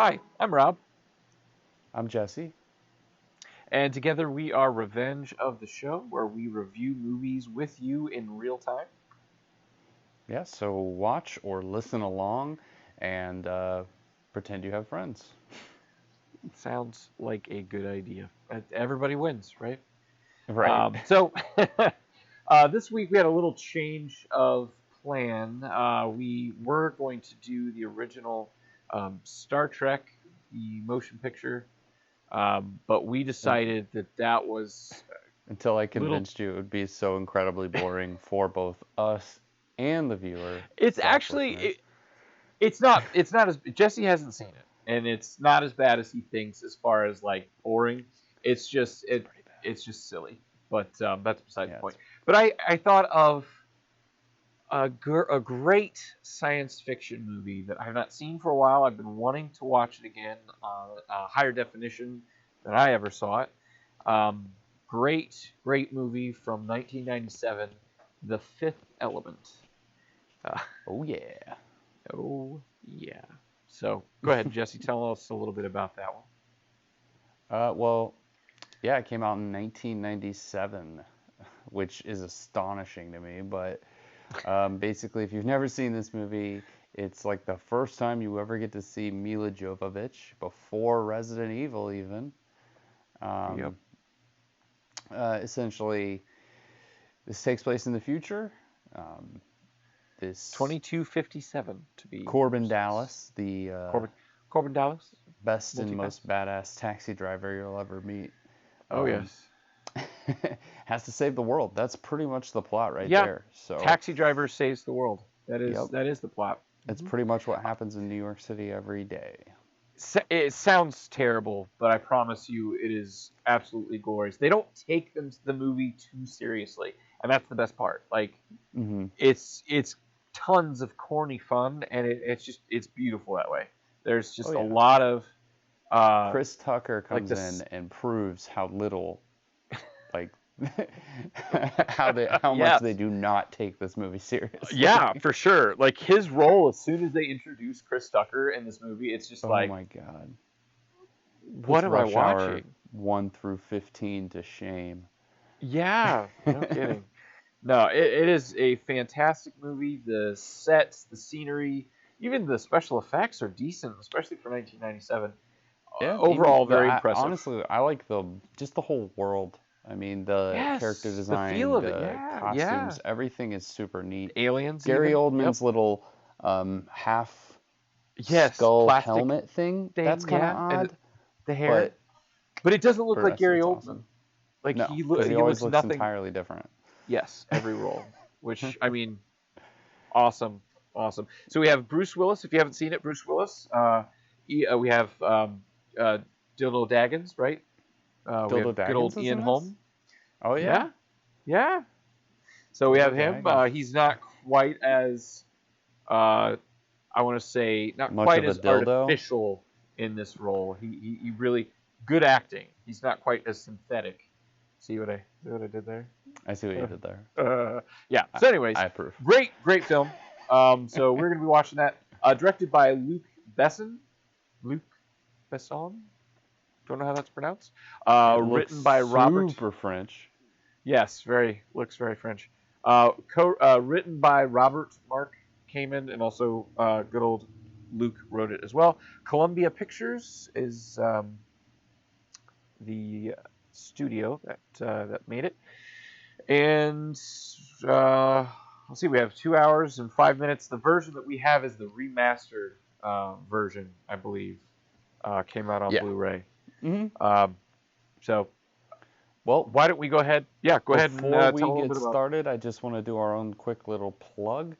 Hi, I'm Rob, I'm Jesse. and together we are Revenge of the Show, where we review movies with you in real time. Yeah, so watch or listen along and pretend you have friends. Sounds like a good idea. Everybody wins, right? Right. So this week we had a little change of plan. We were going to do the original Star Trek, the motion picture, but we decided that was Until I little. convinced you it would be so incredibly boring for both us and the viewer It's slash actually listeners. it's not as Jesse hasn't seen it, and it's not as bad as he thinks as far as like boring. It's just silly, but that's beside the point. But I thought of a great science fiction movie that I have not seen for a while. I've been wanting to watch it again on higher definition than I ever saw it. Great movie from 1997, The Fifth Element. Oh yeah. Oh, yeah. So go ahead, Jesse. Tell us a little bit about that one. Well, yeah, it came out in 1997, which is astonishing to me. But basically, if you've never seen this movie, it's like the first time you ever get to see Milla Jovovich before Resident Evil, even. Yep. Essentially, this takes place in the future. This 2257 to be Corbin precise. Dallas, the Corbin Dallas. best and Multipass. most badass taxi driver you'll ever meet, Oh yes. has to save the world. That's pretty much the plot right Yeah. there. So Taxi driver saves the world. That is Yep. that is the plot. It's pretty much what happens in New York City every day. It sounds terrible, but I promise you, it is absolutely glorious. They don't take the movie too seriously, and that's the best part. Like, it's tons of corny fun, and it's beautiful that way. There's just a lot of Chris Tucker comes like in and proves how little, like, how much they do not take this movie seriously. Yeah, for sure. Like his role, as soon as they introduce Chris Tucker in this movie, it's just like, oh my god, what am I watching? 1 through 15 to shame. Yeah, no kidding. No, it is a fantastic movie. The sets, the scenery, even the special effects are decent, especially for 1997. Yeah, overall, very impressive. Honestly, I like the whole world. I mean, the character design, the feel of it, costumes, everything is super neat. Aliens, Gary even. Oldman's little half skull helmet thing. That's kind of odd. The hair, but it doesn't look like Gary Oldman. Awesome. Like no, he always looks nothing entirely different. Yes, every role, which I mean, awesome. So we have Bruce Willis. If you haven't seen it, Bruce Willis. We have Dildo Daggins, right? Dildo we have Daggins good old Ian Holm. Oh yeah. So we have him. He's not quite as I want to say not much quite of as a dildo. artificial in this role. He really good acting. He's not quite as synthetic. See what I did there? I see what you did there. Yeah. So, anyways, I approve. Great film. So we're gonna be watching that. Directed by Luc Besson. Don't know how that's pronounced. Written by Robert. Super French. Yes, looks very French. Written by Robert Mark Kamen, and also good old Luke wrote it as well. Columbia Pictures is the studio that made it, and let's see, we have 2 hours and 5 minutes. The version that we have is the remastered version, I believe, came out on Blu-ray. So, well, why don't we go ahead? Yeah, go ahead. Before we get started, I just want to do our own quick little plug.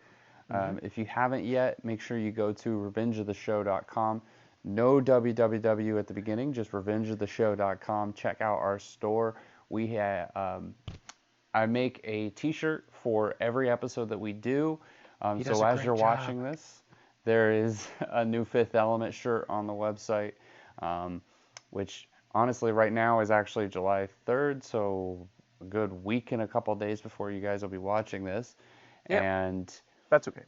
If you haven't yet, make sure you go to revengeoftheshow.com. No www at the beginning, just revengeoftheshow.com. Check out our store. We have, I make a T-shirt for every episode that we do. So as you're watching this, there is a new Fifth Element shirt on the website, which honestly right now is actually July 3rd, so a good week and a couple days before you guys will be watching this. Yep. And that's okay.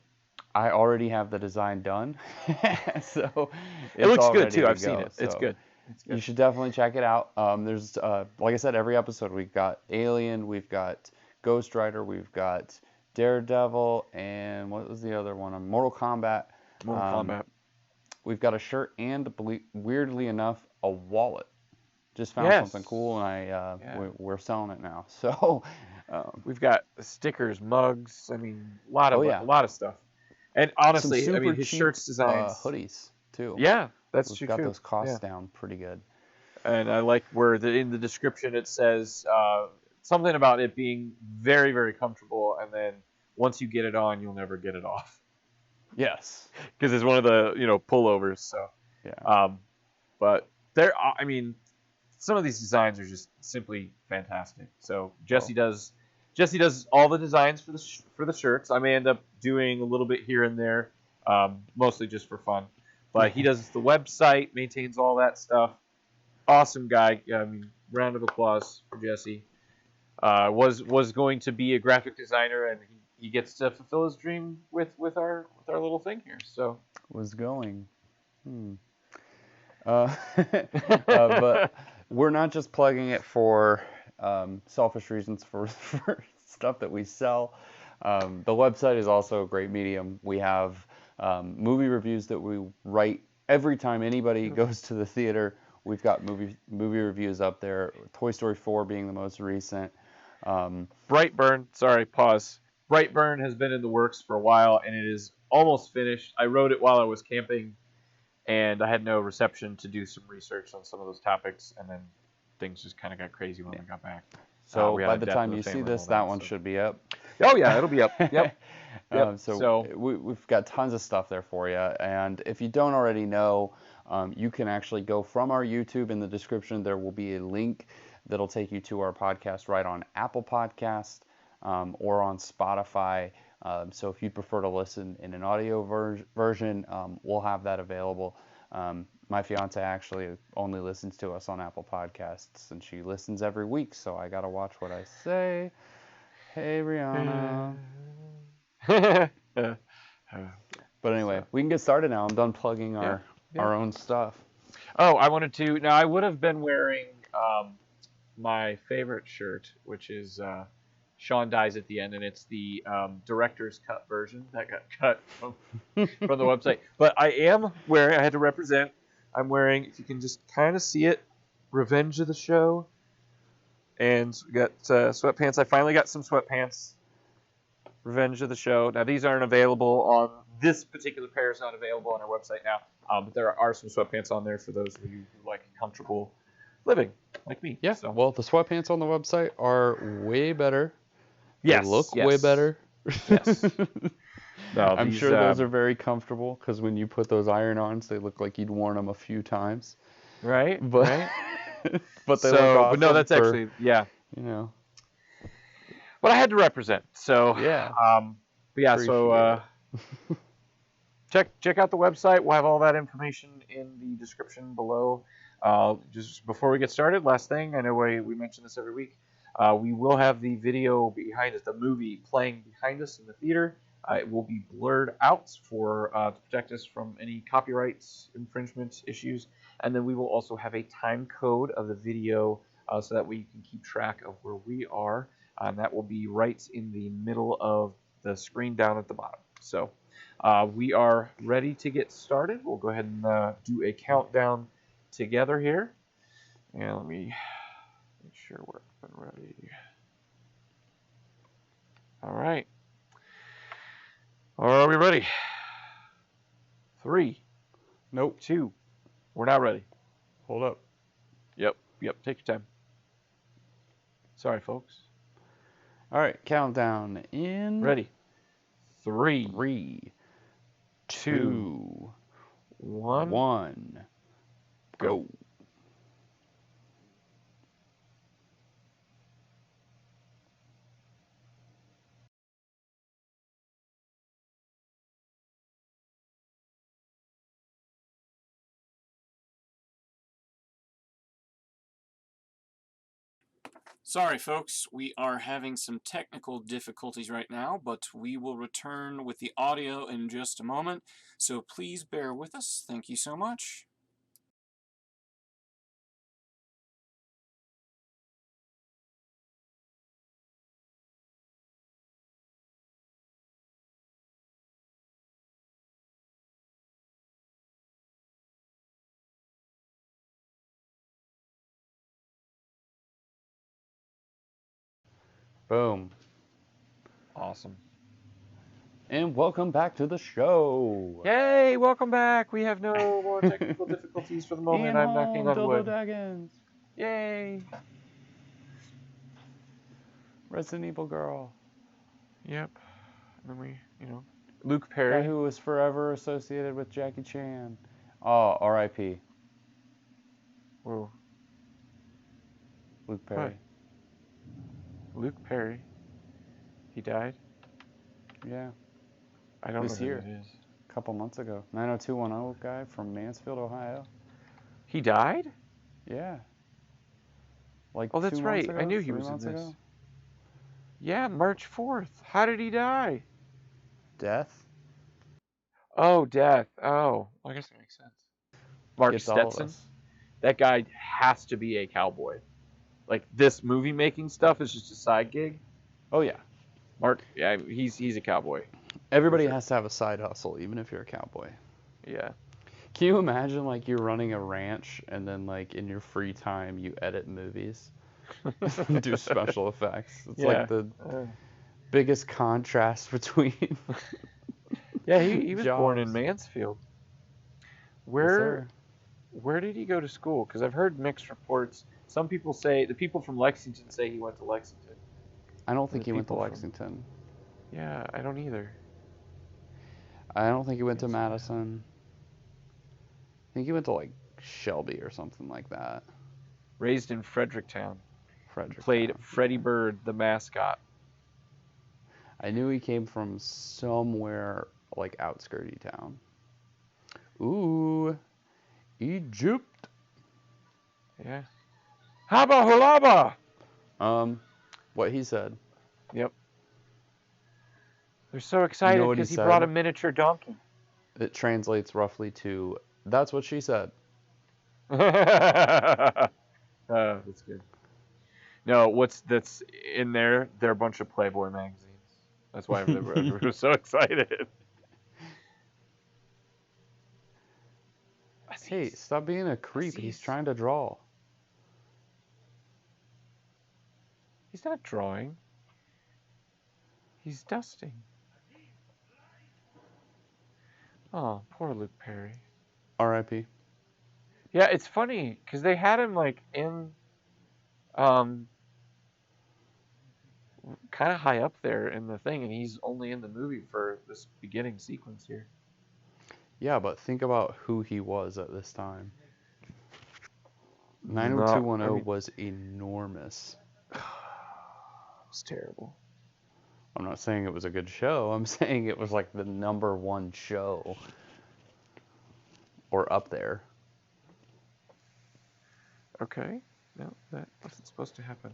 I already have the design done, so It it's looks all good ready too. to I've seen go. it. It's So good. It's you good. should definitely check it out. There's, like I said, every episode we've got Alien, we've got Ghost Rider, we've got Daredevil, and what was the other one? Mortal Kombat. Mortal Kombat. We've got a shirt and, weirdly enough, a wallet. Just found Yes. something cool, and we're selling it now. So we've got stickers, mugs. I mean, a lot of stuff. And some honestly, I super mean, his cheap shirts designs. hoodies too. Yeah, that's We've true. got those costs Yeah. down pretty good. And I like where in the description it says something about it being very, very comfortable, and then once you get it on, you'll never get it off. Yes. Because it's one of the pullovers. So yeah. But I mean, some of these designs are just simply fantastic. So Jesse does all the designs for the shirts. I may end up doing a little bit here and there, mostly just for fun. But he does the website, maintains all that stuff. Awesome guy. I mean, round of applause for Jesse. Was going to be a graphic designer, and he gets to fulfill his dream with our little thing here. So was going. But we're not just plugging it for selfish reasons for stuff that we sell. The website is also a great medium. We have movie reviews that we write every time anybody goes to the theater. We've got movie reviews up there. Toy Story 4 being the most recent. Brightburn. Sorry, pause. Brightburn has been in the works for a while, and it is almost finished. I wrote it while I was camping, and I had no reception to do some research on some of those topics, and then things just kind of got crazy when we got back. So by the time you see this, that one should be up. Oh yeah, it'll be up. Yep. So we've got tons of stuff there for you, and if you don't already know, you can actually go from our YouTube. In the description there will be a link that'll take you to our podcast right on Apple Podcast or on Spotify. So if you prefer to listen in an audio version, we'll have that available. My fiance actually only listens to us on Apple Podcasts, and she listens every week, so I gotta watch what I say. Hey, Rihanna. But anyway, we can get started now. I'm done plugging our own stuff. Oh, I wanted to. Now, I would have been wearing my favorite shirt, which is Sean Dies at the End, and it's the director's cut version that got cut from the website. But I am wearing, I had to represent, I'm wearing, if you can just kind of see it, Revenge of the Show. And we got sweatpants. I finally got some sweatpants. Revenge of the Show. Now, these aren't available on, this particular pair is not available on our website now. But there are some sweatpants on there for those of you who like comfortable living, like me. Yeah, so. Well, the sweatpants on the website are way better. Yes. They look way better. Yes. No, I'm sure those are very comfortable, because when you put those iron-ons, they look like you'd worn them a few times. Right, but, right. But they look awesome. But no, that's actually, yeah. You know. But I had to represent, so. Yeah. But yeah, so check out the website. We'll have all that information in the description below. Just before we get started, last thing, I know we mention this every week. We will have the video behind us, the movie playing behind us in the theater. It will be blurred out to protect us from any copyright infringement issues. And then we will also have a time code of the video so that we can keep track of where we are. And that will be right in the middle of the screen down at the bottom. So we are ready to get started. We'll go ahead and do a countdown together here. And let me make sure we're up and ready. All right. Are we ready? 3. Nope. 2. We're not ready. Hold up. Yep. Take your time. Sorry, folks. All right. Countdown in. Ready. 3. 3. 2. 1. Go. Sorry, folks, we are having some technical difficulties right now, but we will return with the audio in just a moment, so please bear with us. Thank you so much. Boom. Awesome. And welcome back to the show. Yay! Welcome back. We have no more technical difficulties for the moment. And I'm knocking on Dildo wood. Dragons. Yay! Resident Evil girl. Yep. And then Luke Guy Perry. who was forever associated with Jackie Chan. Oh, R.I.P. Whoa. Luke Perry. What? Luke Perry. He died? Yeah. I don't This know who year. that is. A couple months ago. 90210 guy from Mansfield, Ohio. He died? Yeah. Like Oh, that's 2 right. months ago, I knew he 3 was in months this. ago. Yeah, March 4th. How did he die? Death. Oh, death. Oh, I guess that makes sense. Mark Gets all of Stetson. us. That guy has to be a cowboy. Like, this movie making stuff is just a side gig. Oh yeah. Mark, yeah, he's a cowboy. Everybody sure. has to have a side hustle, even if you're a cowboy. Yeah. Can you imagine like you're running a ranch and then like in your free time you edit movies, do special effects? It's like the biggest contrast between. Yeah, he was born in jobs. Mansfield. Yes, Where sir. where did he go to school? Because I've heard mixed reports. Some people say the people from Lexington say he went to Lexington. I don't think the he went to people from- Lexington. Yeah, I don't either. I don't think he went to Yes. Madison. I think he went to like Shelby or something like that. Raised in Fredericktown. Frederick. Played Freddie Bird, the mascot. I knew he came from somewhere like outskirty town. Ooh, Egypt. Yeah. Haba hulaba! What he said. Yep. They're so excited what he because he said? brought a miniature donkey. It translates roughly to, "That's what she said." That's good. No, that's in there? They're a bunch of Playboy magazines. That's why everybody was so excited. Hey, stop being a creep. He's trying to draw. He's not drawing. He's dusting. Oh, poor Luke Perry. R.I.P. Yeah, it's funny because they had him like in, kind of high up there in the thing, and he's only in the movie for this beginning sequence here. Yeah, but think about who he was at this time. 90210 was enormous. It was terrible. I'm not saying it was a good show. I'm saying it was like the #1 show. Or up there. Okay. No, that wasn't supposed to happen.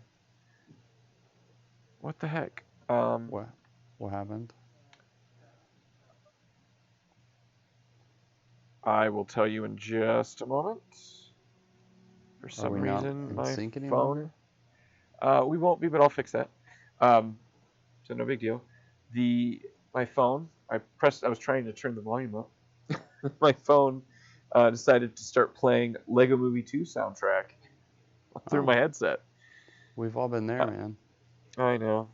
What the heck? What happened? I will tell you in just a moment. For some we not reason, in my sync any phone. We won't be, but I'll fix that. So no big deal. My phone. I was trying to turn the volume up. My phone decided to start playing Lego Movie 2 soundtrack through my headset. We've all been there, man. I know.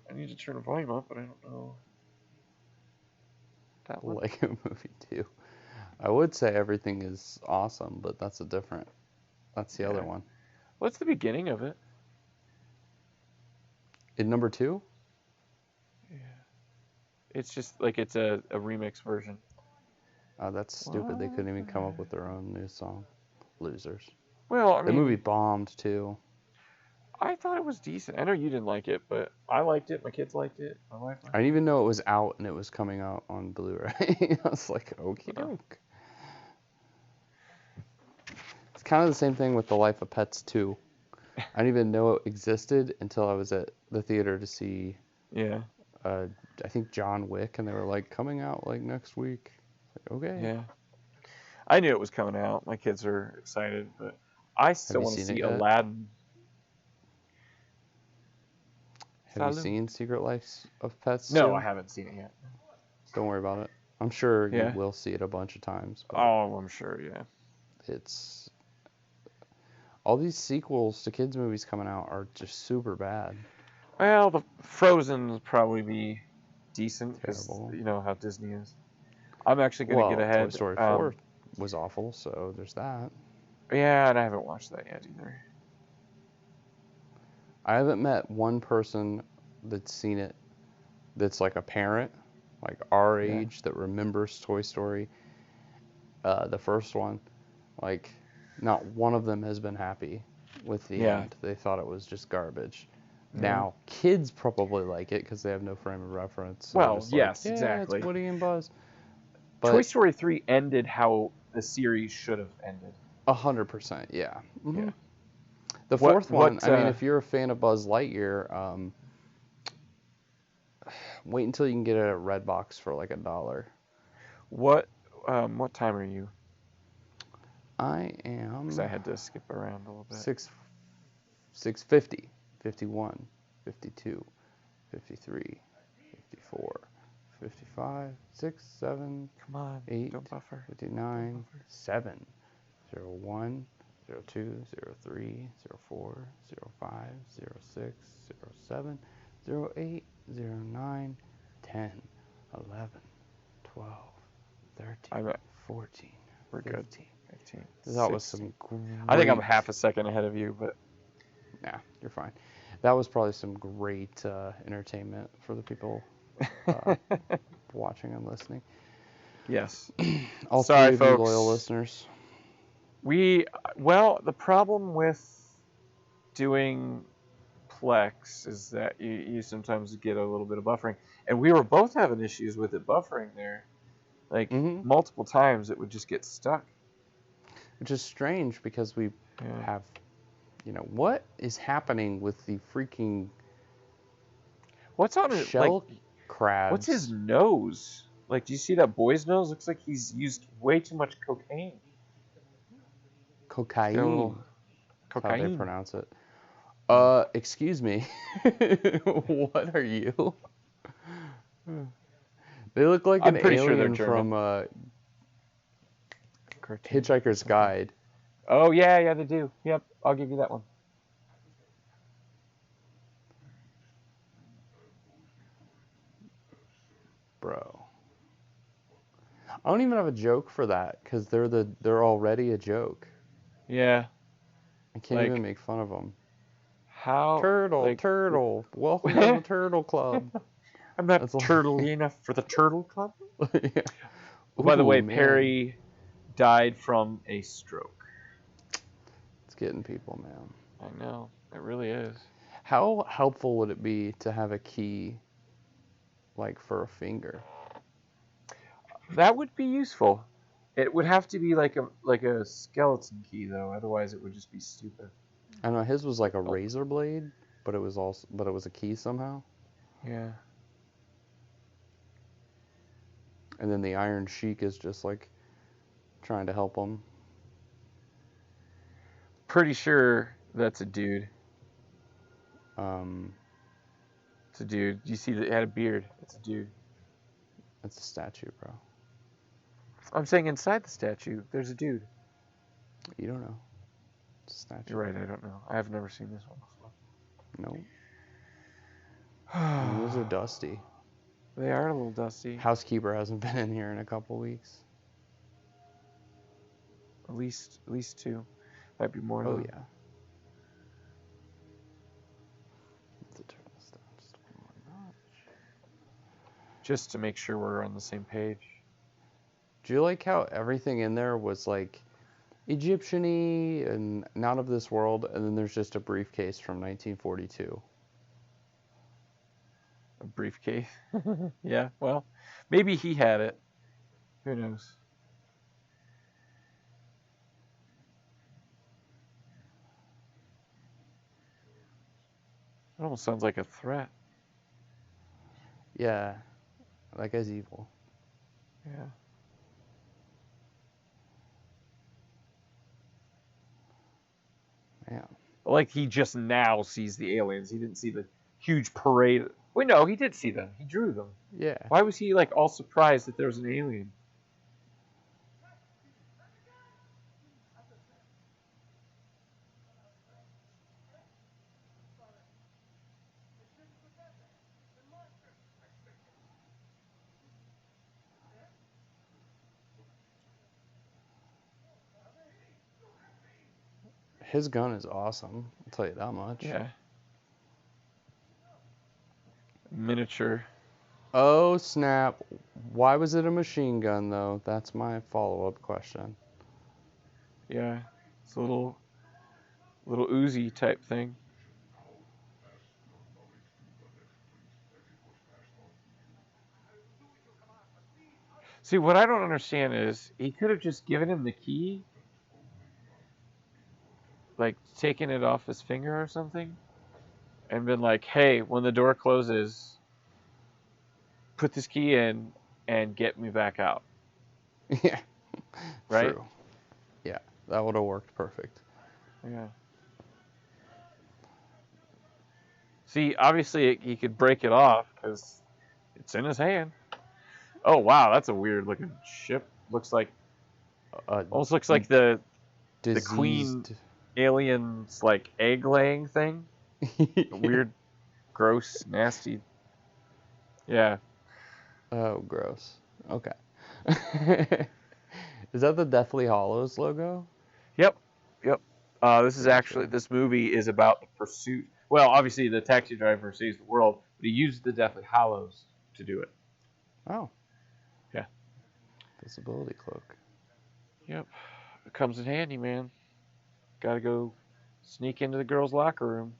I need to turn the volume up, but I don't know. That one. Lego Movie 2. I would say everything is awesome, but that's the other one. What's the beginning of it? In #2? Yeah. It's just like it's a remix version. Oh, that's stupid. They couldn't even come up with their own new song. Losers. Well, I mean, the movie bombed too. I thought it was decent. I know you didn't like it, but I liked it. My kids liked it. My wife liked it. I didn't even know it was out and it was coming out on Blu-ray. I was like, okie doke. It's kind of the same thing with The Life of Pets 2. I didn't even know it existed until I was at the theater to see, Yeah. I think John Wick, and they were like coming out like next week. Like, okay. Yeah. I knew it was coming out. My kids are excited, but I still you want to seen see it yet? Aladdin. Have you seen Secret Life of Pets? No, too? I haven't seen it yet. Don't worry about it. I'm sure Yeah. you will see it a bunch of times. But Oh, I'm sure, yeah. it's all these sequels to kids movies coming out are just super bad. Well, the Frozen will probably be decent because Terrible. you know how Disney is. I'm actually going to get ahead. Toy Story 4 was awful, so there's that. Yeah, and I haven't watched that yet either. I haven't met one person that's seen it that's like a parent, like our age, that remembers Toy Story, the first one. Like, not one of them has been happy with the end. They thought it was just garbage. Now, kids probably like it because they have no frame of reference. So Well, yes, like, exactly. It's Woody and Buzz. But Toy Story 3 ended how the series should have ended. 100%, yeah. Mm-hmm. Yeah. The fourth one, I mean, if you're a fan of Buzz Lightyear, wait until you can get it at Redbox for like $1. What time are you? I am. Because I had to skip around a little bit. 6:50, 51, 52, 53, 54, 55, 6, 7, Come on, 8, don't buffer. 59, 7, 01, 02, 03, 04, 05, 06, 07, 08, 09, 10, 11, 12, 13, 14, We're 15. good. 15. That was some great... I think I'm half a second ahead of you, but... Nah, you're fine. That was probably some great entertainment for the people watching and listening. Yes. All Sorry, three of you folks. loyal listeners. Well, the problem with doing Plex is that you sometimes get a little bit of buffering. And we were both having issues with it buffering there. Like, multiple times it would just get stuck. Which is strange because we have, what is happening with the freaking what's on it? shell Like, crabs? what's his nose? Like, do you see that boy's nose? Looks like he's used way too much cocaine. Cocaine. Cocaine. How they pronounce it. Excuse me. What are you? They look like an alien from Hitchhiker's Guide. Oh, yeah, they do. Yep, I'll give you that one. Bro. I don't even have a joke for that because they're already a joke. Yeah. I can't even make fun of them. How? Turtle. Welcome to the Turtle Club. I'm not turtle enough for the Turtle Club. Yeah. By the way, man. Perry died from a stroke. It's getting people, man. I know. It really is. How helpful would it be to have a key, like, for a finger? That would be useful. It would have to be like a skeleton key, though. Otherwise, it would just be stupid. I know his was like a razor blade, but it was a key somehow. Yeah. And then the Iron Sheik is just like trying to help him. Pretty sure that's a dude. It's a dude. You see that it had a beard. It's a dude. It's a statue, bro. I'm saying inside the statue, there's a dude. You don't know. It's a statue. You're right, I don't know. I've never seen this one before. No. Those are dusty. They are a little dusty. Housekeeper hasn't been in here in a couple weeks. At least 2. Might be more. Oh, though. yeah. Let's turn this down just one more notch. Just to make sure we're on the same page. Do you like how everything in there was like Egyptian-y and not of this world, and then there's just a briefcase from 1942? A briefcase? Yeah, well, maybe he had it. Who knows? It almost sounds like a threat. Yeah, that guy's evil. Yeah. Yeah. Like he just now sees the aliens. He didn't see the huge parade. Wait, no, he did see them. He drew them. Yeah. Why was he like all surprised that there was an alien? His gun is awesome. I'll tell you that much. Yeah. Miniature. Oh, snap. Why was it a machine gun, though? That's my follow-up question. Yeah. It's a little Uzi type thing. See, what I don't understand is he could have just given him the key, like taken it off his finger or something, and been like, "Hey, when the door closes, put this key in and get me back out." Yeah. Right? True. Yeah, that would have worked perfect. Yeah. See, obviously he could break it off because it's in his hand. Oh wow, that's a weird looking ship. Looks like almost looks like the queen Diseased. alien's like egg laying thing. Weird, gross, nasty. Yeah. Oh, gross. Okay. Is that the Deathly Hallows logo? Yep. This movie is about the pursuit. Well, obviously the taxi driver saves the world, but he used the Deathly Hallows to do it. Oh. Yeah. Visibility cloak. Yep. It comes in handy, man. Gotta go sneak into the girls' locker room.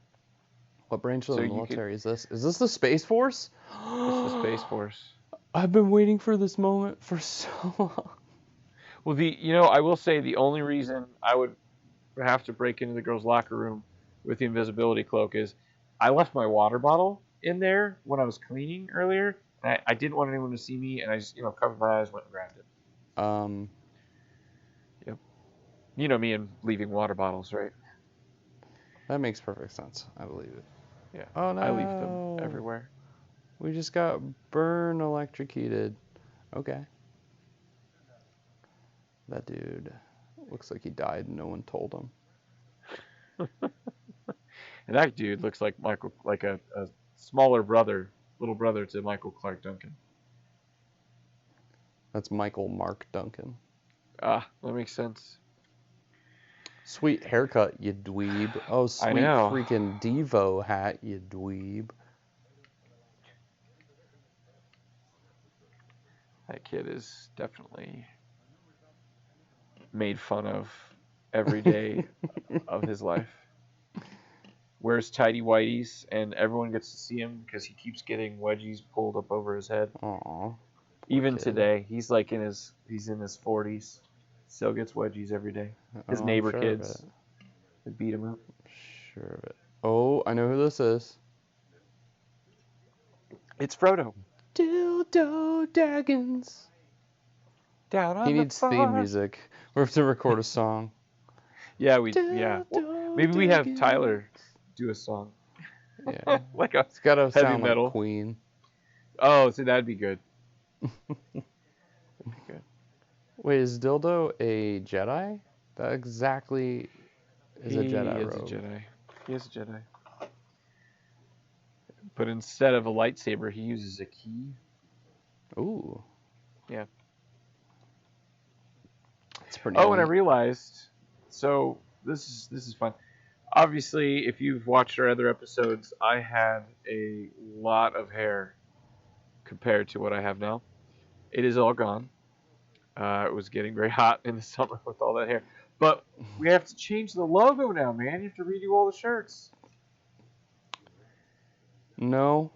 What branch of So the you military is this? Is this the Space Force? It's the Space Force. I've been waiting for this moment for so long. Well, I will say the only reason I would have to break into the girls' locker room with the invisibility cloak is I left my water bottle in there when I was cleaning earlier, and I didn't want anyone to see me, and I just, covered my eyes, went and grabbed it. Yep. You know me and leaving water bottles, right? That makes perfect sense. I believe it. Yeah. Oh no. I leave them everywhere. We just got burn electrocuted. Okay. That dude looks like he died and no one told him. And that dude looks like Michael, like a smaller brother, little brother to Michael Clark Duncan. That's Michael Mark Duncan. Ah, that makes sense. Sweet haircut, you dweeb. Oh, I sweet know. freaking Devo hat, you dweeb. That kid is definitely made fun of every day of his life. Wears tidy whities, and everyone gets to see him because he keeps getting wedgies pulled up over his head. Aw. Even today, he's in his 40s, still gets wedgies every day. His neighbor sure kids would beat him up. Sure of it. Oh, I know who this is. It's Frodo. Dildo Daggins. Down on He the needs theme farm. music. We have to record a song. Yeah, Well, maybe we have Tyler do a song. Yeah. Like a It's gotta heavy sound metal. like Queen. Oh, so that'd be good. Good. Wait, is Dildo a Jedi? That exactly is a Jedi He robe. is a Jedi. He is a Jedi. But instead of a lightsaber, he uses a key. Ooh. Yeah. That's pretty Oh, and I neat. realized. So this is fun. Obviously, if you've watched our other episodes, I had a lot of hair compared to what I have now. It is all gone. It was getting very hot in the summer with all that hair. But we have to change the logo now, man. You have to redo all the shirts. No,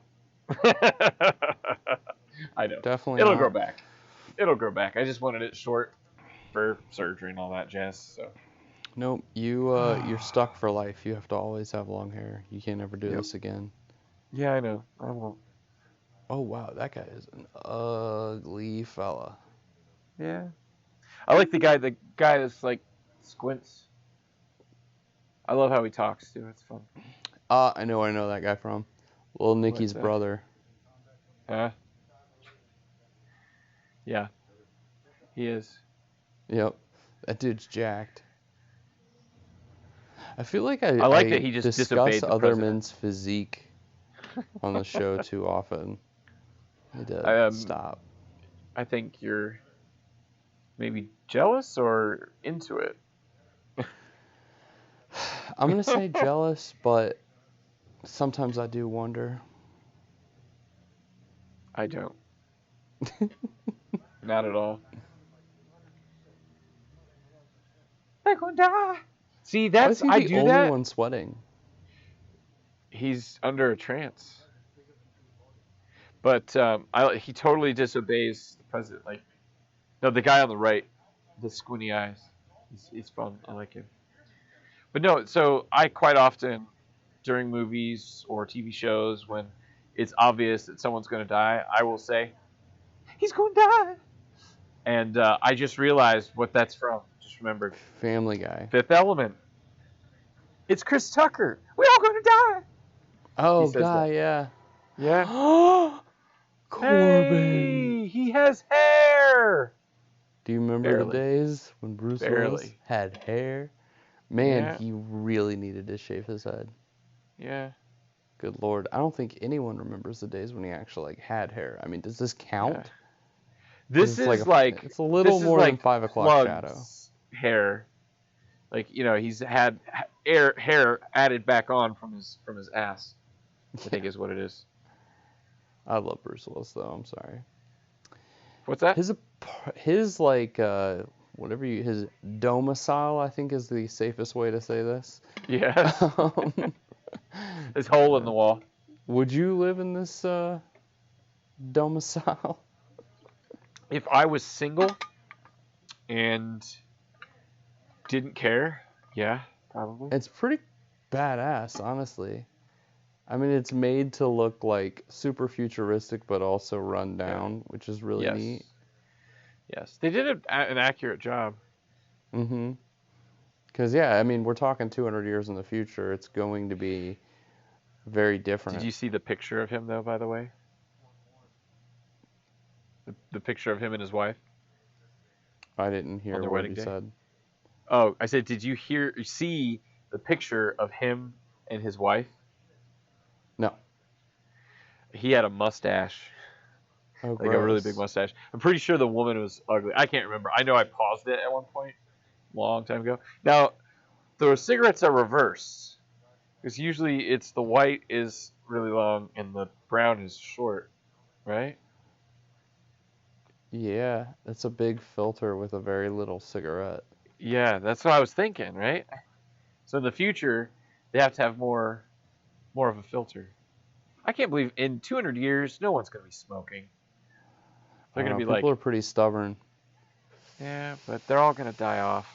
I know. definitely It'll not. grow back. It'll grow back. I just wanted it short for surgery and all that jazz. So Nope, you're stuck for life. You have to always have long hair. You can't ever do Yep. this again. Yeah, I know. I won't. Oh wow, that guy is an ugly fella. Yeah. I like the guy that's like squints. I love how he talks too. It's fun. I know that guy from Little Nicky's What's that? brother. Huh? Yeah. He is. Yep, that dude's jacked. I feel like I like that he just discuss disobeyed the other president. men's physique on the show too often. I need to stop. I think you're maybe jealous or into it. I'm gonna say jealous, but sometimes I do wonder. I don't. Not at all. I'm gonna die. See, that's Why is he the only that. one sweating? He's under a trance. But he totally disobeys the president. Like, no, the guy on the right, the squinty eyes. He's fun. I like him. But no, so I quite often, during movies or TV shows, when it's obvious that someone's going to die, I will say, he's going to die. And I just realized what that's from. Just remembered. Family Guy. Fifth Element. It's Chris Tucker. We're all going to die. Oh, guy, yeah. Yeah. Corbin. Hey, he has hair. Do you remember the days when Bruce Willis had hair? Man, he really needed to shave his head. Yeah. Good Lord. I don't think anyone remembers the days when he actually had hair. I mean, does this count? Yeah. This is like it's a little more than 5 o'clock shadow. Hair. Like, he's had hair added back on from his ass. I think is what it is. I love Bruce Willis though, I'm sorry. What's that? His like whatever his domicile, I think is the safest way to say this. Yeah. His hole in the wall. Would you live in this domicile? If I was single and didn't care, yeah, probably. It's pretty badass, honestly. I mean, it's made to look like super futuristic, but also run down, which is really neat. Yes, they did an accurate job. Mm-hmm. Because, I mean, we're talking 200 years in the future. It's going to be very different. Did you see the picture of him, though, by the way? The picture of him and his wife? I didn't hear what you said. Oh, I said, did you see the picture of him and his wife? No. He had a mustache. Oh, like a really big mustache. I'm pretty sure the woman was ugly. I can't remember. I know I paused it at one point, a long time ago. Now, the cigarettes are reversed. Because usually it's the white is really long and the brown is short, right? Yeah, it's a big filter with a very little cigarette. Yeah, that's what I was thinking, right? So in the future, they have to have more of a filter. I can't believe in 200 years, no one's going to be smoking. They're going to be people are pretty stubborn. Yeah, but they're all going to die off.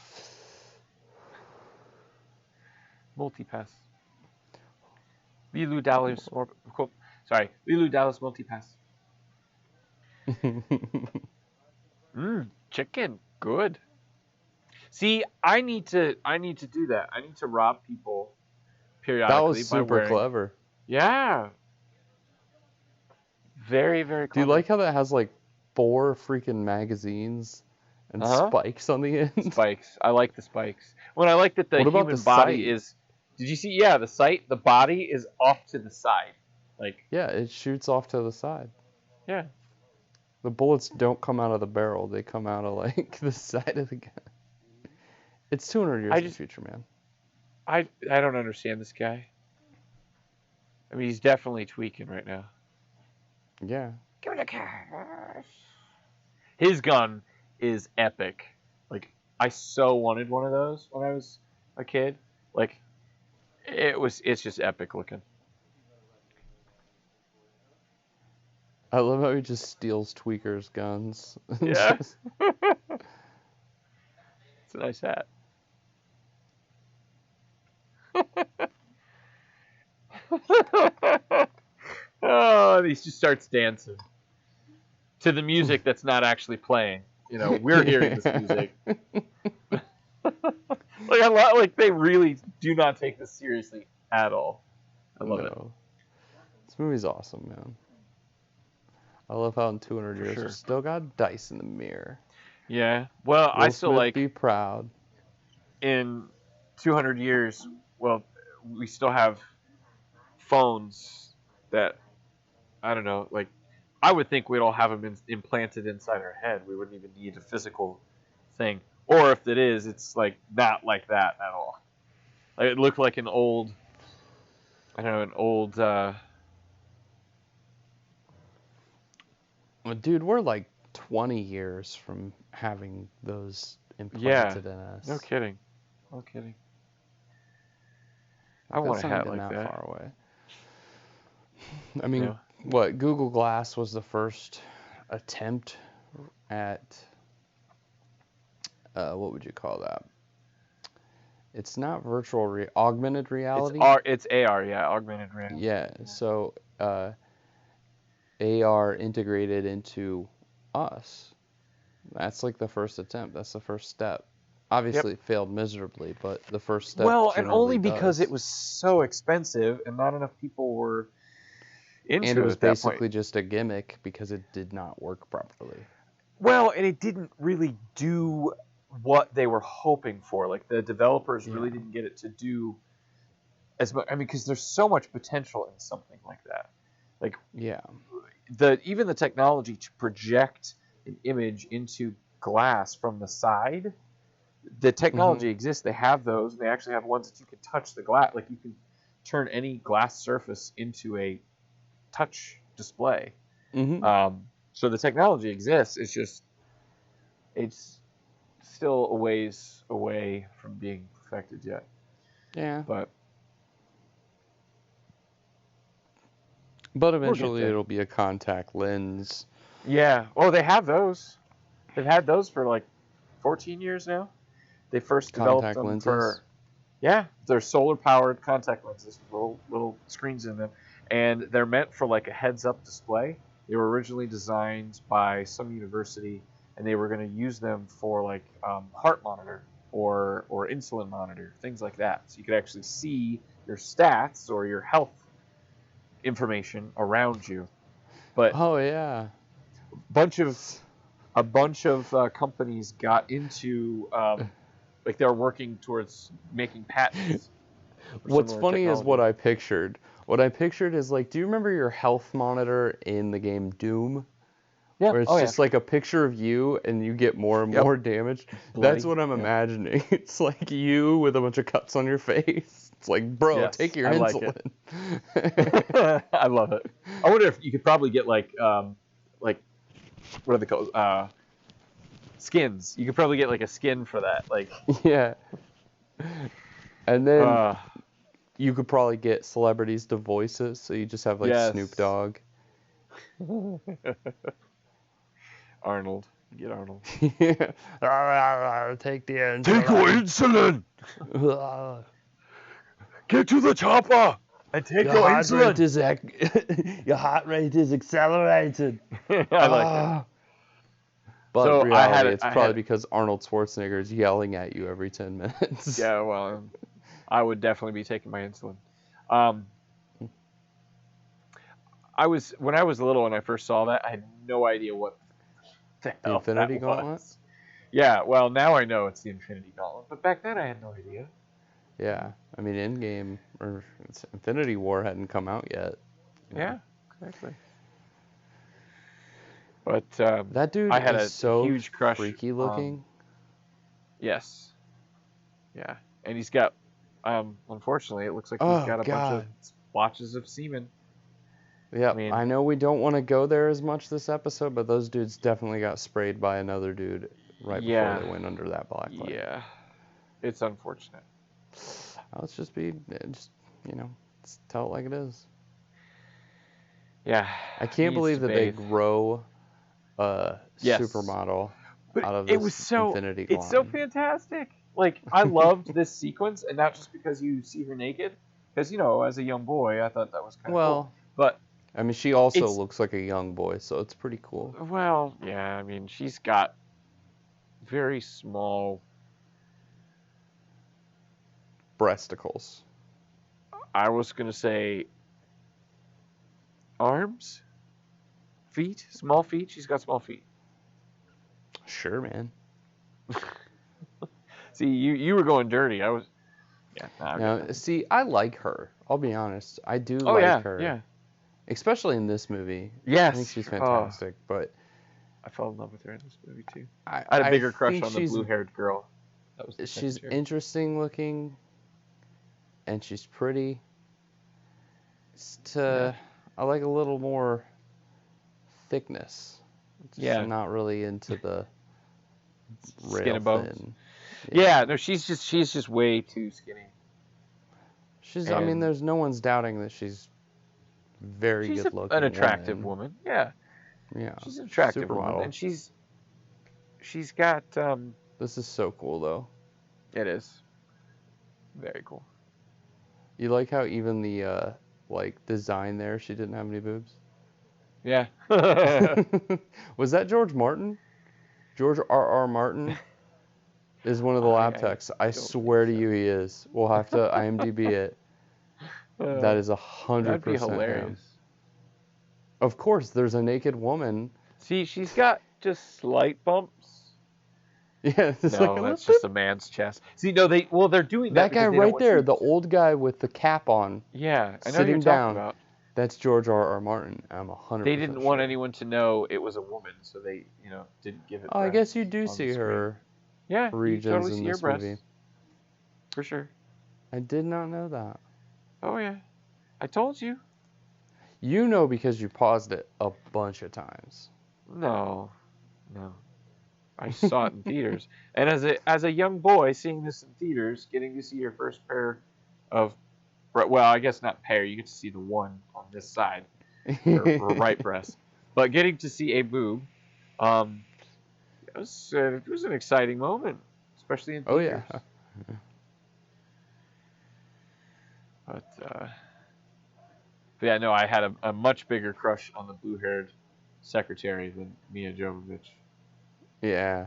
Multipass. Lilu Dallas Multipass. Chicken, good. See, I need to do that. I need to rob people periodically. That was super clever. Yeah. Very, very clever. Do you like how that has like 4 freaking magazines and spikes on the end? Spikes. I like the spikes. When I like that the human body is. Did you see? Yeah, the sight. The body is off to the side. Yeah, it shoots off to the side. Yeah. The bullets don't come out of the barrel; they come out of like the side of the gun. It's 200 years in the future, man. I don't understand this guy. I mean, he's definitely tweaking right now. Yeah. Give me the cash. His gun is epic. Like, I so wanted one of those when I was a kid. Like, it's just epic looking. I love how he just steals tweakers' guns. Yeah. It's a nice hat. Oh, and he just starts dancing to the music that's not actually playing. You know, we're hearing this music. Like they really do not take this seriously at all. I love it. This movie's awesome, man. I love how in 200 years we still got dice in the mirror. Yeah. Well, I still Smith, like be proud. In 200 years, well, we still have phones that I don't know. Like, I would think we'd all have them implanted inside our head. We wouldn't even need a physical thing. Or if it is, it's like not like that at all. Like, it looked like an old, I don't know, an old. Well, dude, we're like 20 years from having those implanted in us. No kidding. No kidding. I want a hat like that. Far away. I mean, what Google Glass was the first attempt at what would you call that? It's not augmented reality. It's AR, yeah, augmented reality. Yeah, so AR integrated into us. That's like the first attempt. That's the first step. Obviously, it failed miserably, but the first step. Well, and only because it was so expensive and not enough people were into it. And it was at that basically point. just a gimmick because it did not work properly. Well, and it didn't really do what they were hoping for. Like, the developers really didn't get it to do as much. I mean, because there's so much potential in something like that. Like, even the technology to project an image into glass from the side, the technology exists. They have those. They actually have ones that you can touch the glass. Like, you can turn any glass surface into a touch display. So the technology exists. It's still a ways away from being perfected yet. Yeah. But eventually it'll be a contact lens. Yeah. Oh, they have those. They've had those for like 14 years now. They first developed them for... Yeah, they're solar-powered contact lenses with little screens in them. And they're meant for like a heads-up display. They were originally designed by some university, and they were going to use them for like heart monitor or insulin monitor, things like that. So you could actually see your stats or your health information around you. But a bunch of companies got into like they're working towards making patents. What's funny is what I pictured. What I pictured is like, do you remember your health monitor in the game Doom? Yeah. Where it's just like a picture of you and you get more and more damage. Bloody. That's what I'm imagining. It's like you with a bunch of cuts on your face. It's like, bro, take your insulin. Like I love it. I wonder if you could probably get like what are they called? Skins. You could probably get like a skin for that. Like And then you could probably get celebrities to voice it, so you just have like Snoop Dogg. Arnold. Get Arnold. Take the insulin. Take your insulin. Get to the chopper and take your insulin. Your heart rate is accelerated. I like it. But so in reality, it's probably because Arnold Schwarzenegger is yelling at you every 10 minutes. Yeah, well, I would definitely be taking my insulin. When I was little and I first saw that, I had no idea what the hell Infinity that Gauntlet? was. Yeah, well, now I know it's the Infinity Gauntlet, but back then I had no idea. Yeah, I mean, Endgame or Infinity War hadn't come out yet. Yeah, exactly. But that dude I had is so huge crush. Freaky looking. Yes. Yeah, and he's got. Unfortunately, it looks like he's got a bunch of splotches of semen. Yeah, I know we don't want to go there as much this episode, but those dudes definitely got sprayed by another dude right before they went under that black light. Yeah, it's unfortunate. Let's just tell it like it is. Yeah. I can't believe that they grow a supermodel out of this Infinity Gauntlet. It's so fantastic. like I loved this sequence, and not just because you see her naked, because as a young boy, I thought that was kind of cool. But I mean, she also looks like a young boy, so it's pretty cool. Well, yeah, I mean, she's got very small breasticles. I was gonna say arms, feet, small feet. She's got small feet. Sure, man. See, you were going dirty. I was. Yeah. Now, see, I like her. I'll be honest. I do like her. Yeah. Especially in this movie. Yes. I think she's fantastic. But I fell in love with her in this movie too. I had a bigger crush on the blue-haired girl. That was she's interesting looking, and she's pretty. I like a little more thickness. Just not really into the skin and bones. Yeah, no, she's just way too skinny. I mean, there's no one's doubting that she's very good looking. She's an attractive woman. Yeah. Yeah. She's an attractive woman, and she's got. This is so cool, though. It is. Very cool. You like how even the design there, she didn't have any boobs? Yeah. Was that George Martin? George R.R. Martin is one of the lab techs. I swear to you he is. We'll have to IMDb it. That is 100% That'd be hilarious. him. Of course, there's a naked woman. See, she's got just slight bumps. Yeah, that's just a man's chest. See, no, they're doing that guy right there, the old guy with the cap on. Yeah, I know sitting down. About. That's George R.R. Martin. I'm 100%. They didn't want anyone to know it was a woman, so they, didn't give it. Oh, I guess you do see her. Yeah, regions you totally in see this her breasts. movie. For sure. I did not know that. Oh yeah, I told you. You know because you paused it a bunch of times. No. I saw it in theaters, and as a young boy seeing this in theaters, getting to see your first pair of, well, I guess not pair. You get to see the one on this side, or right breast, but getting to see a boob, it was an exciting moment, especially in theaters. Oh yeah. But yeah, no, I had a much bigger crush on the blue-haired secretary than Milla Jovovich. Yeah.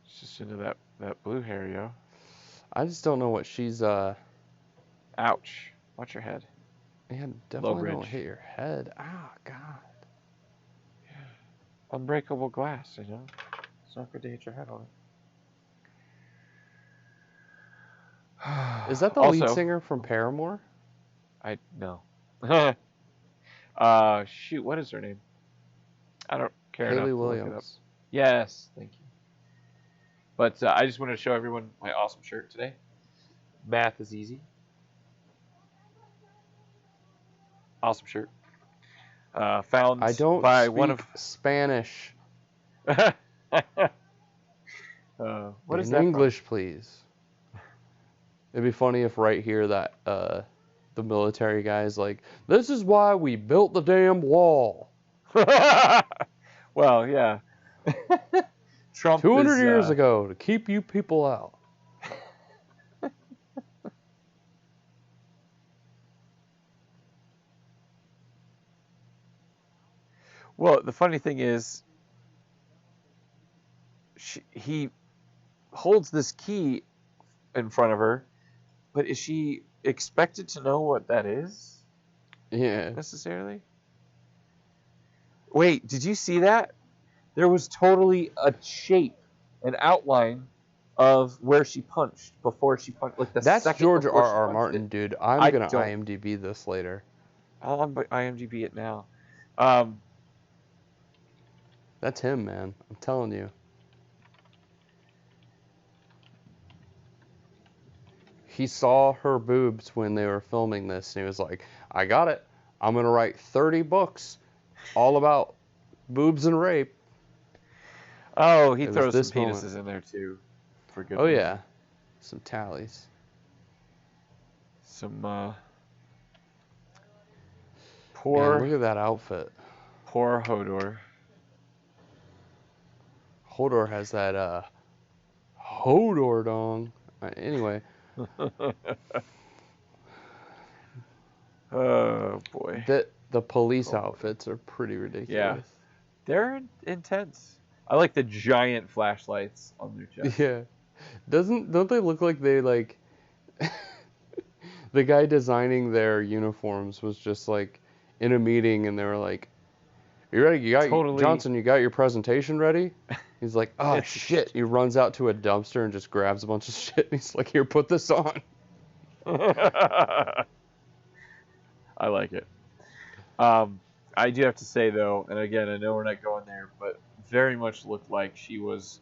She's just into that blue hair, yo. I just don't know what she's Ouch. Watch your head. Yeah, definitely don't hit your head. Ah, God. Yeah. Unbreakable glass, It's not good to hit your head on it. Is that the lead singer from Paramore? No. Shoot, what is her name? I don't care. Hayley Williams. Yes, thank you. But I just wanted to show everyone my awesome shirt today. Math is easy. Awesome shirt. Found I don't by speak one of Spanish. What is that? In English, please. It'd be funny if right here that the military guy is like, "This is why we built the damn wall." Well, yeah. Trump 200 years ago to keep you people out. Well, the funny thing is, he holds this key in front of her, but is she expected to know what that is? Yeah. Necessarily? Wait, did you see that? There was totally a shape, an outline of where she punched before she punched. Like That's George R.R. Martin, dude. I'm going to IMDb this later. I'll IMDb it now. That's him, man. I'm telling you. He saw her boobs when they were filming this, and he was like, I got it. I'm going to write 30 books all about boobs and rape. Oh, he throws some penises in there, too. For good reason. Yeah. Some tallies. Some, poor... Man, look at that outfit. Poor Hodor. Hodor has that, Hodor dong. Anyway. Oh boy. The police outfits are pretty ridiculous. Yeah. They're intense. I like the giant flashlights on their chest. Yeah. Don't they look like they like the guy designing their uniforms was just like in a meeting and they were like, "You ready? Johnson, you got your presentation ready?" He's like, "Oh shit." He runs out to a dumpster and just grabs a bunch of shit and he's like, "Here, put this on." I like it. I do have to say though, and again, I know we're not going there, but very much looked like she was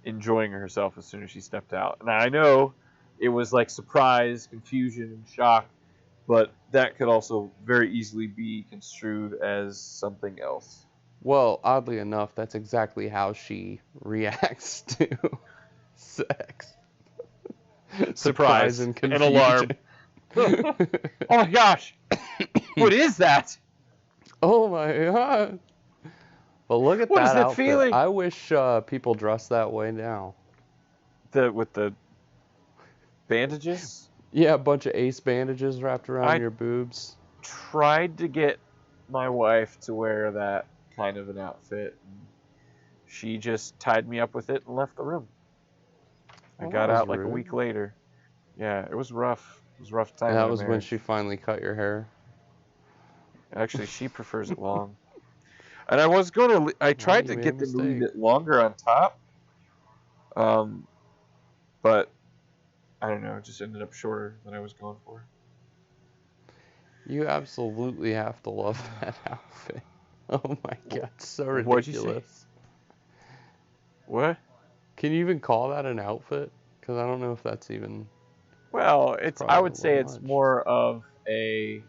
enjoying herself as soon as she stepped out. And I know it was like surprise, confusion, and shock, but that could also very easily be construed as something else. Well, oddly enough, that's exactly how she reacts to sex. Surprise and confusion. An alarm. Oh my gosh! What is that? Oh my god! But look at What that is that outfit. feeling? I wish people dressed that way now. With the bandages? Yeah, a bunch of ace bandages wrapped around your boobs. Tried to get my wife to wear that kind of an outfit. And she just tied me up with it and left the room. I got out like a week later. Yeah, it was rough. It was a rough time. And that was when she finally cut your hair. Actually, she prefers it long. And I tried to get them a little bit longer on top. But I don't know, it just ended up shorter than I was going for. You absolutely have to love that outfit. Oh my god, so ridiculous. What'd you say? What? Can you even call that an outfit? Because I don't know if that's even... Well, I would say it's more of a...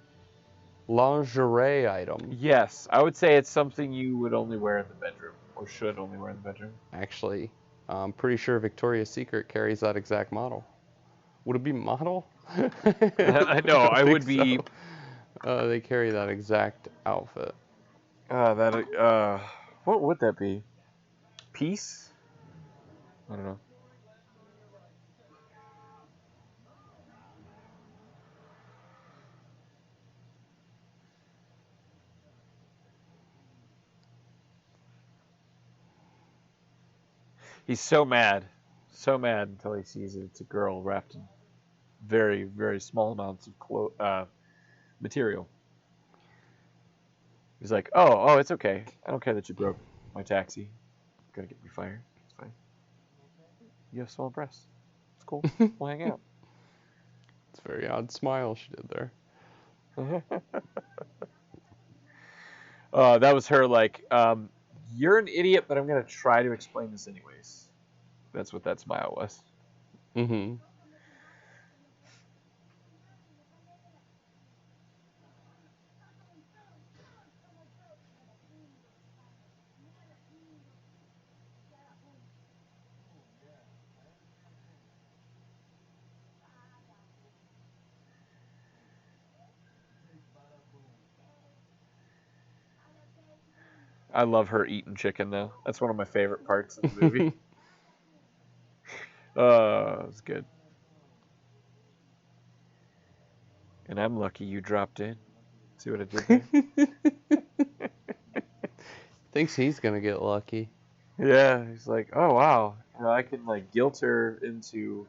lingerie item. Yes, I would say it's something you would only wear in the bedroom, or should only wear in the bedroom. Actually, I'm pretty sure Victoria's Secret carries that exact model. Would it be model? No, I would be... They carry that exact outfit. What would that be? Peace? I don't know. He's so mad until he sees it's a girl wrapped in very, very small amounts of material. He's like, oh, it's okay. I don't care that you broke my taxi. Gonna get me fired. It's fine. You have small breasts. It's cool. We'll hang out. It's a very odd smile she did there. That was her like, you're an idiot, but I'm gonna try to explain this anyways. That's what that smile was. Mm-hmm. I love her eating chicken though. That's one of my favorite parts of the movie. It's good. And I'm lucky you dropped in. See what I did there? Thinks he's gonna get lucky. Yeah, he's like, oh wow, I can like guilt her into.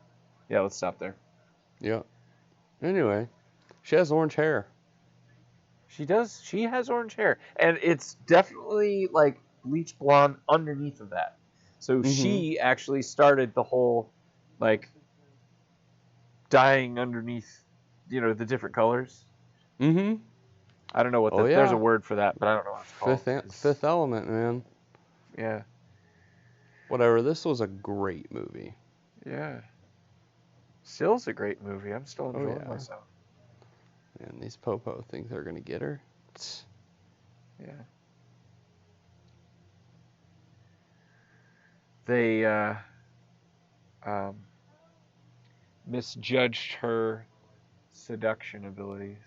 Yeah, let's stop there. Yeah. Anyway, she has orange hair. She does. She has orange hair, and it's definitely like bleach blonde underneath of that. So she actually started the whole, like, dyeing underneath, the different colors. Mm-hmm. I don't know what there's a word for that, but I don't know what it's called. Fifth Element, man. Yeah. Whatever. This was a great movie. Yeah. Still's a great movie. I'm still enjoying myself. And these Popo think they're gonna get her. Yeah. They misjudged her seduction abilities.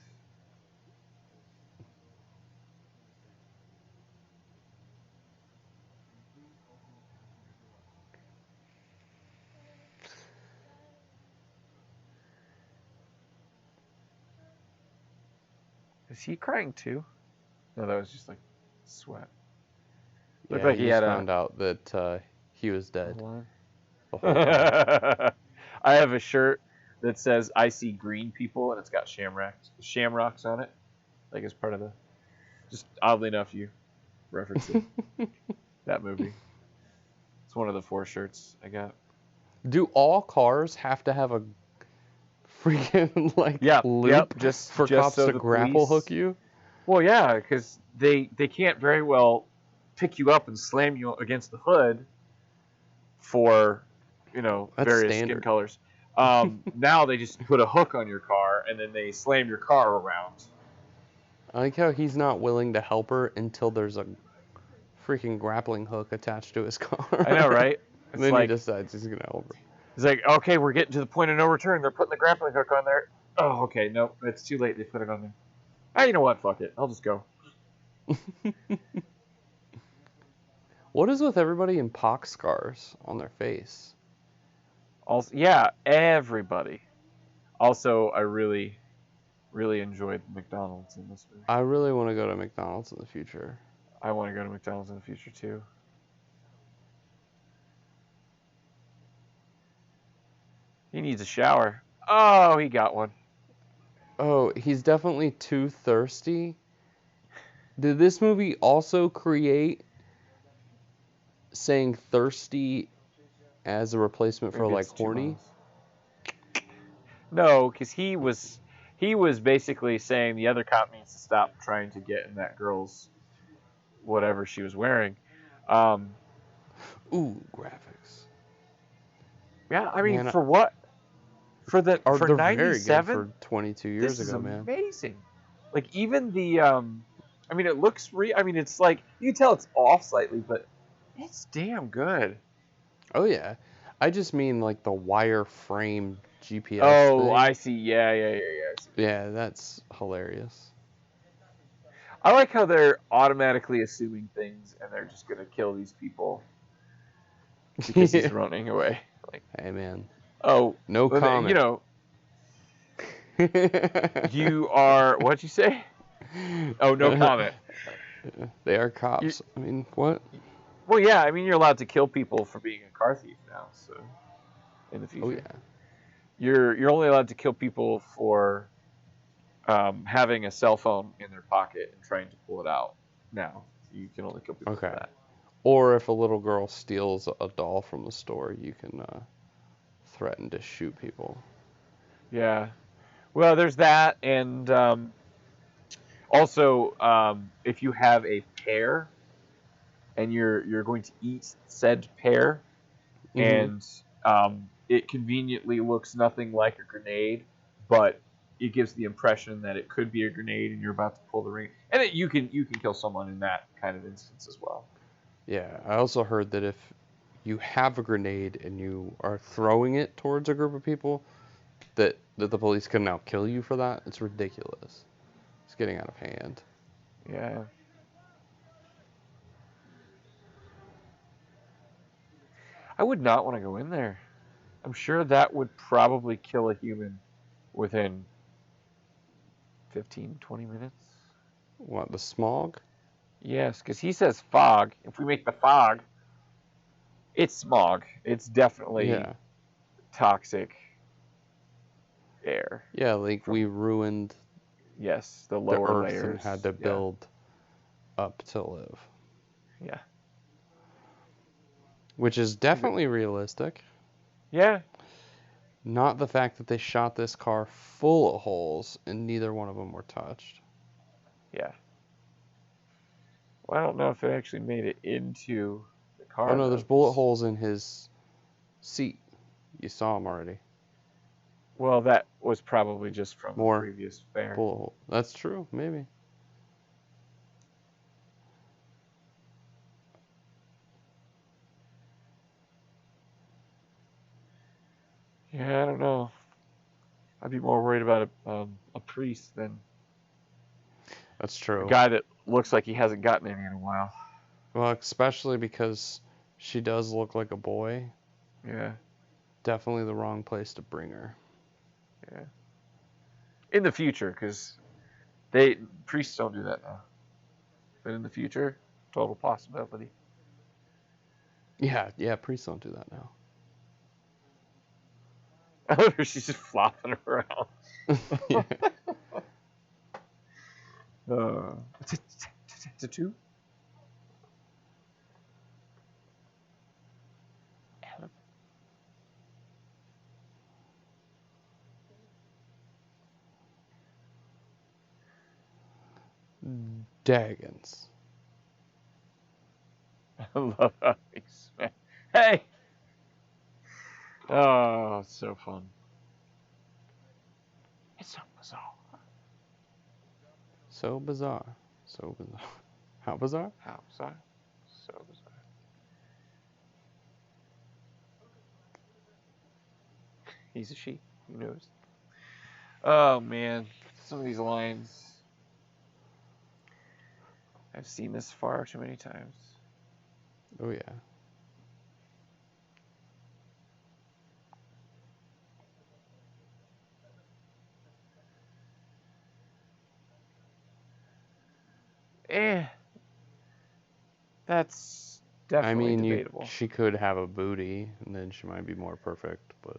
Is he crying too? No, that was just like sweat. Looked Yeah, like he he just had found out that he was a dead line. the whole time. I have a shirt that says "I see green people" and it's got shamrocks on it, like as part of the. Just oddly enough, you referencing that movie. It's one of the 4 shirts I got. Do all cars have to have a freaking like Yep, loop just for cops so to the grapple police. hook you? Well, yeah, because they can't very well pick you up and slam you against the hood for, That's various standard. skin colors. Now they just put a hook on your car and then they slam your car around. I like how he's not willing to help her until there's a freaking grappling hook attached to his car. I know, right? And then he decides he's gonna help her. He's like, okay, we're getting to the point of no return. They're putting the grappling hook on there. Oh, okay, nope, it's too late. They put it on there. Ah, you know what? Fuck it. I'll just go. What is with everybody in pox scars on their face? Also, yeah, everybody. Also, I really, really enjoyed McDonald's in this movie. I really want to go to McDonald's in the future. I want to go to McDonald's in the future too. He needs a shower. Oh, he got one. Oh, he's definitely too thirsty. Did this movie also create saying thirsty as a replacement for like horny? No, because he was basically saying the other cop needs to stop trying to get in that girl's whatever she was wearing. Ooh, graphics. Yeah, I mean, Man, for what? For they're very good 97? for 22 years This is ago, man. amazing. Like, even the, I mean, it looks I mean, it's like, you can tell it's off slightly, but it's damn good. Oh, yeah. I just mean, like, the wireframe GPS Oh, thing. I see. Yeah. I see. Yeah, that's hilarious. I like how they're automatically assuming things, and they're just going to kill these people because he's running away. Like, hey, man. oh. No well, comment. You are, what'd you say? Oh, no comment. They are cops. I mean, what? Well, yeah, I mean, you're allowed to kill people for being a car thief now, so, in the future. Oh, yeah. You're only allowed to kill people for having a cell phone in their pocket and trying to pull it out now. You can only kill people for that. Or if a little girl steals a doll from the store, you can threaten to shoot people. Yeah. Well, there's that, and also if you have a pear and you're going to eat said pear, and it conveniently looks nothing like a grenade, but it gives the impression that it could be a grenade, and you're about to pull the ring, and you can kill someone in that kind of instance as well. Yeah, I also heard that if you have a grenade and you are throwing it towards a group of people, that the police can now kill you for that. It's ridiculous. It's getting out of hand. Yeah. I would not want to go in there. I'm sure that would probably kill a human within 15, 20 minutes. What, the smog? Yes, because he says fog. If we make the fog, it's smog. It's definitely toxic air. Yeah, like we ruined the the lower earth layers. and had to build up to live. Yeah. Which is definitely realistic. Yeah. Not the fact that they shot this car full of holes and neither one of them were touched. Yeah. Well, I don't know if it actually made it into the car. Oh no, there's bullet holes in his seat. You saw them already. Well, that was probably just from the previous fare. Bullet hole. That's true, maybe. Yeah, I don't know. I'd be more worried about a priest than That's true. a guy that looks like he hasn't gotten any in a while. Well, especially because she does look like a boy. Yeah. Definitely the wrong place to bring her. Yeah. In the future, because Priests don't do that now, but in the future, total possibility. Yeah, priests don't do that now. Oh, she's just flopping around. Yeah. It's a two. Daggins. I love how he smash. Hey! Oh, it's so fun. It's so bizarre. So bizarre. So bizarre. How bizarre? How bizarre? So bizarre. He's a sheep. Who knows? Oh, man. Some of these lines. I've seen this far too many times. Oh, yeah. That's definitely debatable. She could have a booty, and then she might be more perfect, but...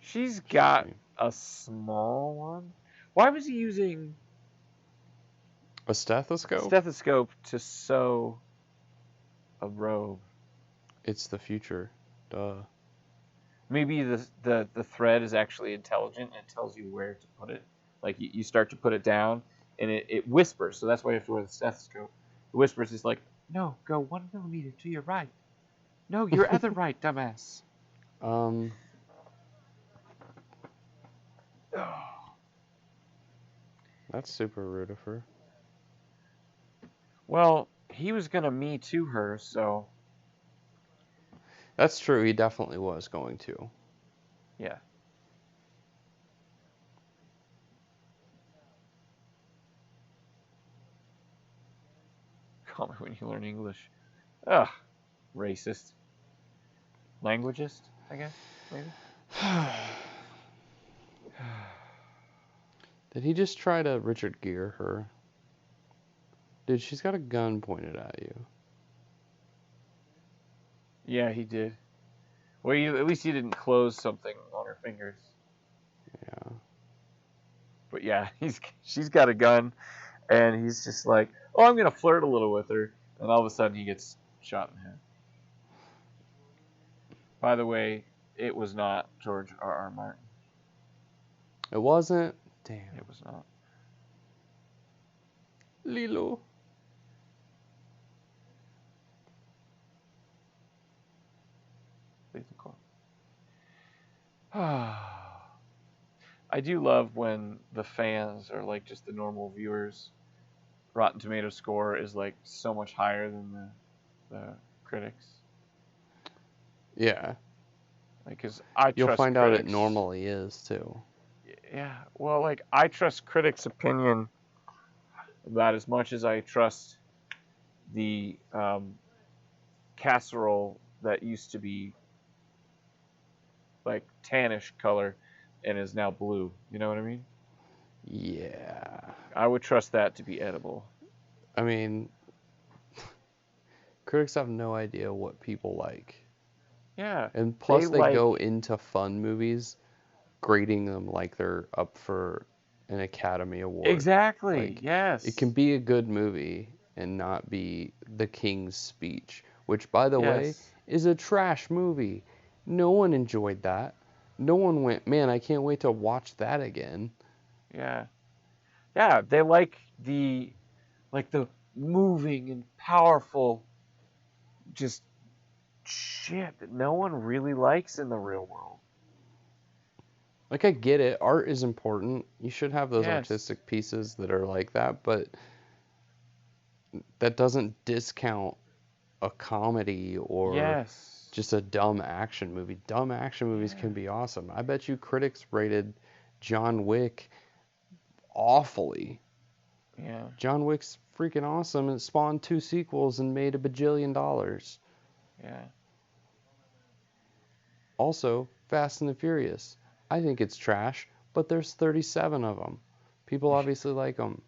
She's got a small one. Why was he using a stethoscope? Stethoscope to sew a robe. It's the future. Duh. Maybe the thread is actually intelligent and it tells you where to put it. Like you start to put it down and it whispers. So that's why you have to wear the stethoscope. It whispers. It's like, no, go 1 millimeter to your right. No, your other right, dumbass. That's super rude of her. Well, he was gonna me too her, so. That's true. He definitely was going to. Yeah. Call me when you learn English. Ugh. Racist. Languagist, I guess, maybe? Did he just try to Richard Gere her? Dude, she's got a gun pointed at you. Yeah, he did. Well, at least he didn't close something on her fingers. Yeah. But yeah, she's got a gun, and he's just like, oh, I'm gonna flirt a little with her, and all of a sudden he gets shot in the head. By the way, it was not George R.R. Martin. It wasn't? Damn. It was not. Lilo. I do love when the fans or like just the normal viewers' Rotten Tomato score is like so much higher than the critics. Yeah. Like, cause You'll find critics. out it normally is too. Yeah. Well, like I trust critics' opinion about as much as I trust the casserole that used to be like tannish color and is now blue. You know what I mean? Yeah. I would trust that to be edible. I mean, critics have no idea what people like. Yeah. And plus they go into fun movies grading them like they're up for an Academy Award. Exactly. Like, yes. It can be a good movie and not be The King's Speech, which, by the way, is a trash movie. No one enjoyed that. No one went, man, I can't wait to watch that again. Yeah. Yeah, they like the moving and powerful just shit that no one really likes in the real world. Like, I get it. Art is important. You should have those artistic pieces that are like that, but that doesn't discount a comedy or just a dumb action movie. Dumb action movies can be awesome. I bet you critics rated John Wick awfully. Yeah. John Wick's freaking awesome and it spawned 2 sequels and made $1 bajillion. Yeah. Also, Fast and the Furious. I think it's trash, but there's 37 of them. People obviously like them.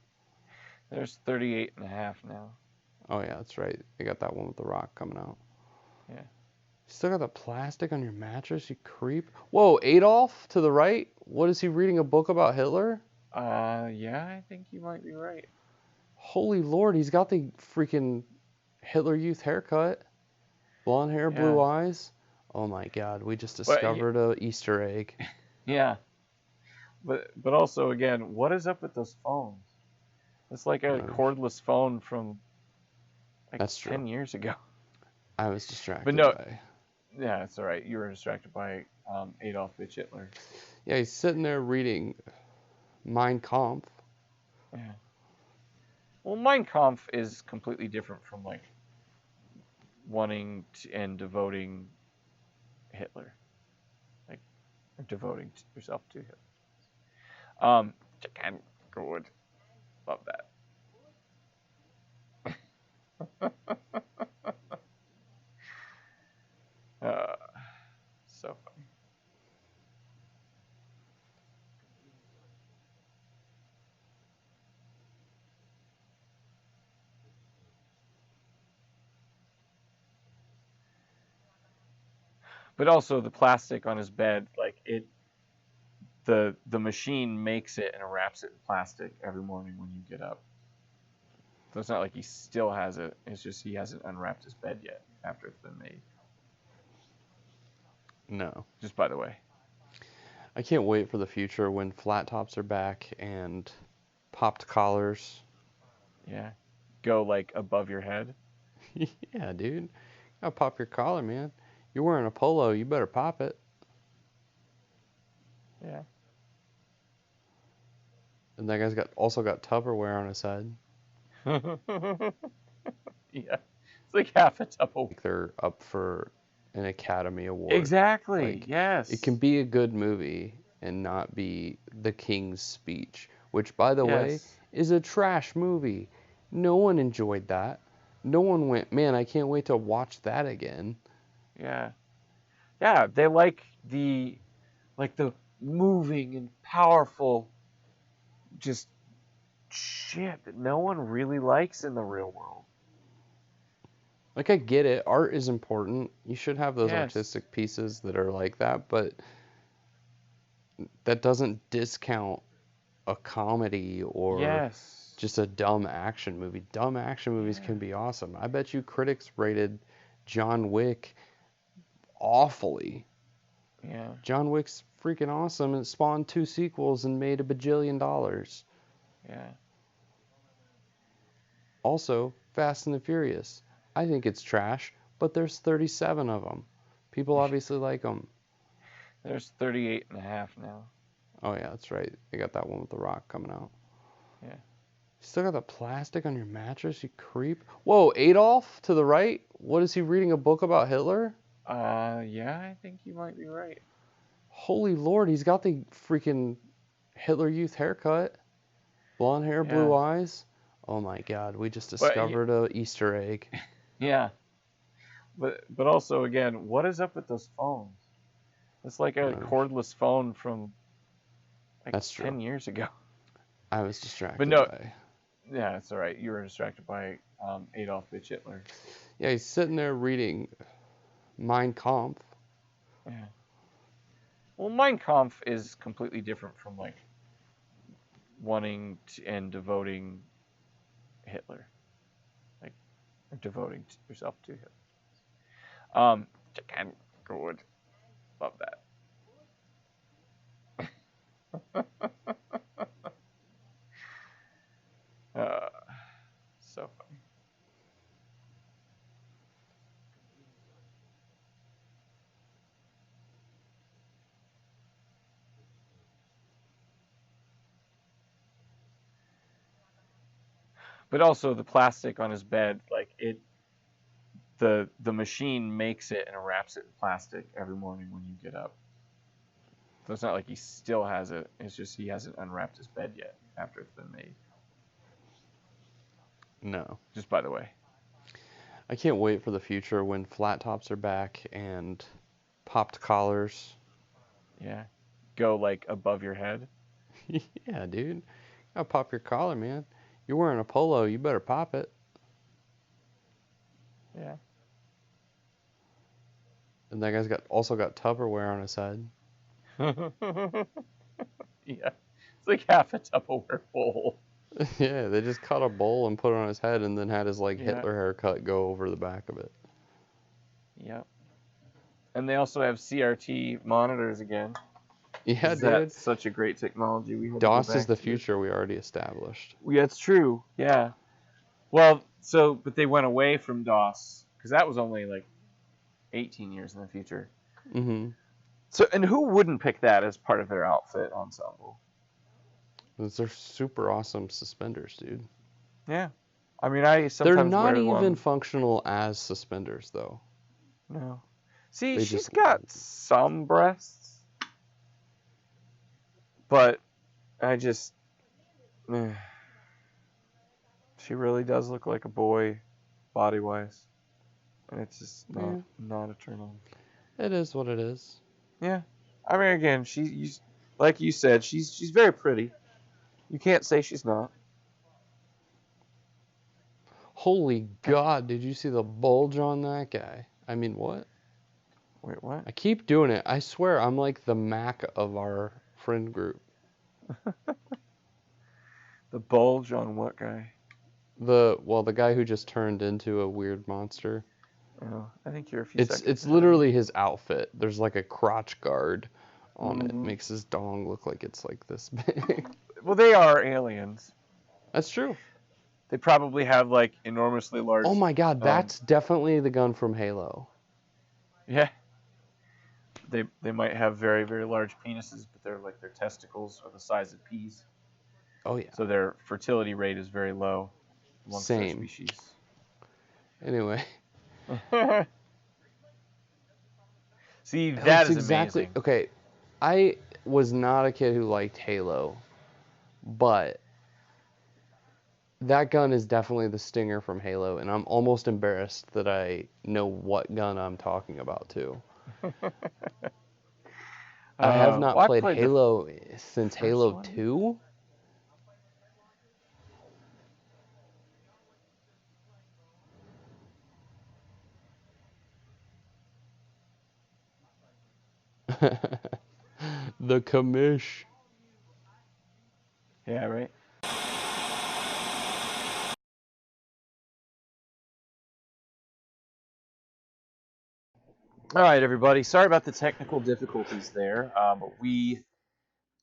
There's 38 and a half now. Oh yeah, that's right. They got that one with the rock coming out. Yeah. You still got the plastic on your mattress, you creep. Whoa, Adolf to the right? What is he reading, a book about Hitler? Yeah, I think you might be right. Holy Lord, he's got the freaking Hitler Youth haircut. Blonde hair, blue eyes. Oh my God, we just discovered a Easter egg. Yeah. But also, again, what is up with those phones? It's like a cordless phone from like That's 10 true. years ago. I was distracted But no, by... yeah, it's all right. You were distracted by Adolf Hitler. Yeah, he's sitting there reading Mein Kampf. Yeah. Well, Mein Kampf is completely different from like wanting and devoting Hitler, like devoting yourself to Hitler. Kind of good. Love that. So funny. But also the plastic on his bed, like the machine makes it and wraps it in plastic every morning when you get up. So it's not like he still has it. It's just he hasn't unwrapped his bed yet after it's been made. No. Just by the way. I can't wait for the future when flat tops are back and popped collars. Yeah. Go like above your head. Yeah, dude. Gotta pop your collar, man. You're wearing a polo, you better pop it. Yeah. And that guy's also got Tupperware on his head. Yeah. It's like half a Tupperware. Like they're up for an Academy Award. Exactly. Like, yes. It can be a good movie and not be The King's Speech, which, by the way, is a trash movie. No one enjoyed that. No one went, man, I can't wait to watch that again. Yeah. Yeah, they like the moving and powerful just shit that no one really likes in the real world. Like, I get it. Art is important. You should have those Yes. artistic pieces that are like that, but that doesn't discount a comedy or Yes. just a dumb action movie. Dumb action movies can be awesome. I bet you critics rated John Wick awfully. Yeah. John Wick's freaking awesome and it spawned 2 sequels and made $1 bajillion. Yeah. Also, Fast and the Furious. I think it's trash, but there's 37 of them. People obviously like them. There's 38 and a half now. Oh yeah, that's right. They got that one with the rock coming out. Yeah. You still got the plastic on your mattress, you creep. Whoa, Adolf to the right? What is he reading, a book about Hitler? Yeah, I think you might be right. Holy Lord, he's got the freaking Hitler Youth haircut. Blonde hair, blue eyes. Oh my God, we just discovered a Easter egg. Yeah. But also, again, what is up with those phones? It's like a cordless phone from like That's true. 10 years ago. I was distracted But no, by... yeah, it's all right. You were distracted by Adolf Hitler. Yeah, he's sitting there reading Mein Kampf. Yeah. Well, Mein Kampf is completely different from like wanting and devoting Hitler, like devoting yourself to Hitler. Kind of good. Love that. So funny. But also the plastic on his bed, like the machine makes it and wraps it in plastic every morning when you get up. So it's not like he still has it. It's just he hasn't unwrapped his bed yet after it's been made. No. Just by the way. I can't wait for the future when flat tops are back and popped collars. Yeah. Go like above your head. Yeah, dude. Gotta pop your collar, man. You're wearing a polo. You better pop it. Yeah. And that guy's also got Tupperware on his head. Yeah. It's like half a Tupperware bowl. Yeah, they just cut a bowl and put it on his head and then had his like Yeah. Hitler haircut go over the back of it. Yep. And they also have CRT monitors again. Yeah, dude. That's such a great technology. DOS is the future we already established. Yeah, it's true. Yeah. Well, but they went away from DOS because that was only like 18 years in the future. Mm-hmm. So, and who wouldn't pick that as part of their outfit ensemble? They're super awesome suspenders, dude. Yeah. I mean, I sometimes They're not wear even one. functional as suspenders, though. No. See, They she's just- got some breasts, but I just, she really does look like a boy, body-wise, and it's just not a turn on. It is what it is. Yeah, I mean, again, like you said, she's very pretty. You can't say she's not. Holy God, did you see the bulge on that guy? I mean, what? Wait, what? I keep doing it. I swear I'm like the Mac of our friend group. The bulge on what guy? The guy who just turned into a weird monster. Oh, I think you're a few seconds. It's literally his outfit. There's like a crotch guard on it. Mhm. Makes his dong look like it's like this big. Well, they are aliens. That's true. They probably have like enormously large. Oh my God, that's definitely the gun from Halo. Yeah. They might have very, very large penises, but their testicles are the size of peas. Oh yeah. So their fertility rate is very low amongst their Same. species. Anyway. See, that is exactly amazing. okay. I was not a kid who liked Halo, but that gun is definitely the Stinger from Halo, and I'm almost embarrassed that I know what gun I'm talking about too. I have not well, I played played the Halo since first Halo one. 2. The commish. Yeah, right. All right, everybody. Sorry about the technical difficulties there, but we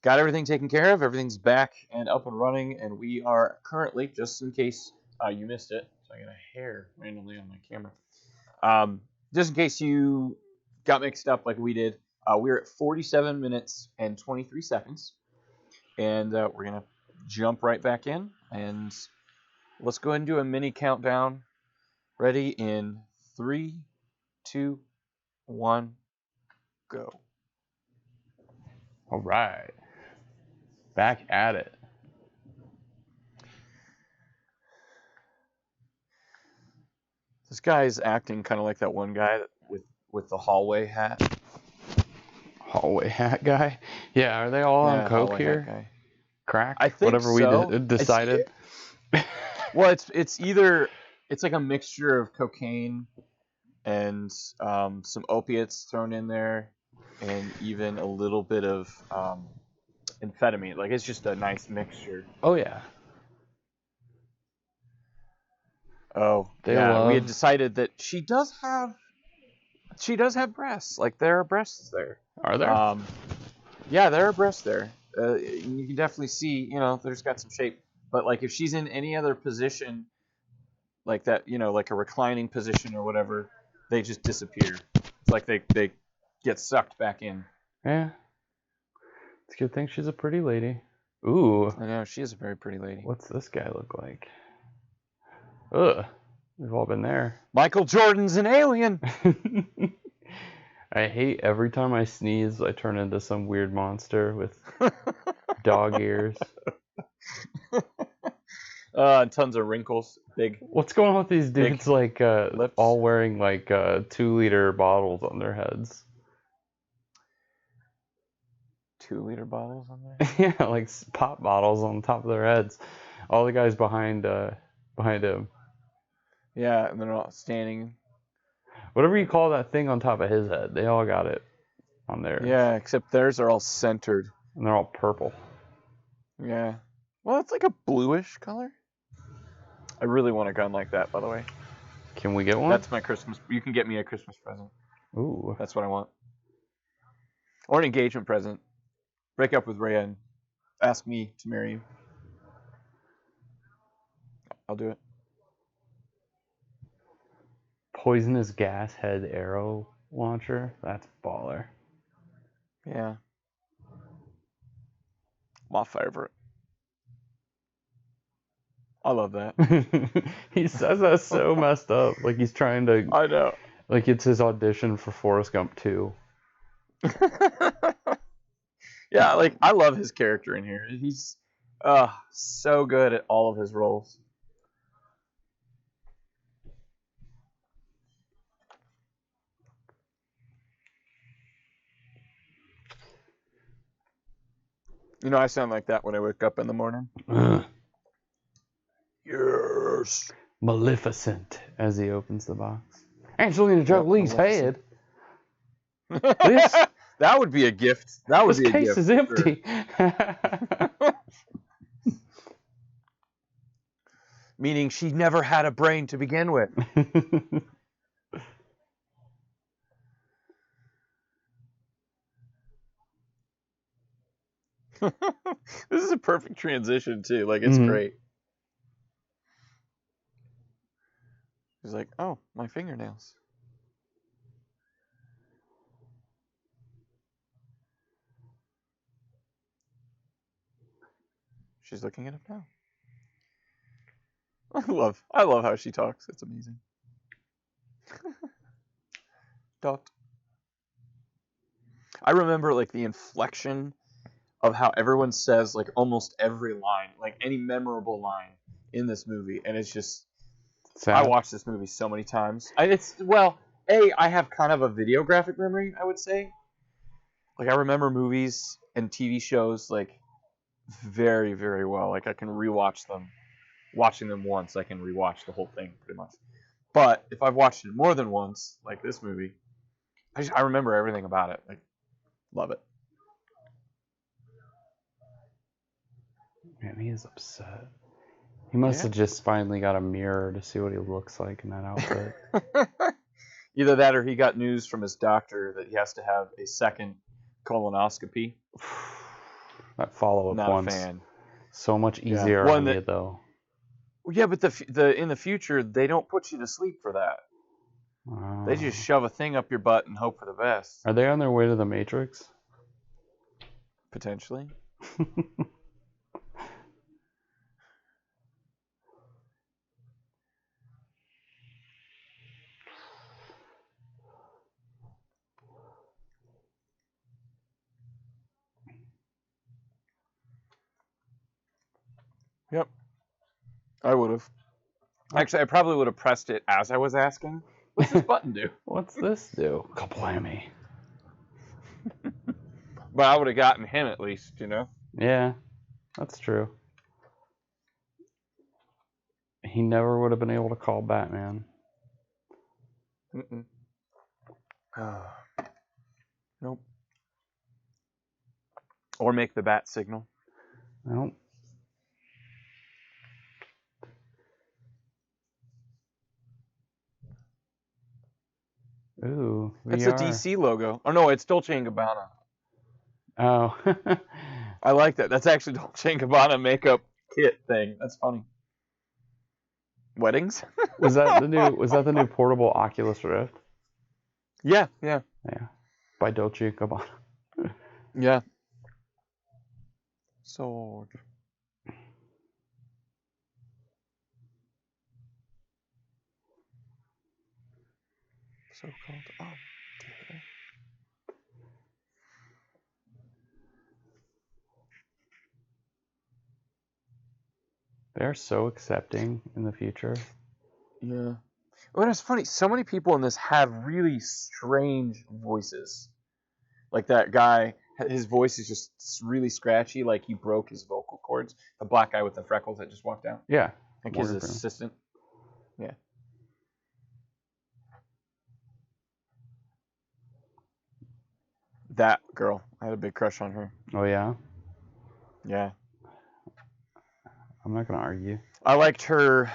got everything taken care of. Everything's back and up and running, and we are currently, just in case you missed it, so I got a hair randomly on my camera. Just in case you got mixed up like we did, we're at 47 minutes and 23 seconds, and we're gonna jump right back in, and let's go ahead and do a mini countdown. Ready in 3, 2, 1, go. All right. Back at it. This guy's acting kind of like that one guy with the hallway hat. Hallway hat guy. Yeah, are they all on coke hallway here? hat guy. Crack? I think Whatever so. we decided. Well, it's either it's like a mixture of cocaine and some opiates thrown in there, and even a little bit of amphetamine. Like it's just a nice mixture. Oh yeah. Oh, They yeah. love- We had decided that she does have breasts. Like there are breasts there. Are there? Yeah, there are breasts there. You can definitely see, there's got some shape. But like if she's in any other position, like that, like a reclining position or whatever, they just disappear. It's like they get sucked back in. Yeah. It's a good thing she's a pretty lady. Ooh. I know, she is a very pretty lady. What's this guy look like? Ugh. We've all been there. Michael Jordan's an alien. I hate every time I sneeze, I turn into some weird monster with dog ears. Tons of wrinkles. Big. What's going on with these dudes like lips. all wearing like 2-liter bottles on their heads? 2-liter bottles on there? Yeah, like pop bottles on top of their heads. All the guys behind him. Yeah, and they're all standing. Whatever you call that thing on top of his head, they all got it on there. Yeah, except theirs are all centered. And they're all purple. Yeah. Well, it's like a bluish color. I really want a gun like that, by the way. Can we get one? That's my Christmas. You can get me a Christmas present. Ooh. That's what I want. Or an engagement present. Break up with Rhea and ask me to marry you. I'll do it. Poisonous gas head arrow launcher. That's baller. Yeah. My favorite. I love that. He says that so messed up. Like he's trying to. I know. Like it's his audition for Forrest Gump 2. Yeah, like I love his character in here. He's so good at all of his roles. You know, I sound like that when I wake up in the morning. Yes. Maleficent as he opens the box. Angelina Jolie's head. This that would be a gift. That would This be a case gift. is empty. Meaning she never had a brain to begin with. This is a perfect transition too. Like it's great. He's like, "Oh, my fingernails." She's looking at him now. I love how she talks. It's amazing. Dot. I remember like the inflection of how everyone says like almost every line, like any memorable line in this movie, and it's just Sad. I watched this movie so many times. I have kind of a videographic memory, I would say. Like I remember movies and TV shows like very, very well. Like I can rewatch them. Watching them once, I can rewatch the whole thing pretty much. But if I've watched it more than once, like this movie, I remember everything about it. Like, love it. Man, he is upset. He must have just finally got a mirror to see what he looks like in that outfit. Either that or he got news from his doctor that he has to have a second colonoscopy. That follow-up Not one's a fan. so much easier on you, though. Yeah, but in the future, they don't put you to sleep for that. They just shove a thing up your butt and hope for the best. Are they on their way to the Matrix? Potentially. Yep. I would have. Actually, I probably would have pressed it as I was asking. What's this button do? What's this do? Kablammy. But I would have gotten him at least, you know? Yeah, that's true. He never would have been able to call Batman. Mm-mm. Nope. Or make the bat signal. Nope. Ooh, VR. It's a DC logo. Oh no, it's Dolce & Gabbana. Oh. I like that. That's actually Dolce & Gabbana makeup kit thing. That's funny. Weddings? Was that the new portable Oculus Rift? Yeah. By Dolce & Gabbana. Yeah. Sword. So-called. Oh, dear. They're so accepting in the future. Yeah. Well, it's funny. So many people in this have really strange voices. Like that guy his voice is just really scratchy, like he broke his vocal cords. The black guy with the freckles that just walked out. Yeah. Like Morgan his Freeman. assistant. Yeah. That girl. I had a big crush on her. Oh, yeah? Yeah. I'm not going to argue. I liked her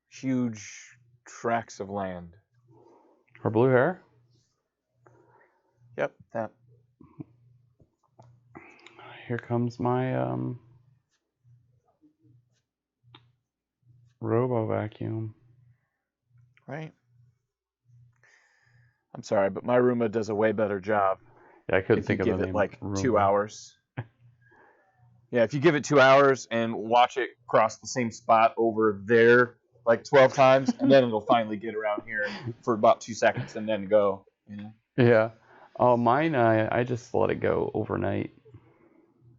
huge tracts of land. Her blue hair? Yep, that. Here comes my robo vacuum. Right. I'm sorry, but my Roomba does a way better job. Yeah, I couldn't If you think of the give it name. like Roomba. 2 hours. Yeah, if you give it 2 hours and watch it cross the same spot over there like 12 times, and then it'll finally get around here for about 2 seconds and then go. You know? Yeah. Oh, mine, I just let it go overnight.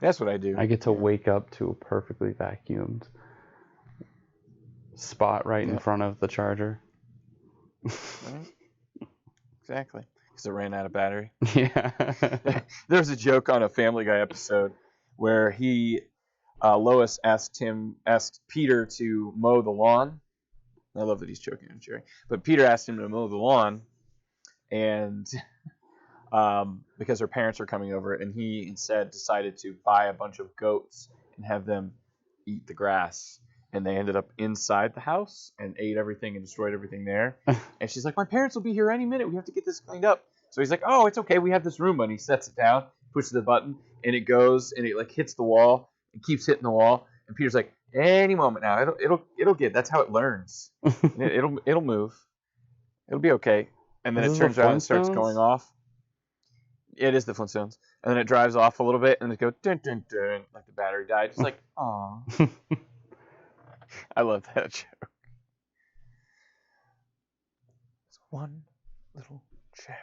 That's what I do. I get to wake up to a perfectly vacuumed spot right in front of the charger. Right? Exactly. Because it ran out of battery. Yeah. There's a joke on a Family Guy episode where Lois asked Peter to mow the lawn. I love that he's joking on Jerry. But Peter asked him to mow the lawn, and because her parents are coming over, and he instead decided to buy a bunch of goats and have them eat the grass. And they ended up inside the house and ate everything and destroyed everything there. And she's like, my parents will be here any minute. We have to get this cleaned up. So he's like, oh, it's okay. We have this Roomba. And he sets it down, pushes the button, and it goes, and it like hits the wall and keeps hitting the wall. And Peter's like, any moment now, it'll get. That's how it learns. It'll move. It'll be okay. And then Is it this turns the around and starts Flintstones? going off. It is the Flintstones. And then it drives off a little bit, and it goes dun dun dun, like the battery died. It's like, aw. I love that joke. It's one little cherry.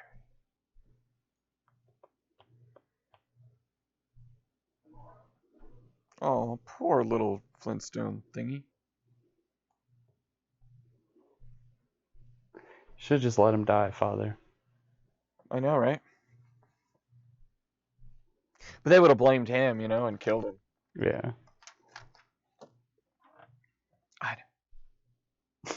Oh, poor little Flintstone thingy. Should just let him die, Father. I know, right? But they would have blamed him, and killed him. Yeah. I know.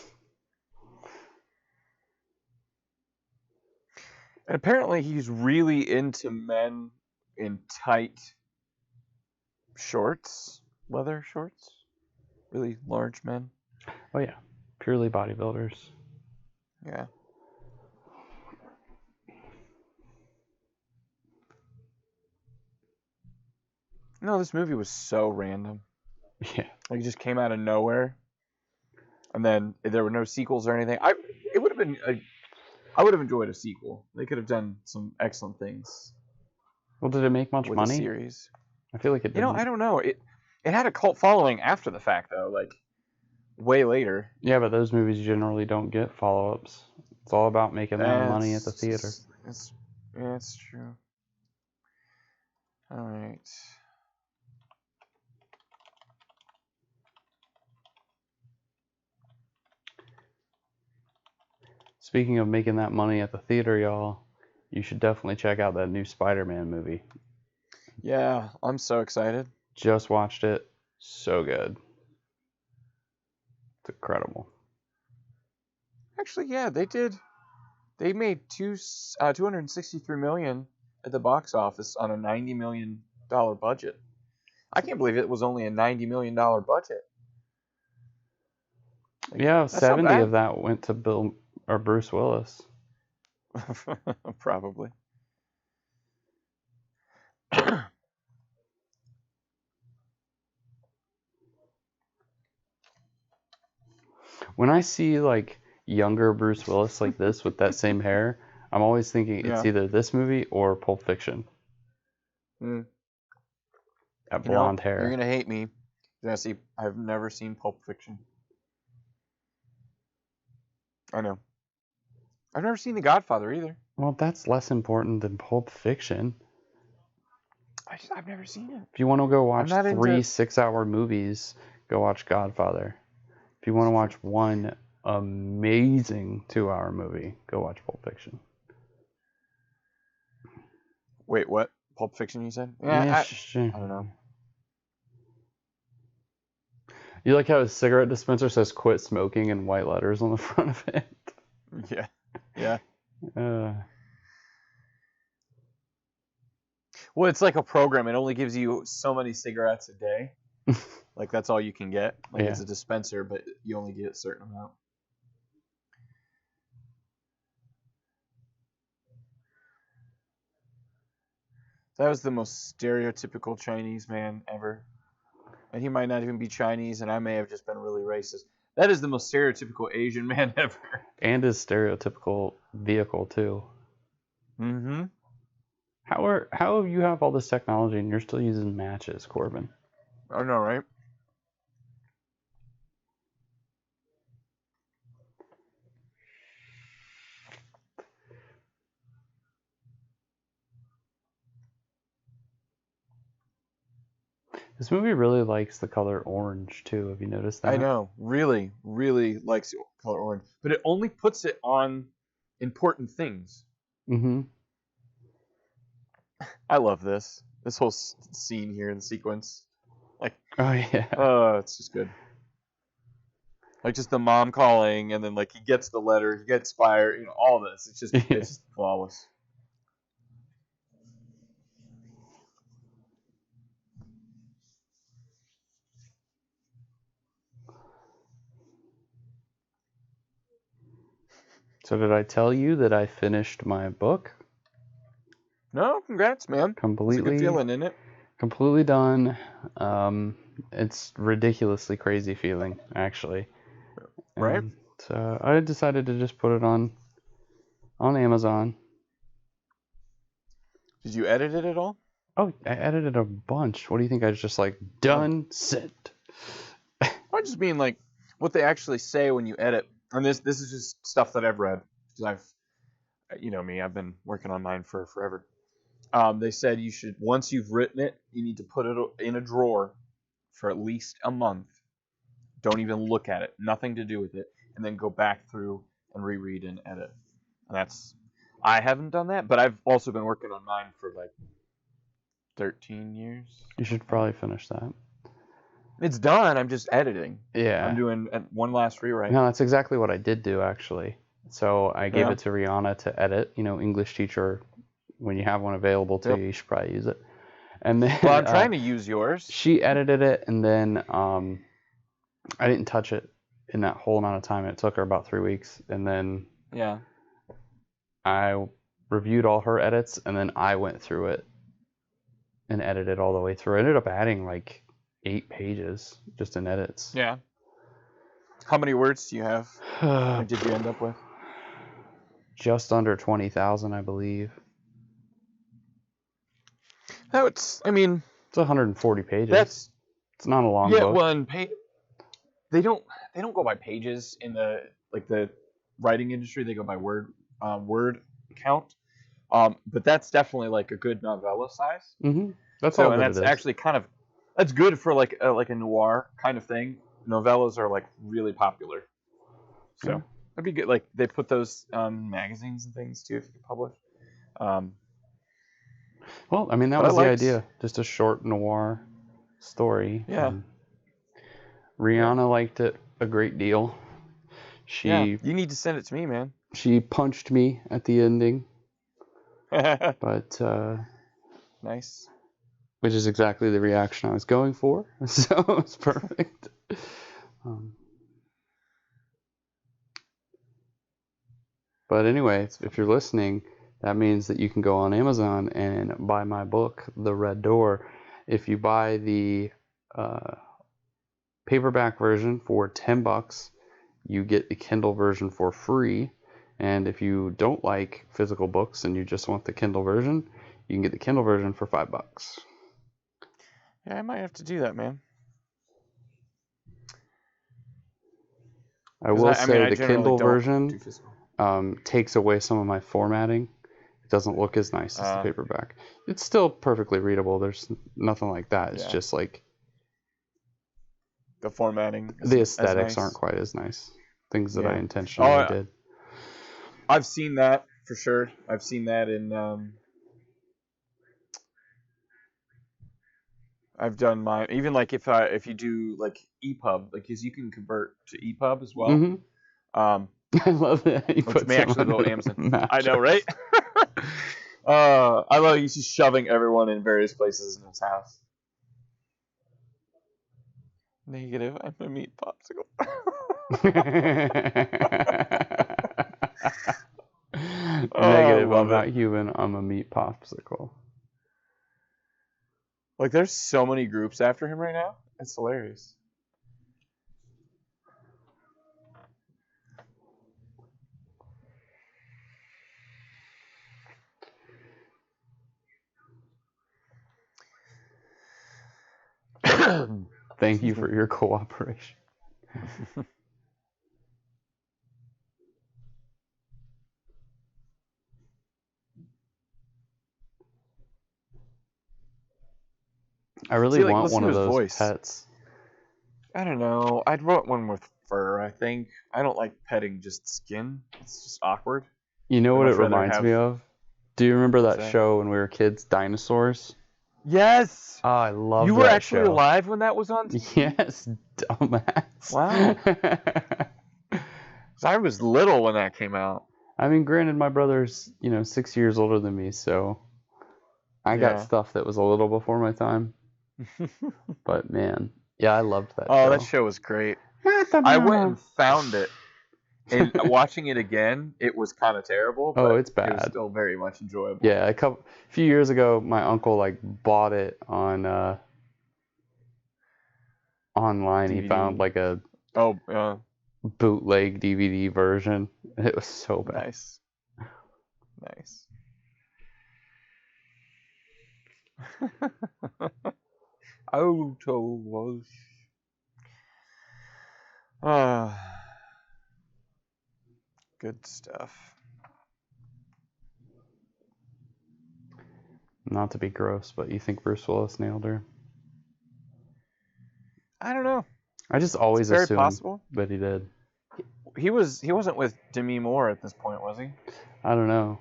And apparently he's really into men in tight shorts, leather shorts. Really large men. Oh, yeah. Purely bodybuilders. Yeah. No, this movie was so random. Yeah. Like it just came out of nowhere. And then there were no sequels or anything. I would have enjoyed a sequel. They could have done some excellent things Well, did it make much with money? the series. I feel like it didn't. I don't know. It had a cult following after the fact though, like way later. Yeah, but those movies generally don't get follow-ups. It's all about making that money at the theater. It's true. All right. Speaking of making that money at the theater, y'all, you should definitely check out that new Spider-Man movie. Yeah, I'm so excited. Just watched it. So good. It's incredible. Actually, yeah, they did. They made $263 million at the box office on a $90 million budget. I can't believe it was only a $90 million budget. Like, Yeah, that's 70 not of that went to Bruce Willis. bad. Probably. When I see like younger Bruce Willis like this with that same hair, I'm always thinking it's either this movie or Pulp Fiction. Mm. That blonde hair. You're gonna hate me. You're gonna see. I've never seen Pulp Fiction. I know. I've never seen The Godfather either. Well, that's less important than Pulp Fiction. I've never seen it. If you want to go watch not three into- 6-hour movies, go watch Godfather. If you want to watch one amazing 2-hour movie, go watch Pulp Fiction. Wait, what? Pulp Fiction, you said? Yeah, I don't know. You like how his cigarette dispenser says "quit smoking" in white letters on the front of it? Yeah. Yeah. Well, it's like a program. It only gives you so many cigarettes a day. Like, that's all you can get. Like, it's a dispenser, but you only get a certain amount. That was the most stereotypical Chinese man ever. And he might not even be Chinese, and I may have just been really racist. That is the most stereotypical Asian man ever. And his stereotypical vehicle, too. Mm-hmm. How you have all this technology and you're still using matches, Corbin? I know, right? This movie really likes the color orange, too. Have you noticed that? I know. Really, really likes the color orange. But it only puts it on important things. Mm-hmm. I love this. This whole scene here in the sequence. Like, oh, yeah. It's just good. Like, just the mom calling, and then, like, he gets the letter, he gets fired, all this. It's just, it's just flawless. So did I tell you that I finished my book? No, congrats, man. Completely. It's a good feeling, isn't it? Completely done. It's ridiculously crazy feeling, actually. Right. And, I decided to just put it on Amazon. Did you edit it at all? Oh, I edited a bunch. What do you think? I was just like, done, sent. I just mean, like, what they actually say when you edit. And this is just stuff that I've read. Because I've been working on mine for forever. They said you should, once you've written it, you need to put it in a drawer for at least a month. Don't even look at it. Nothing to do with it. And then go back through and reread and edit. And I haven't done that, but I've also been working on mine for like 13 years. You should probably finish that. It's done. I'm just editing. Yeah. I'm doing one last rewrite. No, that's exactly what I did do, actually. So I gave it to Rihanna to edit. English teacher, when you have one available to you, you should probably use it. And then, well, I'm trying to use yours. She edited it, and then I didn't touch it in that whole amount of time. It took her about 3 weeks. And then I reviewed all her edits, and then I went through it and edited all the way through. I ended up adding like 8 pages just in edits. Yeah. How many words do you have? What did you end up with? Just under 20,000, I believe. It's 140 pages. It's not a long book. Yeah, well, and they don't go by pages in the writing industry. They go by word count. But that's definitely like a good novella size. Mm-hmm. That's all. And that's actually that's good for like a noir kind of thing. Novellas are like really popular. So that'd be good. Like they put those magazines and things too if you publish. Well, that was the idea. Just a short noir story. Yeah. Rihanna liked it a great deal. You need to send it to me, man. She punched me at the ending. But nice. Which is exactly the reaction I was going for. So it was perfect. But anyway, if you're listening, that means that you can go on Amazon and buy my book, The Red Door. If you buy the paperback version for $10, you get the Kindle version for free. And if you don't like physical books and you just want the Kindle version, you can get the Kindle version for $5. Yeah, I might have to do that, man. I will say the Kindle version takes away some of my formatting. It doesn't look as nice as the paperback. It's still perfectly readable. There's nothing like that. It's just like the formatting. The aesthetics aren't quite as nice. Things that I intentionally did. I've seen that for sure. I've seen that in I've done mine. Even like if you do like EPUB, like because you can convert to EPUB as well. Mm-hmm. I love that. which may actually go Amazon. I know, right? I love he's just shoving everyone in various places in his house. Negative. I'm a meat popsicle. Negative. I'm not human. I'm a meat popsicle. Like, there's so many groups after him right now. It's hilarious. Thank you for your cooperation. I really want one of those pets. I don't know. I'd want one with fur, I think. I don't like petting just skin. It's just awkward. You know what it reminds me of? Do you remember that show when we were kids, Dinosaurs? Yes! Oh, I love that show. You were actually alive when that was on TV? Yes, dumbass. Wow. I was little when that came out. I mean, granted, my brother's, 6 years older than me, so I got stuff that was a little before my time. But, man, yeah, I loved that show. Oh, that show was great. I went and found it. And watching it again, it was kind of terrible. But it's bad. It was still very much enjoyable. Yeah, a few years ago, my uncle bought it on online. DVD. He found a bootleg DVD version. It was so bad. Nice. Auto wash. Good stuff. Not to be gross, but you think Bruce Willis nailed her? I don't know. I just always assumed that he did. He wasn't with Demi Moore at this point, was he? I don't know.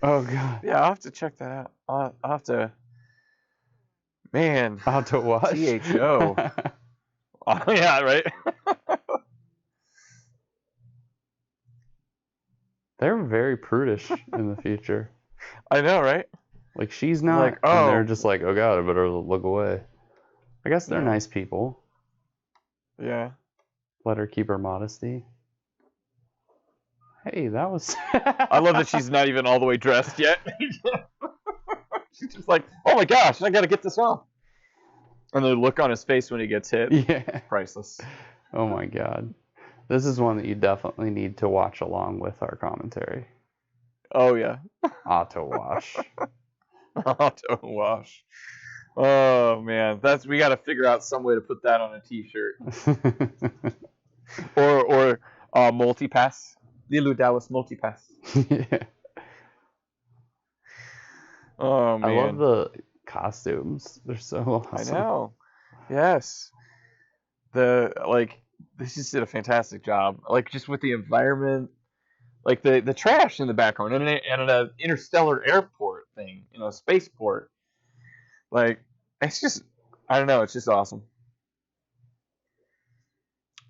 Oh god. Yeah, I'll have to check that out. I'll have to. Man. I'll have to watch. THO. Oh, yeah, right. They're very prudish in the future. I know, right? She's not, and they're just oh god, I better look away. I guess they're nice people. Yeah. Let her keep her modesty. Hey, that was... I love that she's not even all the way dressed yet. She's just oh my gosh, I gotta get this on. And the look on his face when he gets hit. Yeah. Priceless. Oh my god. This is one that you definitely need to watch along with our commentary. Oh yeah. Auto wash. Auto wash. Oh man, we got to figure out some way to put that on a T-shirt. or multi-pass. Lilu Dallas multi-pass. Yeah. Oh man. I love the costumes. They're so awesome. I know. Yes. They just did a fantastic job. Just with the environment, the trash in the background, and an interstellar airport thing, spaceport. It's just, I don't know, it's just awesome.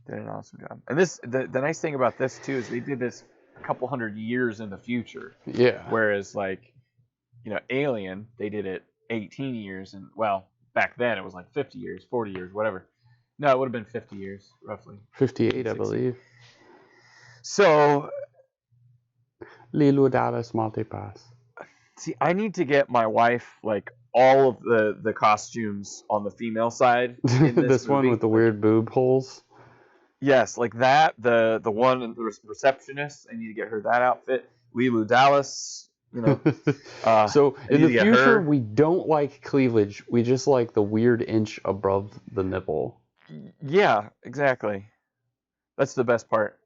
Did an awesome job. And the nice thing about this too is they did this a couple hundred years in the future. Yeah. Whereas Alien, they did it 18 years, and back then it was 50 years, 40 years, whatever. No, it would have been 50 years, roughly. 58, 60. I believe. So, Lilu Dallas multi-pass. See, I need to get my wife all of the costumes on the female side. In this one with the weird boob holes. Yes, that. The one in the receptionist. I need to get her that outfit. Lilu Dallas. So in the future, we don't like cleavage. We just like the weird inch above the nipple. Yeah, exactly. That's the best part.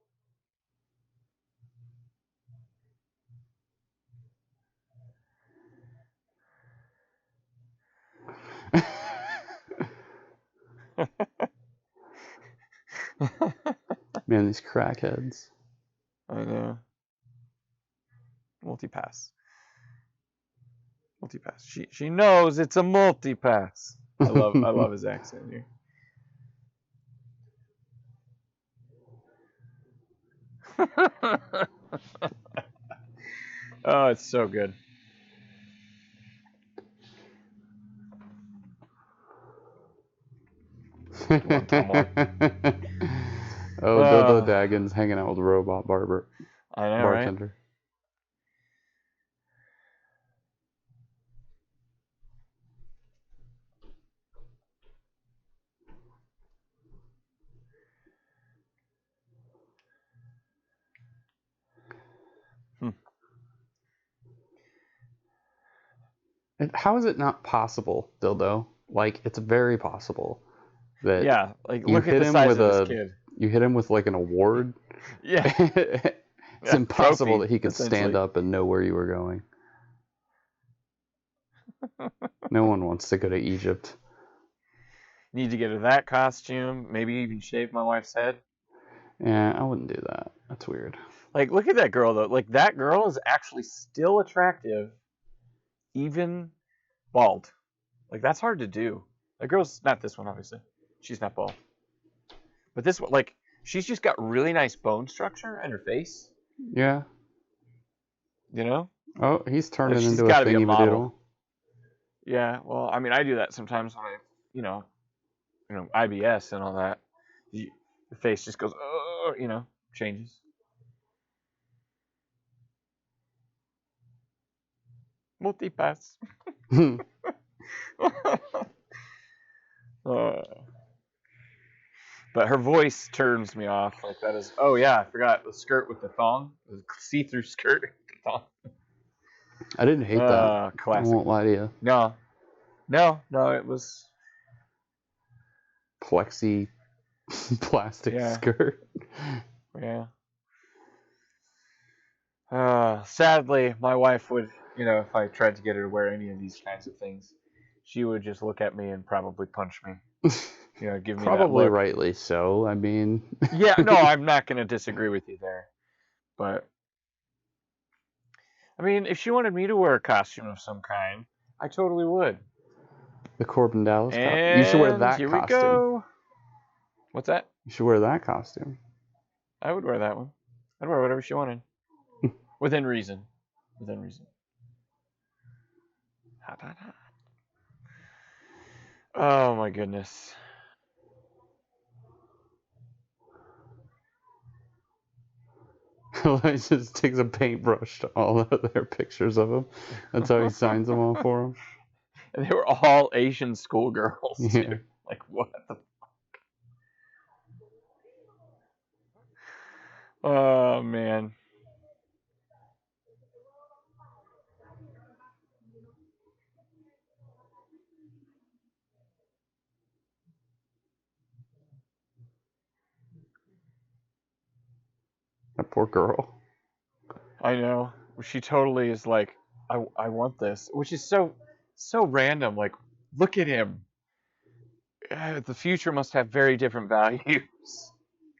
Man, these crackheads. I know. Multi-pass. Multi-pass. She knows it's a multi-pass. I love his accent here. Oh, it's so good. Come on. Oh, Dildo Daggins hanging out with the robot barber. I know, bartender. How is it not possible, Dildo? Like, it's very possible that like you look at hit the him size with of this kid. You hit him with like an award. Yeah. It's impossible trophy, that he could stand up and know where you were going. No one wants to go to Egypt. Need to get her that costume. Maybe even shave my wife's head. Yeah, I wouldn't do that. That's weird. Like, look at that girl, though. Like, that girl is actually still attractive, even bald. Like, that's hard to do. That girl's not this one, obviously. She's not bald. But this one, like, she's just got really nice bone structure in her face. Yeah. You know? Oh, he's turning she's into a gotta be a thingy model. Yeah, well, I mean, I do that sometimes when I, IBS and all that. The face just goes, changes. Multi-pass. But her voice turns me off. Like, that is... Oh, yeah, I forgot the skirt with the thong. The see-through skirt. Thong. I didn't hate that. Classic. I won't lie to you. No, it was... Plexi plastic skirt. Yeah. Sadly, my wife would, if I tried to get her to wear any of these kinds of things, she would just look at me and probably punch me. Give me probably that look. Rightly so. I mean, yeah, no, I'm not going to disagree with you there, but I mean, if she wanted me to wear a costume of some kind, I totally would. The Corbin Dallas costume. You should wear that here costume. We go. What's that? You should wear that costume. I would wear that one. I'd wear whatever she wanted. Within reason. Hot. Oh my goodness. He just takes a paintbrush to all of their pictures of him. That's how he signs them all for him. And they were all Asian schoolgirls. Yeah. Too. Like, what the fuck? Oh, man. That poor girl. I know. She totally is like, I want this. Which is so random. Like, look at him. The future must have very different values.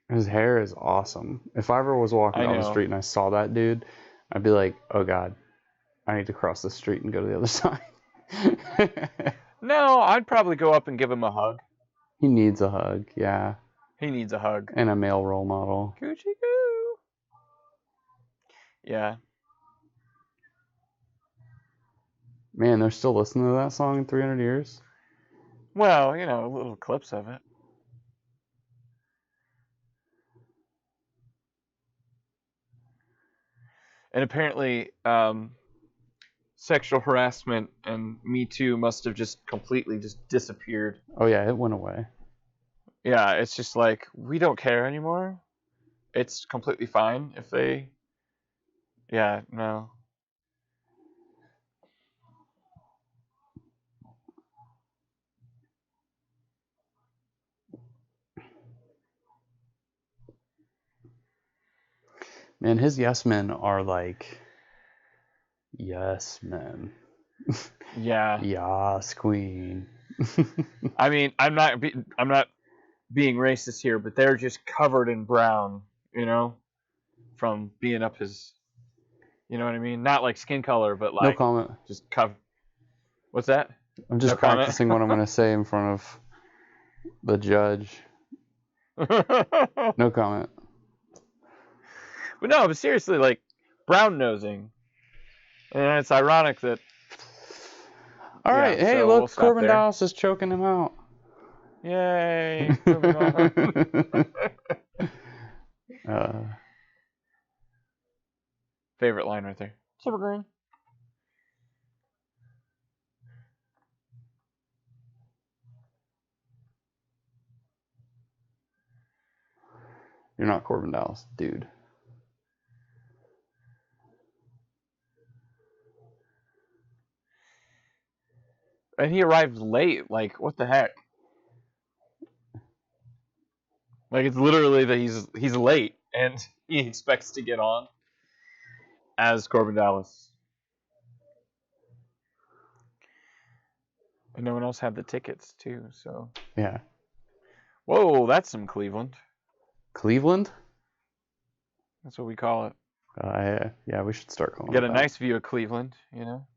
His hair is awesome. If I ever was walking down the street and I saw that dude, I'd be like, oh God, I need to cross the street and go to the other side. No, I'd probably go up and give him a hug. He needs a hug, yeah. He needs a hug. And a male role model. Coochie coo. Yeah. Man, they're still listening to that song in 300 years? Well, little clips of it. And apparently, sexual harassment and Me Too must have just completely just disappeared. Oh yeah, it went away. Yeah, it's just like, we don't care anymore. It's completely fine if they... Yeah, no. Man, his yes men are like, yes men. Yeah. Yes, queen. I mean, I'm not being racist here, but they're just covered in brown, from being up his, You know what I mean? Not like skin color, but No like comment. just cover. What's that? I'm just No comment? practicing what I'm going to say in front of the judge. No comment. But no, but seriously, like brown nosing, and it's ironic that. All right, hey, so look, we'll stop Corbin there. Dallas is choking him out. Yay! Moving on. Favorite line right there. Super green. You're not Corbin Dallas, dude. And he arrived late. Like, what the heck? Like, it's literally that he's late, and he expects to get on as Corbin Dallas. And no one else had the tickets, too, so... Yeah. Whoa, that's some Cleveland. Cleveland? That's what we call it. Yeah, we should start calling Get it a that. nice view of Cleveland, you know?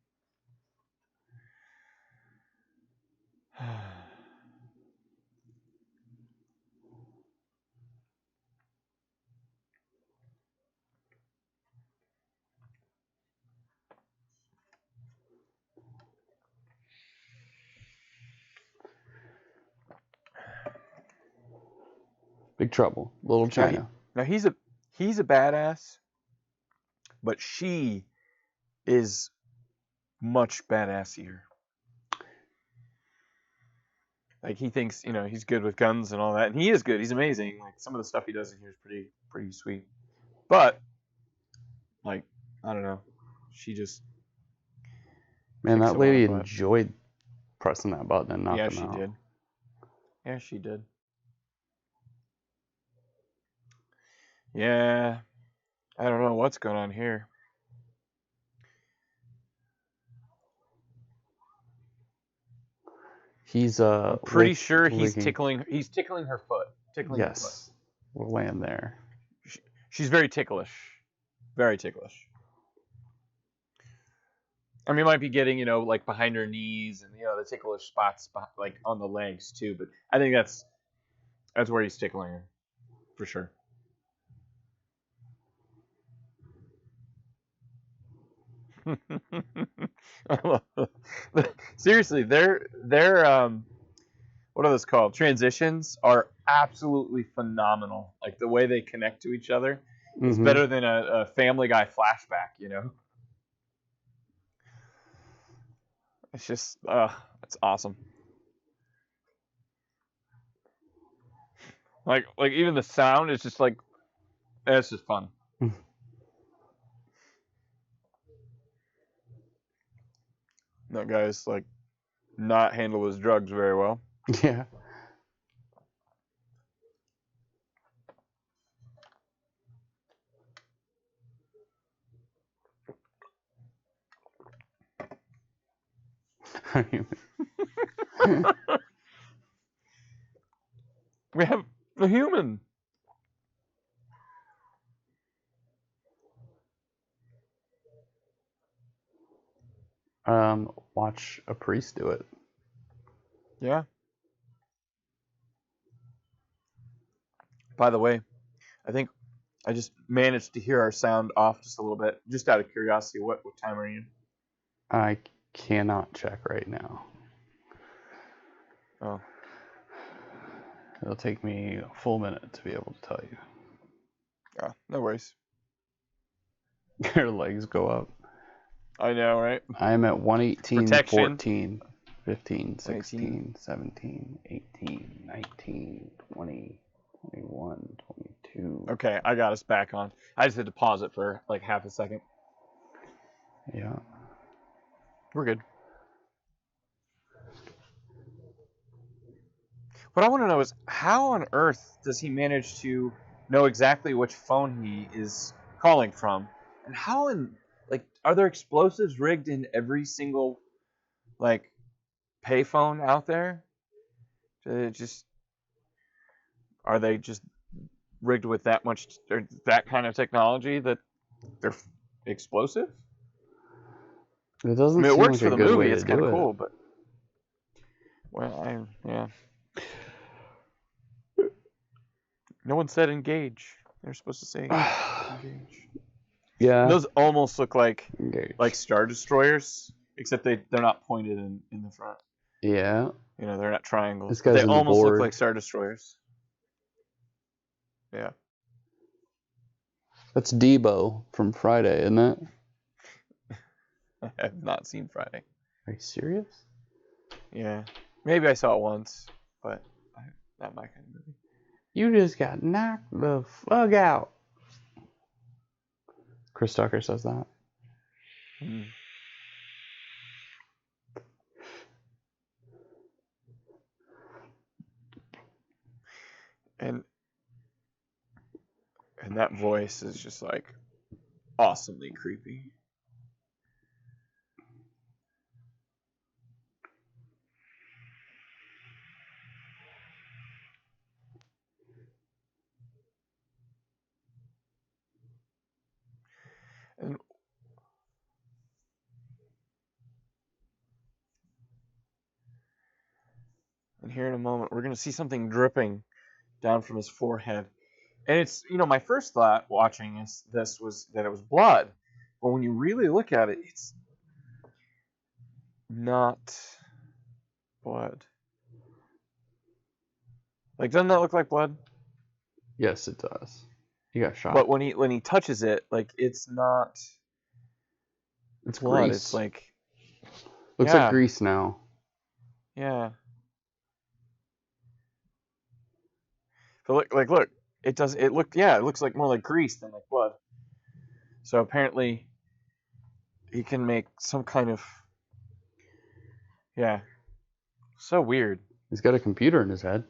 Big Trouble. Little China. Now he's a badass, but she is much badassier. Like he thinks, he's good with guns and all that, and he is good. He's amazing. Like some of the stuff he does in here is pretty sweet. But like, I don't know, she just Man, kicks that him lady on the butt. enjoyed pressing that button and knocking Yeah, him she out. did. Yeah, she did. Yeah, I don't know what's going on here. He's I'm pretty sure he's licking- tickling her foot. Tickling her foot. Yes, we'll land there. She's very ticklish. Very ticklish. I mean, might be getting, like behind her knees and, the ticklish spots, like on the legs too. But I think that's where he's tickling her, for sure. Seriously, their what are those called? Transitions are absolutely phenomenal. Like the way they connect to each other is better than a Family Guy flashback. It's just, it's awesome. Like even the sound is just like, it's just fun. That guy's like not handle his drugs very well. Yeah. We have a human. Watch a priest do it. Yeah. By the way, I think I just managed to hear our sound off just a little bit. Just out of curiosity, what time are you in? I cannot check right now. Oh. It'll take me a full minute to be able to tell you. Yeah, no worries. Your legs go up. I know, right? I'm at 118, Protection. 14, 15, 16, 17, 18, 19, 20, 21, 22. Okay, I got us back on. I just had to pause it for like half a second. Yeah. We're good. What I want to know is how on earth does he manage to know exactly which phone he is calling from? And how are there explosives rigged in every single payphone out there? Are they just rigged with that much or that kind of technology that they're explosive. It doesn't I mean, it seem works like for a the good movie. way It's to kind do of it. cool, but yeah. No one said engage. They're supposed to say engage. Yeah. And those almost look like Engage. Star Destroyers, except they're not pointed in the front. Yeah. You know, they're not triangles. This But guy's they in the almost look board. like Star Destroyers. Yeah. That's Debo from Friday, isn't it? I have not seen Friday. Are you serious? Yeah. Maybe I saw it once, but not my kind of movie. You just got knocked the fuck out. Chris Tucker says that. Mm. And that voice is just like awesomely creepy. And here in a moment, we're going to see something dripping down from his forehead. And it's, my first thought watching this was that it was blood. But when you really look at it, it's not blood. Like, doesn't that look like blood? Yes, it does. He got shot. But when he touches it, like, it's not. It's blood. grease. It's like. Looks like grease now. Yeah. But look. It does. It looks like more like grease than like blood. So apparently, he can make some kind of. Yeah. So weird. He's got a computer in his head.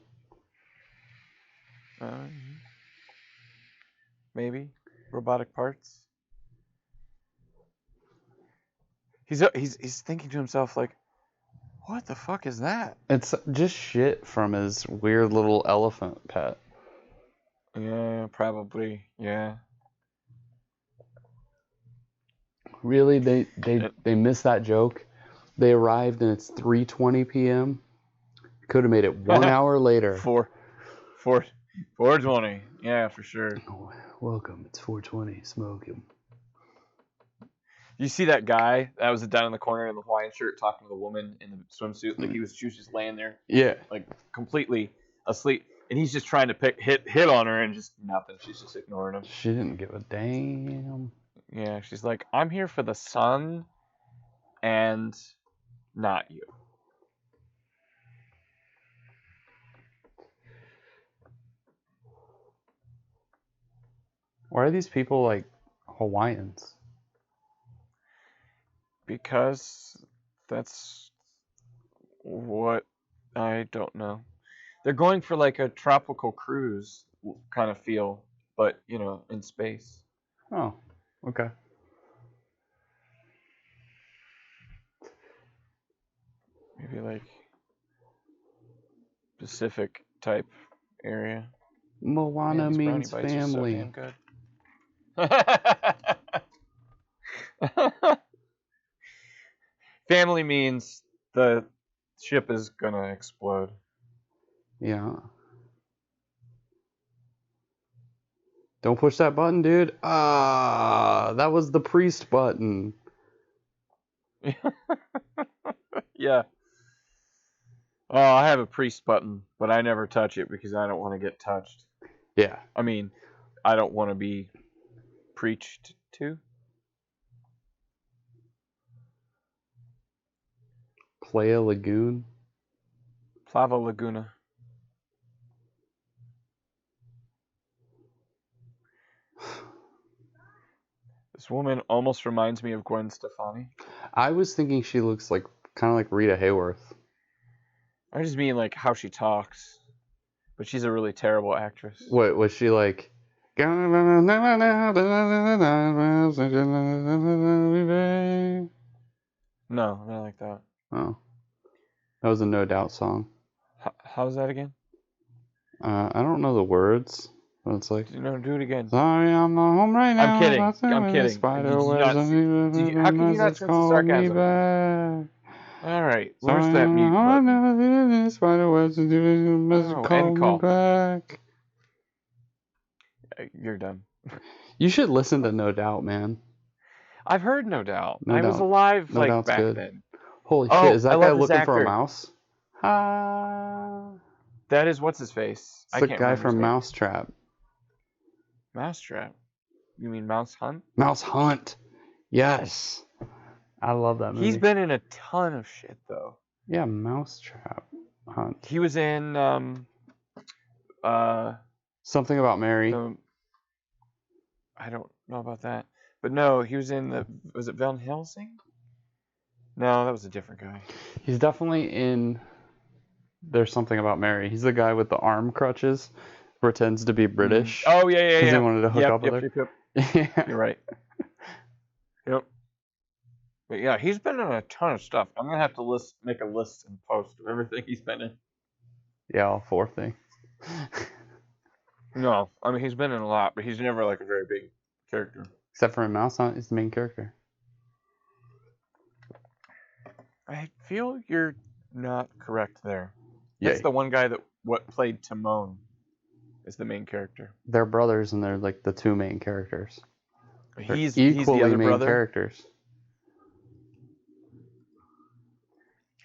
Maybe robotic parts. He's thinking to himself like, what the fuck is that? It's just shit from his weird little elephant pet. Yeah, probably. Yeah. Really, they missed that joke. They arrived and it's 3:20 p.m. Could have made it 1 hour later. 4:20. Yeah, for sure. Oh, welcome. It's 4:20. Smoke him. You see that guy that was down in the corner in the Hawaiian shirt talking to the woman in the swimsuit? Like she was just laying there. Yeah. Like completely asleep. And he's just trying to hit on her and just nothing. She's just ignoring him. She didn't give a damn. Yeah, she's like, I'm here for the sun and not you. Why are these people like Hawaiians? Because that's what I don't know. They're going for like a tropical cruise kind of feel, but in space. Oh, okay. Maybe like Pacific type area. Moana means family. So good. Family means the ship is gonna explode. Yeah. Don't push that button, dude. That was the priest button. Yeah. Oh, I have a priest button, but I never touch it because I don't want to get touched. Yeah. I mean, I don't want to be preached to. Playa Lagoon. Plava Laguna. This woman almost reminds me of Gwen Stefani. I was thinking she looks like kind of like Rita Hayworth. I just mean like how she talks, but she's a really terrible actress. What was she like? No, not like that. Oh, that was a No Doubt song. How's that again? I don't know the words. And it's like, do it again. sorry, I'm not home right now. I'm kidding. Nothing I'm with kidding. the Spider Did you webs. not see- how can you not sense the sarcasm? Back. All right. Where's Sorry, that I'm mute not home button? now. Spider webs and message Oh, call end me call. back. You're done. You should listen to No Doubt, man. I've heard No Doubt. No I was Doubt. alive No Doubt's back good. then. Holy Oh, shit, is I that guy love this looking for a actor. mouse? That is what's his face? It's the guy from Mousetrap. Mousetrap. You mean Mouse Hunt? Mouse Hunt. Yes. I love that movie. He's been in a ton of shit though. Yeah, Mousetrap Hunt. He was in Something About Mary. I don't know about that. But no, he was in was it Van Helsing? No, that was a different guy. He's definitely in There's Something About Mary. He's the guy with the arm crutches, pretends to be British. Oh, yeah. Because he wanted to hook up with her. Yep. Yeah. You're right. Yep. But yeah, he's been in a ton of stuff. I'm going to have to make a list and post of everything he's been in. Yeah, all 4 things. No, I mean, he's been in a lot, but he's never like a very big character. Except for in Mouse Hunt, he's the main character. I feel you're not correct there. Yeah. That's the one guy that played Timon is the main character. They're brothers, and they're like the 2 main characters. He's equally the other main brother. characters.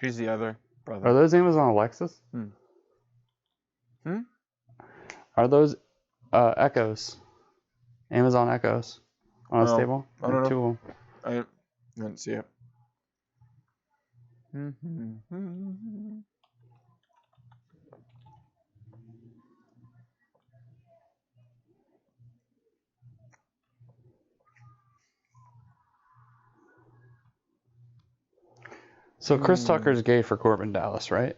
Who's the other brother? Are those Amazon Alexas? Are those Echoes? Amazon Echoes on his table? I don't know. 2 of them. I didn't see it. So Chris Tucker's gay for Corbin Dallas, right?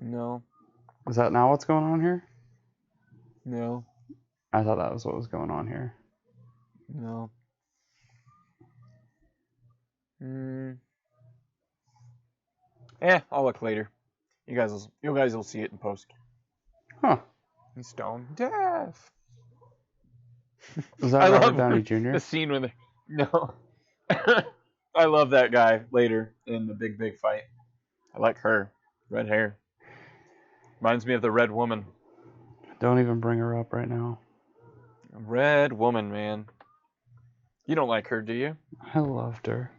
No. Is that not what's going on here? No. I thought that was what was going on here. No. I'll look later. You guys will see it in post. Huh. He's stone deaf. Is that Robert Downey Jr.? The scene with no. I love that guy later in the big fight. I like her. Red hair. Reminds me of the Red Woman. Don't even bring her up right now. Red Woman, man. You don't like her, do you? I loved her.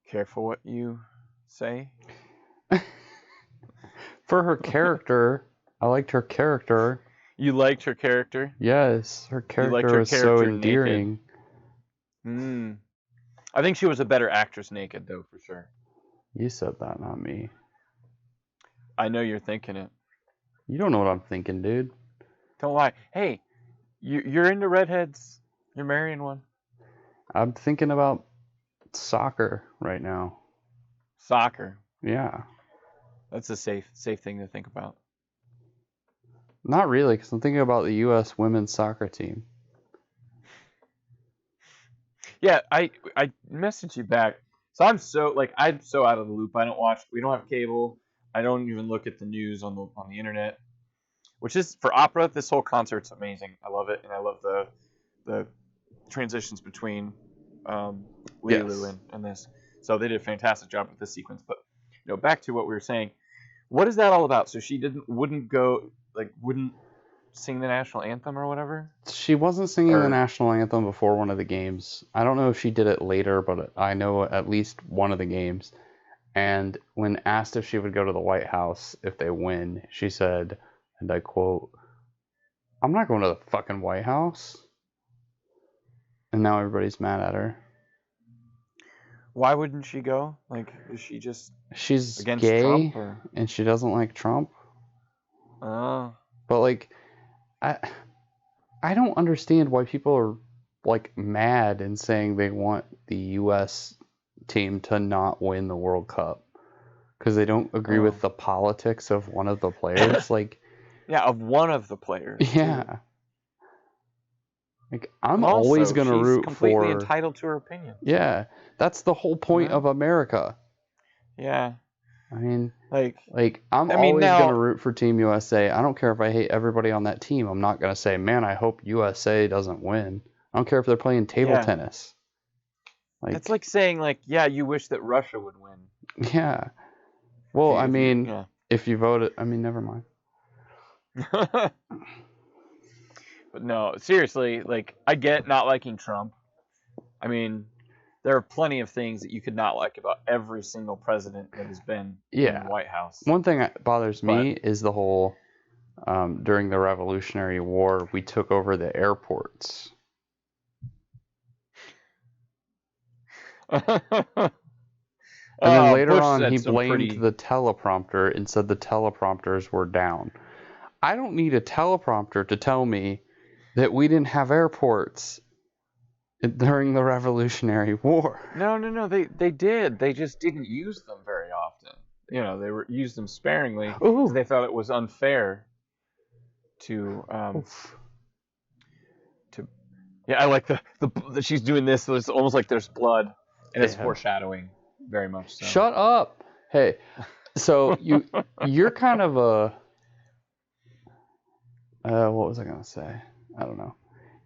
Careful what you say. For her character, I liked her character. You liked her character? Yes, her character was so endearing. I think she was a better actress naked, though, for sure. You said that, not me. I know you're thinking it. You don't know what I'm thinking, dude. Don't lie. Hey, you're into redheads. You're marrying one. I'm thinking about soccer right now. Soccer. Yeah. That's a safe thing to think about. Not really, because I'm thinking about the U.S. women's soccer team. Yeah, I messaged you back. So I'm so out of the loop. I don't watch. We don't have cable. I don't even look at the news on the internet. Which is for opera. This whole concert's amazing. I love it, and I love the transitions between Lulu and this. So they did a fantastic job with this sequence. But back to what we were saying. What is that all about? So she wouldn't sing the national anthem or whatever? She wasn't singing the national anthem before one of the games. I don't know if she did it later, but I know at least one of the games. And when asked if she would go to the White House if they win, she said, and I quote, "I'm not going to the fucking White House." And now everybody's mad at her. Why wouldn't she go? Is she just she's against gay Trump, or? And she doesn't like Trump? Oh. But I don't understand why people are mad and saying they want the U.S. team to not win the World Cup because they don't agree with the politics of one of the players. Yeah, of one of the players. Yeah. I'm always going to root for... She's completely entitled to her opinion. Yeah, that's the whole point of America. Yeah. I mean, Like I'm I mean, always now- going to root for Team USA. I don't care if I hate everybody on that team. I'm not going to say, man, I hope USA doesn't win. I don't care if they're playing table tennis. It's like saying, like, yeah, you wish that Russia would win. Yeah. Well, I mean, yeah. if you voted, I mean, never mind. But no, seriously, like, I get not liking Trump. I mean, there are plenty of things that you could not like about every single president that has been in the White House. One thing that bothers me is the whole, during the Revolutionary War, we took over the airports. And then later on, he blamed the teleprompter and said the teleprompters were down. I don't need a teleprompter to tell me that we didn't have airports during the Revolutionary War. No. They did. They just didn't use them very often. You know, they used them sparingly because they thought it was unfair to. Yeah, I like the she's doing this. So it's almost like there's blood, and it's foreshadowing very much. So. Shut up! Hey, so you're kind of a. What was I gonna say? I don't know.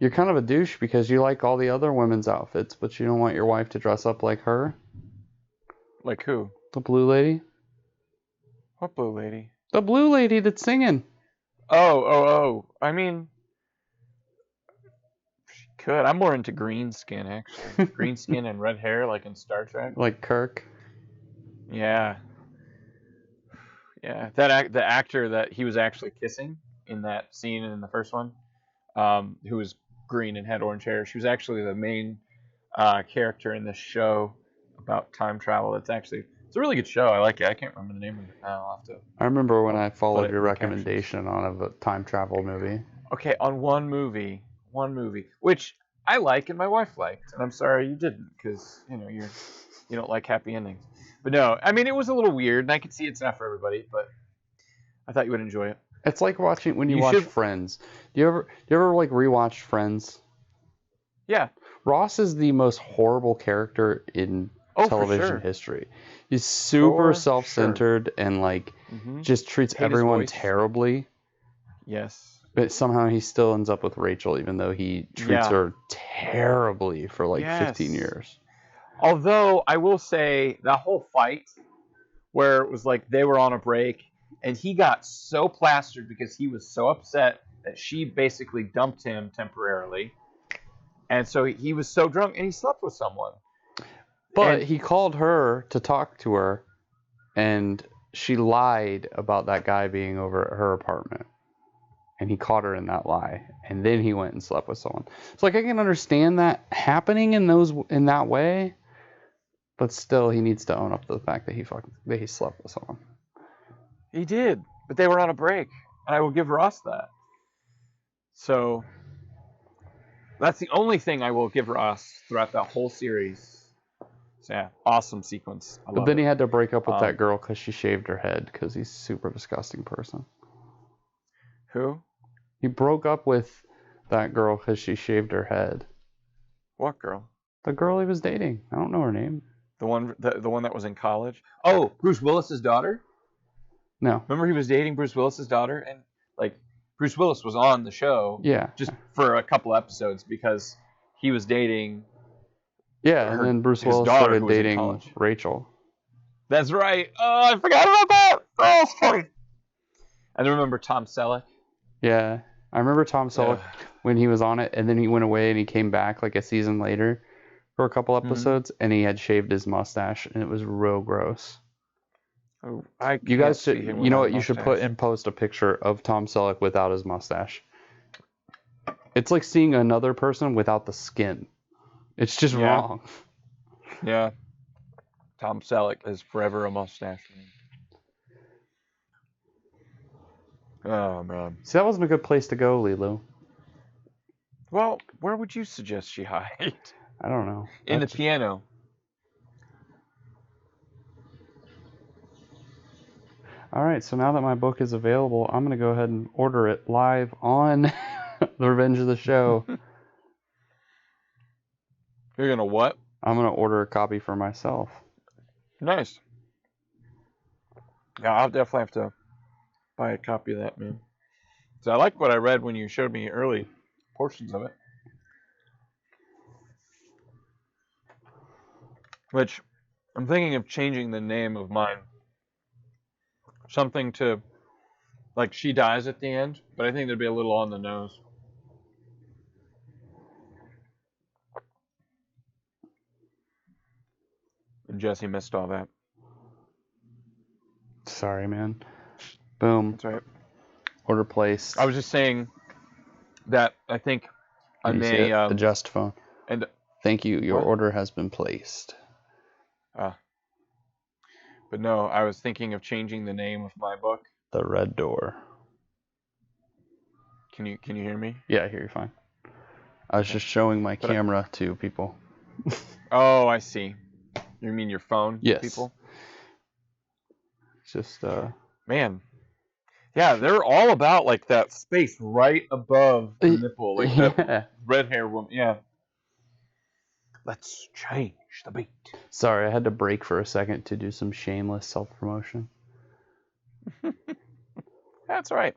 You're kind of a douche because you like all the other women's outfits, but you don't want your wife to dress up like her. Like who? The blue lady. What blue lady? The blue lady that's singing. Oh. I mean, she could. I'm more into green skin, actually. Green skin and red hair, like in Star Trek. Like Kirk. Yeah. The actor that he was actually kissing in that scene in the first one, who was green and had orange hair. She was actually the main character in this show about time travel. It's a really good show. I like it. I can't remember the name of it now. I'll have to. I remember when I followed your recommendation on a time travel movie. Okay, on one movie, which I like and my wife liked, and I'm sorry you didn't, because you don't like happy endings. But no, I mean it was a little weird, and I could see it's not for everybody, but I thought you would enjoy it. It's like watching when you watch Friends. Do you ever like rewatch Friends? Yeah. Ross is the most horrible character in television history. He's super self-centered and like just treats everyone terribly. Yes. But somehow he still ends up with Rachel, even though he treats her terribly for like 15 years. Although I will say that whole fight where it was like they were on a break and he got so plastered because he was so upset that she basically dumped him temporarily. And so he was so drunk and he slept with someone. But he called her to talk to her and she lied about that guy being over at her apartment. And he caught her in that lie. And then he went and slept with someone. So like I can understand that happening in that way. But still he needs to own up to the fact that he slept with someone. He did, but they were on a break, and I will give Ross that. So that's the only thing I will give Ross throughout that whole series. So yeah, awesome sequence. But then he had to break up with that girl because she shaved her head because he's a super disgusting person. Who? He broke up with that girl because she shaved her head. What girl? The girl he was dating. I don't know her name. The one that was in college? Oh, Bruce Willis's daughter? No. Remember he was dating Bruce Willis's daughter? And, like, Bruce Willis was on the show. Yeah. Just for a couple episodes because he was dating... Yeah, and then Bruce Willis started dating Rachel. That's right. Oh, I forgot about that. Oh, funny. And then remember Tom Selleck? Yeah. I remember Tom Selleck when he was on it, and then he went away and he came back like a season later for a couple episodes, and he had shaved his mustache, and it was real gross. Oh, you guys should, you know what? You should put in post a picture of Tom Selleck without his mustache. It's like seeing another person without the skin. It's just wrong. Yeah. Tom Selleck is forever a mustache. Oh, man. See, that wasn't a good place to go, Lilo. Well, where would you suggest she hide? I don't know. In the piano. All right, so now that my book is available, I'm going to go ahead and order it live on The Revenge of the Show. You're going to what? I'm going to order a copy for myself. Nice. Yeah, I'll definitely have to buy a copy of that, man. So I like what I read when you showed me early portions of it. Which I'm thinking of changing the name of mine. Something to, like, she dies at the end, but I think that'd be a little on the nose. And Jesse missed all that. Sorry, man. Boom. That's right. Order placed. I was just saying that I think I You see may... it? Adjust phone. And Thank you. Your What? order has been placed. But no, I was thinking of changing the name of my book. The Red Door. Can you hear me? Yeah, I hear you fine. I was just showing my camera to people. Oh, I see. You mean your phone? Yes. People? It's just, Man. Yeah, they're all about, like, that space right above the nipple. Like, that red hair woman. Yeah. Let's change the beat. Sorry, I had to break for a second to do some shameless self-promotion. That's all right.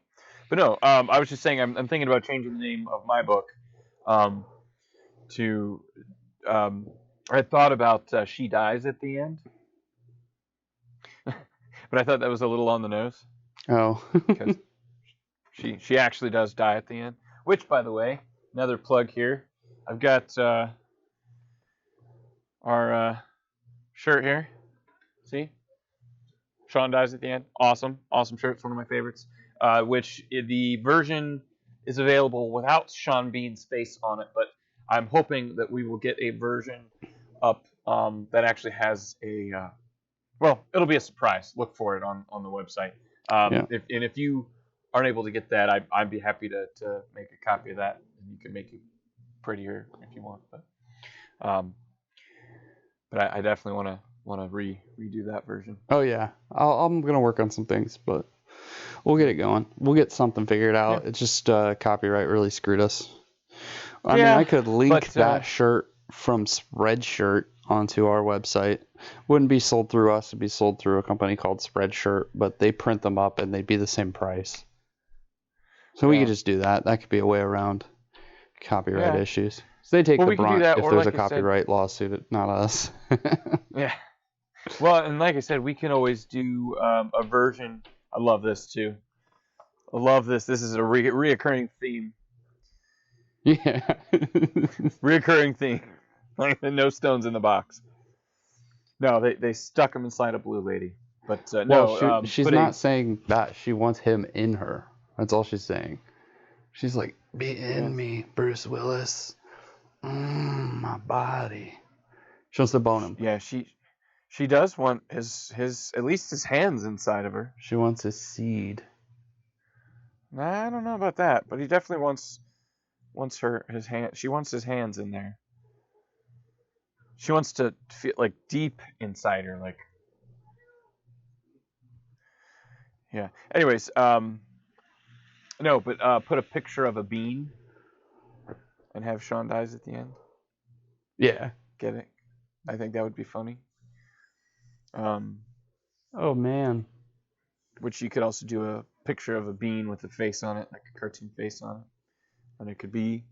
But no, I was just saying I'm thinking about changing the name of my book to... I thought about She Dies at the End. But I thought that was a little on the nose. Oh. Because she actually does die at the end. Which, by the way, another plug here. I've got our shirt here. See? Sean dies at the end. Awesome. Awesome shirt. It's one of my favorites. Which the version is available without Sean Bean's face on it. But I'm hoping that we will get a version up that actually has a... well, it'll be a surprise. Look for it on the website. If you aren't able to get that, I'd be happy to make a copy of that. And you can make it prettier if you want. But I definitely want to redo that version. Oh yeah, I'm gonna work on some things, but we'll get it going. We'll get something figured out. Yeah. It's just copyright really screwed us. I mean, I could link that shirt from Spreadshirt onto our website. Wouldn't be sold through us. It'd be sold through a company called Spreadshirt, but they print them up and they'd be the same price. So we could just do that. That could be a way around copyright issues. So they take the brunt if there's a copyright lawsuit, not us. Yeah. Well, and like I said, we can always do a version. I love this too. I love this. This is a reoccurring theme. Yeah. Reoccurring theme. Like the no stones in the box. No, they stuck him inside a blue lady. But no, she's not saying that. She wants him in her. That's all she's saying. She's like, be in me, Bruce Willis. My body. She wants to bone him. Yeah, she does want his at least his hands inside of her. She wants his seed. I don't know about that, but he definitely wants his hand. She wants his hands in there. She wants to feel like deep inside her, like. Yeah. Anyways, no, but put a picture of a bean and have Sean dies at the end. Yeah. Get it? I think that would be funny. Oh man. Which you could also do a picture of a bean with a face on it, like a cartoon face on it, and it could be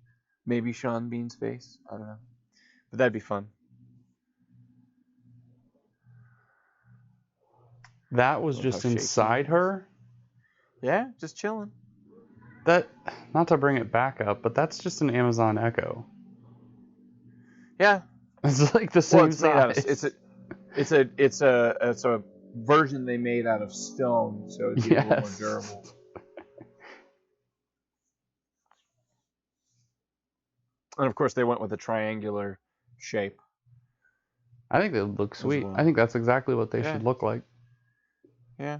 maybe Sean Bean's face. I don't know, but that'd be fun. That was just inside her? Yeah, just chilling. That, not to bring it back up, but that's just an Amazon Echo. Yeah. It's like the same size. It's a version they made out of stone, so it'd be a little more durable. And of course they went with a triangular shape. I think they look sweet. Well. I think that's exactly what they should look like. Yeah.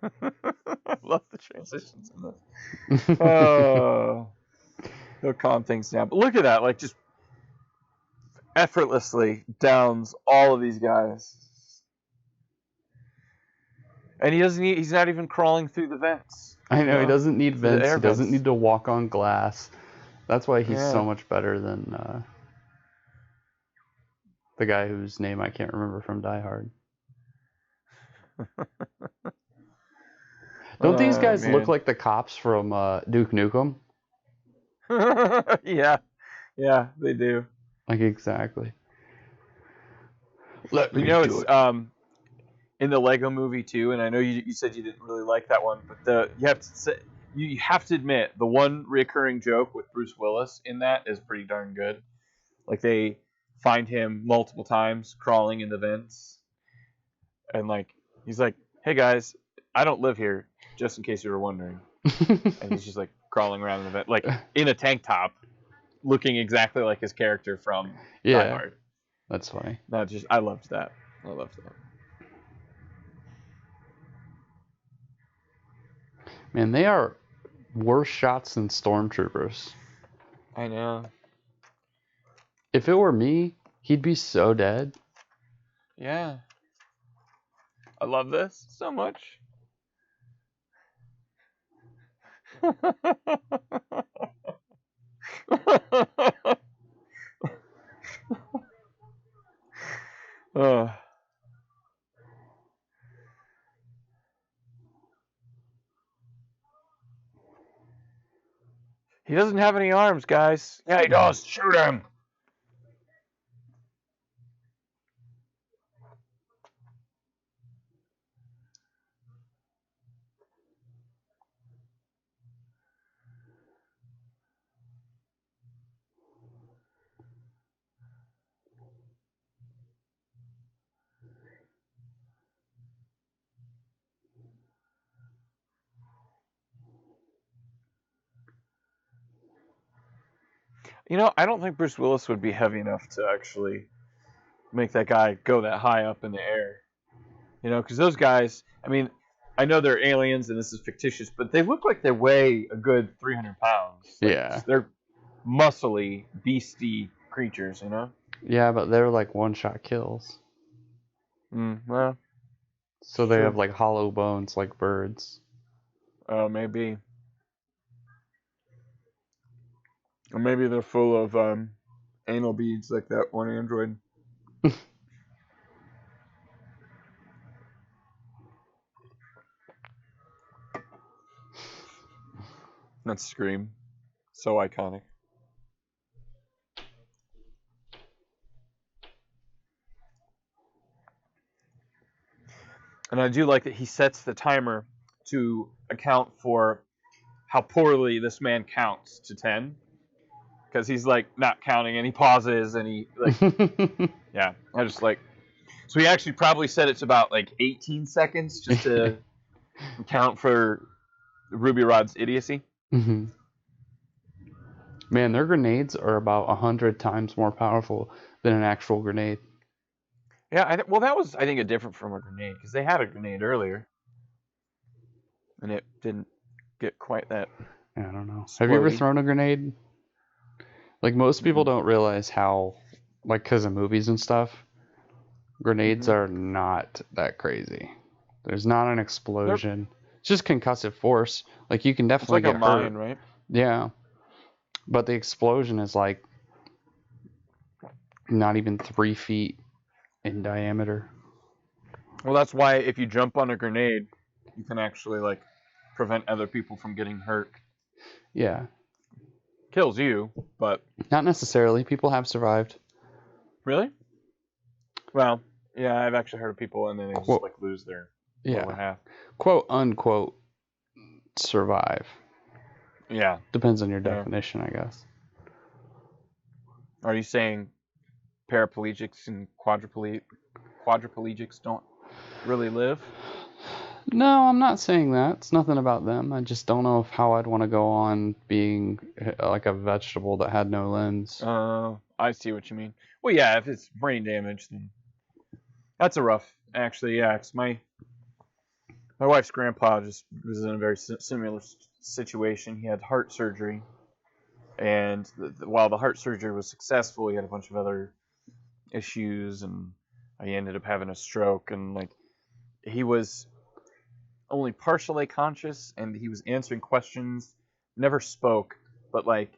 I love the transitions in this. Oh, they'll calm things down. But look at that, like just effortlessly downs all of these guys. And he's not even crawling through the vents. I know, he doesn't need vents. He doesn't need to walk on glass. That's why he's Yeah. so much better than the guy whose name I can't remember from Die Hard. Don't these guys look like the cops from Duke Nukem? Yeah, they do. Like, exactly. But you know, it's in the Lego Movie too, and I know you said you didn't really like that one, but you have to admit the one recurring joke with Bruce Willis in that is pretty darn good. Like, they find him multiple times crawling in the vents, and like he's like, "Hey guys, I don't live here, just in case you were wondering," and he's just like crawling around in the vent, like in a tank top, looking exactly like his character from Die Hard. That's funny. I loved that. Man, they are worse shots than stormtroopers. I know. If it were me, he'd be so dead. Yeah. I love this so much. He doesn't have any arms, guys. Yeah, he does. Shoot him. You know, I don't think Bruce Willis would be heavy enough to actually make that guy go that high up in the air. You know, because those guys, I mean, I know they're aliens and this is fictitious, but they look like they weigh a good 300 pounds. Like, yeah. They're muscly, beastie creatures, you know? Yeah, but they're like one-shot kills. Well. So they have like hollow bones like birds. Oh, maybe. Or maybe they're full of anal beads like that one android. That scream. So iconic. And I do like that he sets the timer to account for how poorly this man counts to 10. Because he's like not counting and he pauses and he like yeah, I just like, so he actually probably said it's about like 18 seconds just to account for Ruby Rod's idiocy. Man, their grenades are about 100 times more powerful than an actual grenade. Yeah, well, that was, I think, a different from a grenade, because they had a grenade earlier, and it didn't get quite that. I don't know. Have you ever thrown a grenade? Like, most people don't realize how, like, because of movies and stuff, grenades are not that crazy. There's not an explosion. It's just concussive force. Like, you can definitely get hurt. It's like a mine, right? Yeah. But the explosion is, like, not even 3 feet in diameter. Well, that's why if you jump on a grenade, you can actually, like, prevent other people from getting hurt. Yeah. Kills you, but... Not necessarily. People have survived. Really? Well, yeah, I've actually heard of people and then they just, like, lose their lower half. Quote, unquote, survive. Yeah. Depends on your definition, I guess. Are you saying paraplegics and quadriplegics don't really live? No, I'm not saying that. It's nothing about them. I just don't know how I'd want to go on being like a vegetable that had no limbs. Oh, I see what you mean. Well, yeah, if it's brain damage, then that's a rough. Actually, yeah, it's my wife's grandpa just was in a very similar situation. He had heart surgery, and while the heart surgery was successful, he had a bunch of other issues, and he ended up having a stroke, and like he was only partially conscious, and he was answering questions, never spoke, but like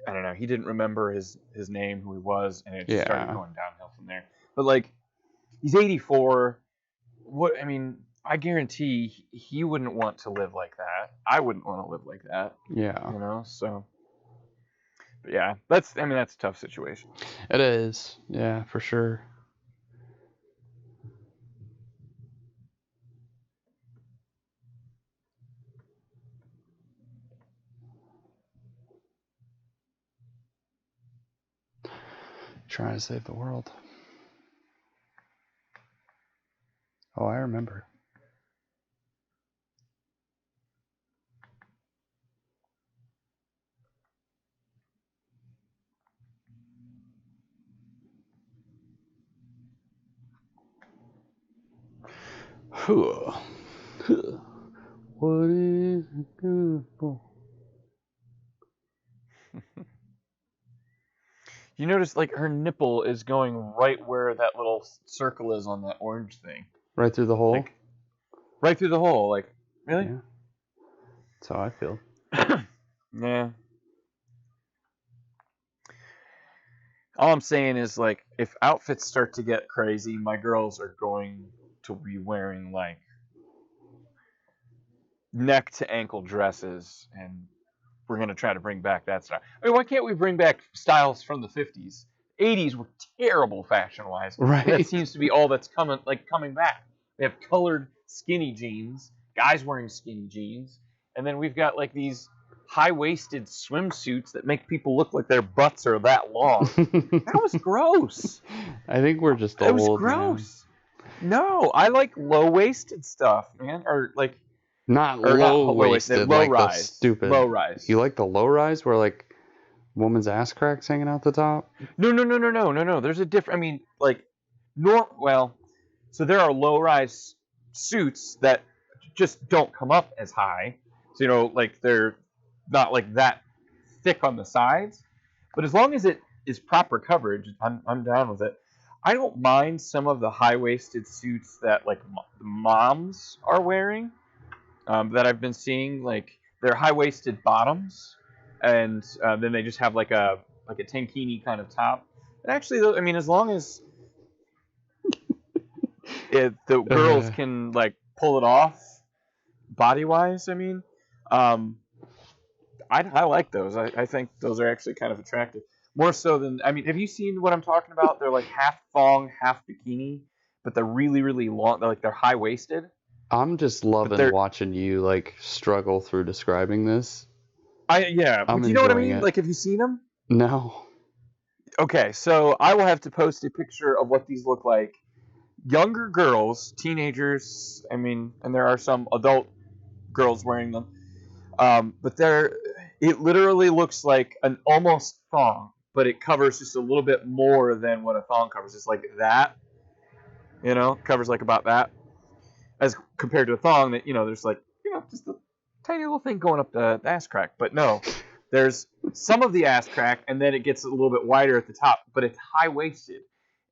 I don't know. He didn't remember his name, who he was, and it just started Yeah. going downhill from there. But like, he's 84. What I mean, I guarantee he wouldn't want to live like that. I wouldn't want to live like that. Yeah. You know. So. But yeah, that's a tough situation. It is. Yeah, for sure. Trying to save the world. Oh, I remember. What is it good for? You notice, like, her nipple is going right where that little circle is on that orange thing. Right through the hole? Like, right through the hole. Like, really? Yeah. That's how I feel. Yeah. All I'm saying is, like, if outfits start to get crazy, my girls are going to be wearing, like, neck to ankle dresses, and we're going to try to bring back that style. I mean, why can't we bring back styles from the 50s? 80s were terrible fashion-wise. Right. And that seems to be all that's coming back. We have colored skinny jeans, guys wearing skinny jeans, and then we've got, like, these high-waisted swimsuits that make people look like their butts are that long. That was gross. I think we're just old. It was gross. Man. No, I like low-waisted stuff, man. Or, like... Not low-waisted, like the stupid... Low-rise. You like the low-rise where, like, woman's ass cracks hanging out the top? No. There's a different... I mean, like... So there are low-rise suits that just don't come up as high. So, you know, like, they're not, like, that thick on the sides. But as long as it is proper coverage, I'm down with it. I don't mind some of the high-waisted suits that, like, moms are wearing. That I've been seeing, like, they're high-waisted bottoms, and then they just have like a tankini kind of top. And actually, I mean, as long as the girls can, like, pull it off body-wise, I mean, I like those. I think those are actually kind of attractive. More so than, I mean, have you seen what I'm talking about? They're like half thong, half bikini, but they're really, really long. They're high-waisted. I'm just loving watching you, like, struggle through describing this. Do you know what I mean? Like, have you seen them? No. Okay, so I will have to post a picture of what these look like. Younger girls, teenagers, I mean, and there are some adult girls wearing them. But it literally looks like an almost thong, but it covers just a little bit more than what a thong covers. It's like that, you know, covers like about that. As compared to a thong that, you know, there's like, you know, just a tiny little thing going up the ass crack. But no, there's some of the ass crack, and then it gets a little bit wider at the top, but it's high-waisted.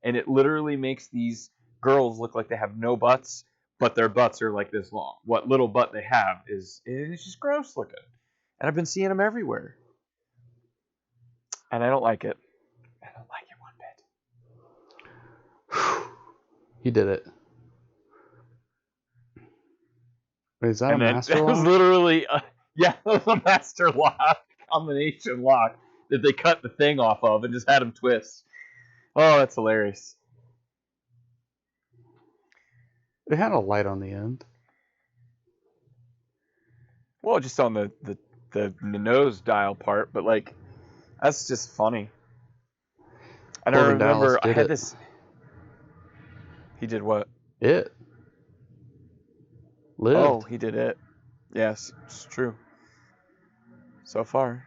And it literally makes these girls look like they have no butts, but their butts are like this long. What little butt they have is just gross looking. And I've been seeing them everywhere. And I don't like it. I don't like it one bit. You did it. Wait, is that a master lock? It was literally, that was a master lock, combination lock that they cut the thing off of and just had them twist. Oh, that's hilarious. It had a light on the end. Well, just on the nose dial part, but, like, that's just funny. I don't remember. I had this. He did what? It. Lived. Oh, he did it. Yes, it's true. So far.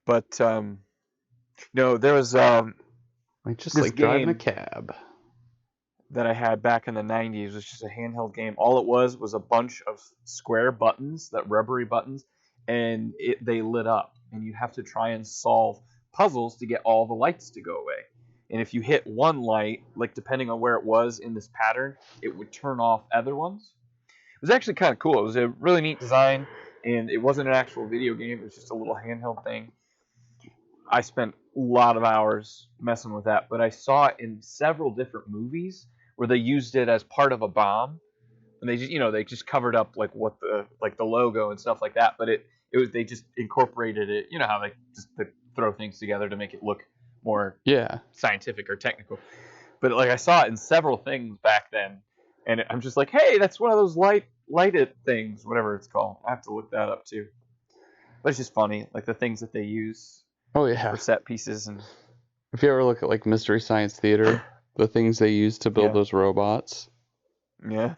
But, no, there was, like, just this like driving a cab. That I had back in the 90s. It was just a handheld game. All it was a bunch of square buttons, that rubbery buttons, and they lit up. And you have to try and solve puzzles to get all the lights to go away. And if you hit one light, like, depending on where it was in this pattern, it would turn off other ones. It was actually kind of cool. It was a really neat design. and it wasn't an actual video game. It was just a little handheld thing. I spent a lot of hours messing with that, but I saw it in several different movies where they used it as part of a bomb, and they just covered up like the logo and stuff like that. But they just incorporated it. You know how they throw things together to make it look more scientific or technical. But like I saw it in several things back then, and I'm just like, hey, that's one of those lighted things, whatever it's called. I have to look that up too. But it's just funny, like the things that they use. Oh yeah. For set pieces. And if you ever look at like Mystery Science Theater, the things they use to build those robots. Yeah.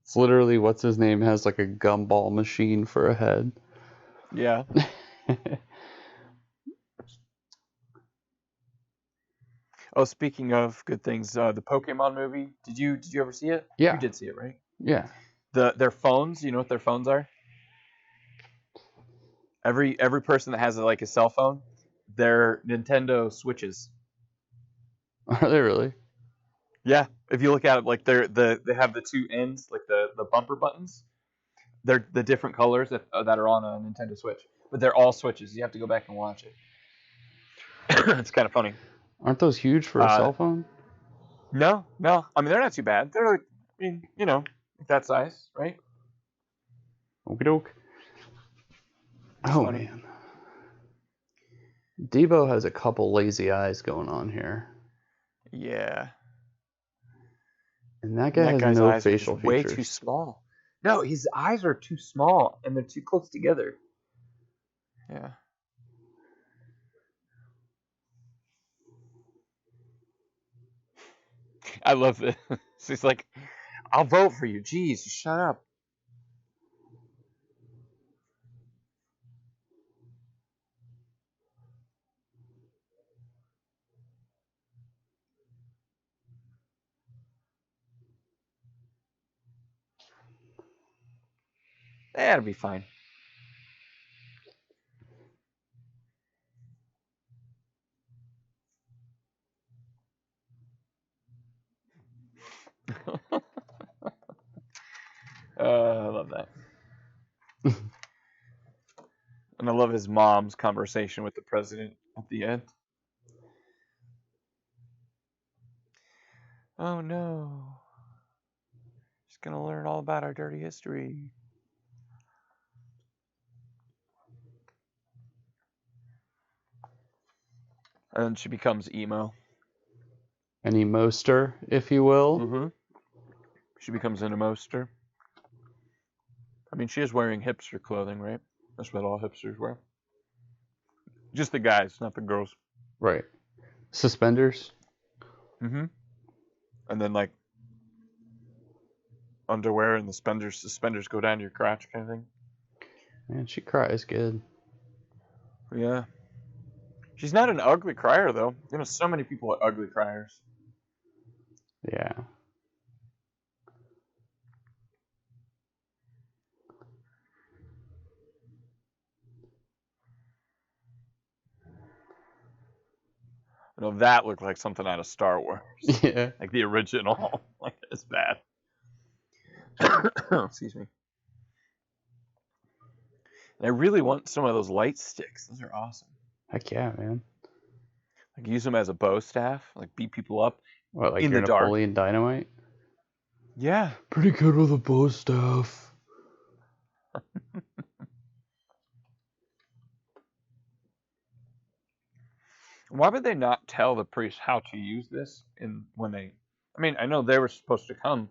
It's literally what's his name has like a gumball machine for a head. Yeah. Oh, speaking of good things, the Pokemon movie. Did you ever see it? Yeah. You did see it, right? Yeah. Their phones. You know what their phones are? Every person that has like a cell phone, they're Nintendo Switches. Are they really? Yeah. If you look at it, like they have the two ends, like the bumper buttons. They're the different colors that are on a Nintendo Switch, but they're all Switches. You have to go back and watch it. It's kind of funny. Aren't those huge for a cell phone? No. I mean, they're not too bad. They're like, that size, right? Okie doke. Oh, funny. Man. Debo has a couple lazy eyes going on here. Yeah. And that guy has no facial features. Way too small. No, his eyes are too small, and they're too close together. Yeah. I love it. He's like, I'll vote for you. Jeez, shut up. That'll be fine. I love that. And I love his mom's conversation with the president at the end. Oh no. She's going to learn all about our dirty history. And she becomes emo. An emoster, if you will. Mm-hmm. She becomes an emoster. I mean, she is wearing hipster clothing, right? That's what all hipsters wear. Just the guys, not the girls. Right. Suspenders. Mm-hmm. And then, like, underwear and the suspenders go down to your crotch kind of thing. Man, she cries good. Yeah. She's not an ugly crier, though. You know, so many people are ugly criers. Yeah. You know, that looked like something out of Star Wars. Yeah. Like the original. Like, it's bad. Excuse me. And I really want some of those light sticks. Those are awesome. Heck yeah, man. Like, use them as a bow staff. Like, beat people up. What, like in your the dark. Napoleon Dynamite? Yeah. Pretty good with a bow staff. Why would they not tell the priest how to use this I mean, I know they were supposed to come,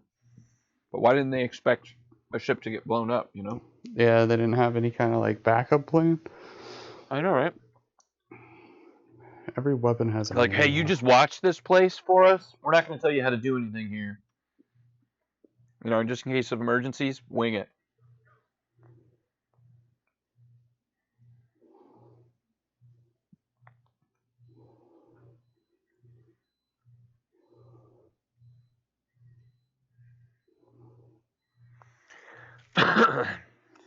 but why didn't they expect a ship to get blown up, you know? Yeah, they didn't have any kind of like backup plan. I know, right? Every weapon has a like, hey, you just watch this place for us. We're not going to tell you how to do anything here. You know, just in case of emergencies, wing it.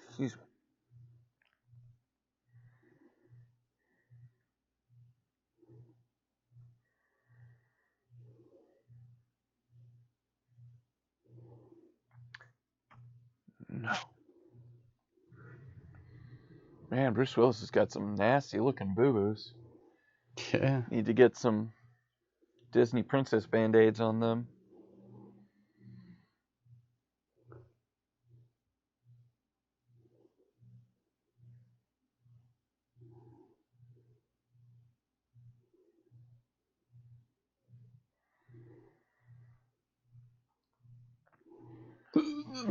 Excuse me. No. Man, Bruce Willis has got some nasty looking boo-boos. Yeah. Need to get some Disney princess band-aids on them.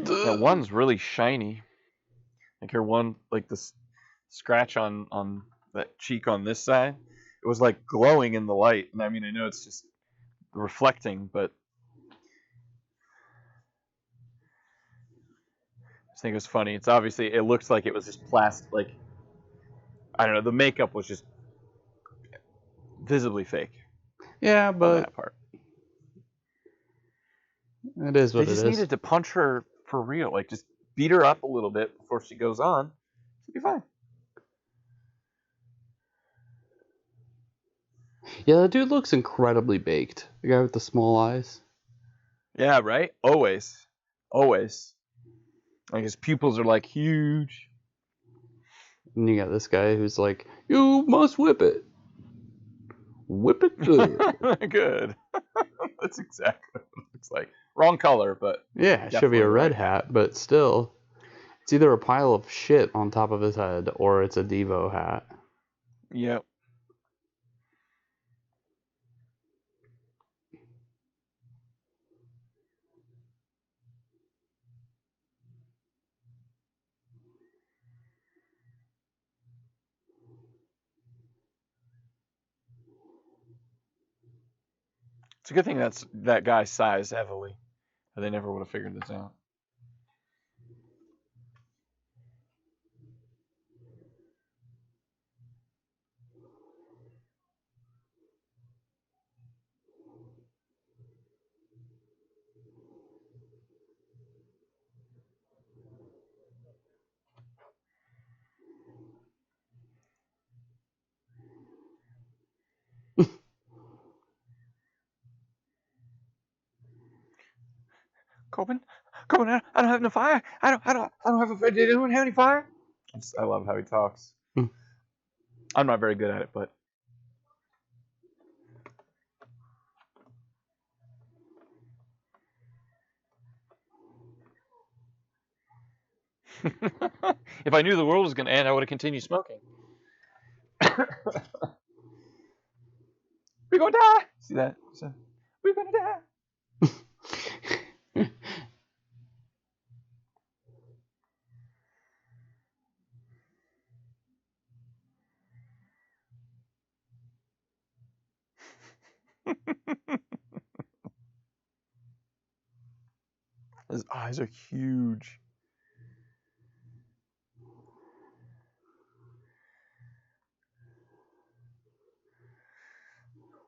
That one's really shiny. Like her one, like this scratch on that cheek on this side, it was like glowing in the light. And I mean, I know it's just reflecting, but I just think it was funny. It's obviously, it looks like it was just plastic. Like, I don't know, the makeup was just visibly fake. Yeah, On but that part. it is what it They is. just needed to punch her for real. Like, just beat her up a little bit before she goes on. She'll be fine. Yeah, that dude looks incredibly baked. The guy with the small eyes. Yeah, right? Always. Always. Like, his pupils are, like, huge. And you got this guy who's like, you must whip it. Whip it good. Good. That's exactly what it looks like. Wrong color, but... Yeah, it should be a definitely red right. hat, but still. It's either a pile of shit on top of his head, or it's a Devo hat. Yep. It's a good thing that guy sized heavily. Or they never would have figured this out. Coben, I don't have no fire. I don't have a. Did anyone have any fire? I love how he talks. I'm not very good at it, but. If I knew the world was going to end, I would have continued smoking. We're going to die. See that? We're going to die. His eyes are huge.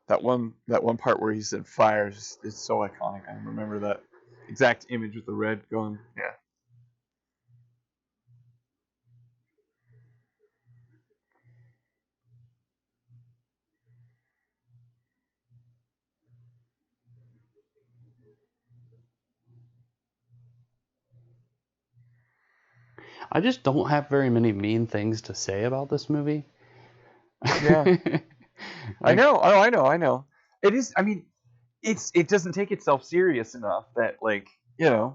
That one part where he said fire is so iconic. I remember that exact image with the red going. Yeah. I just don't have very many mean things to say about this movie. Yeah. I know. Oh, I know. It is. I mean, it doesn't take itself serious enough that, like, Yeah.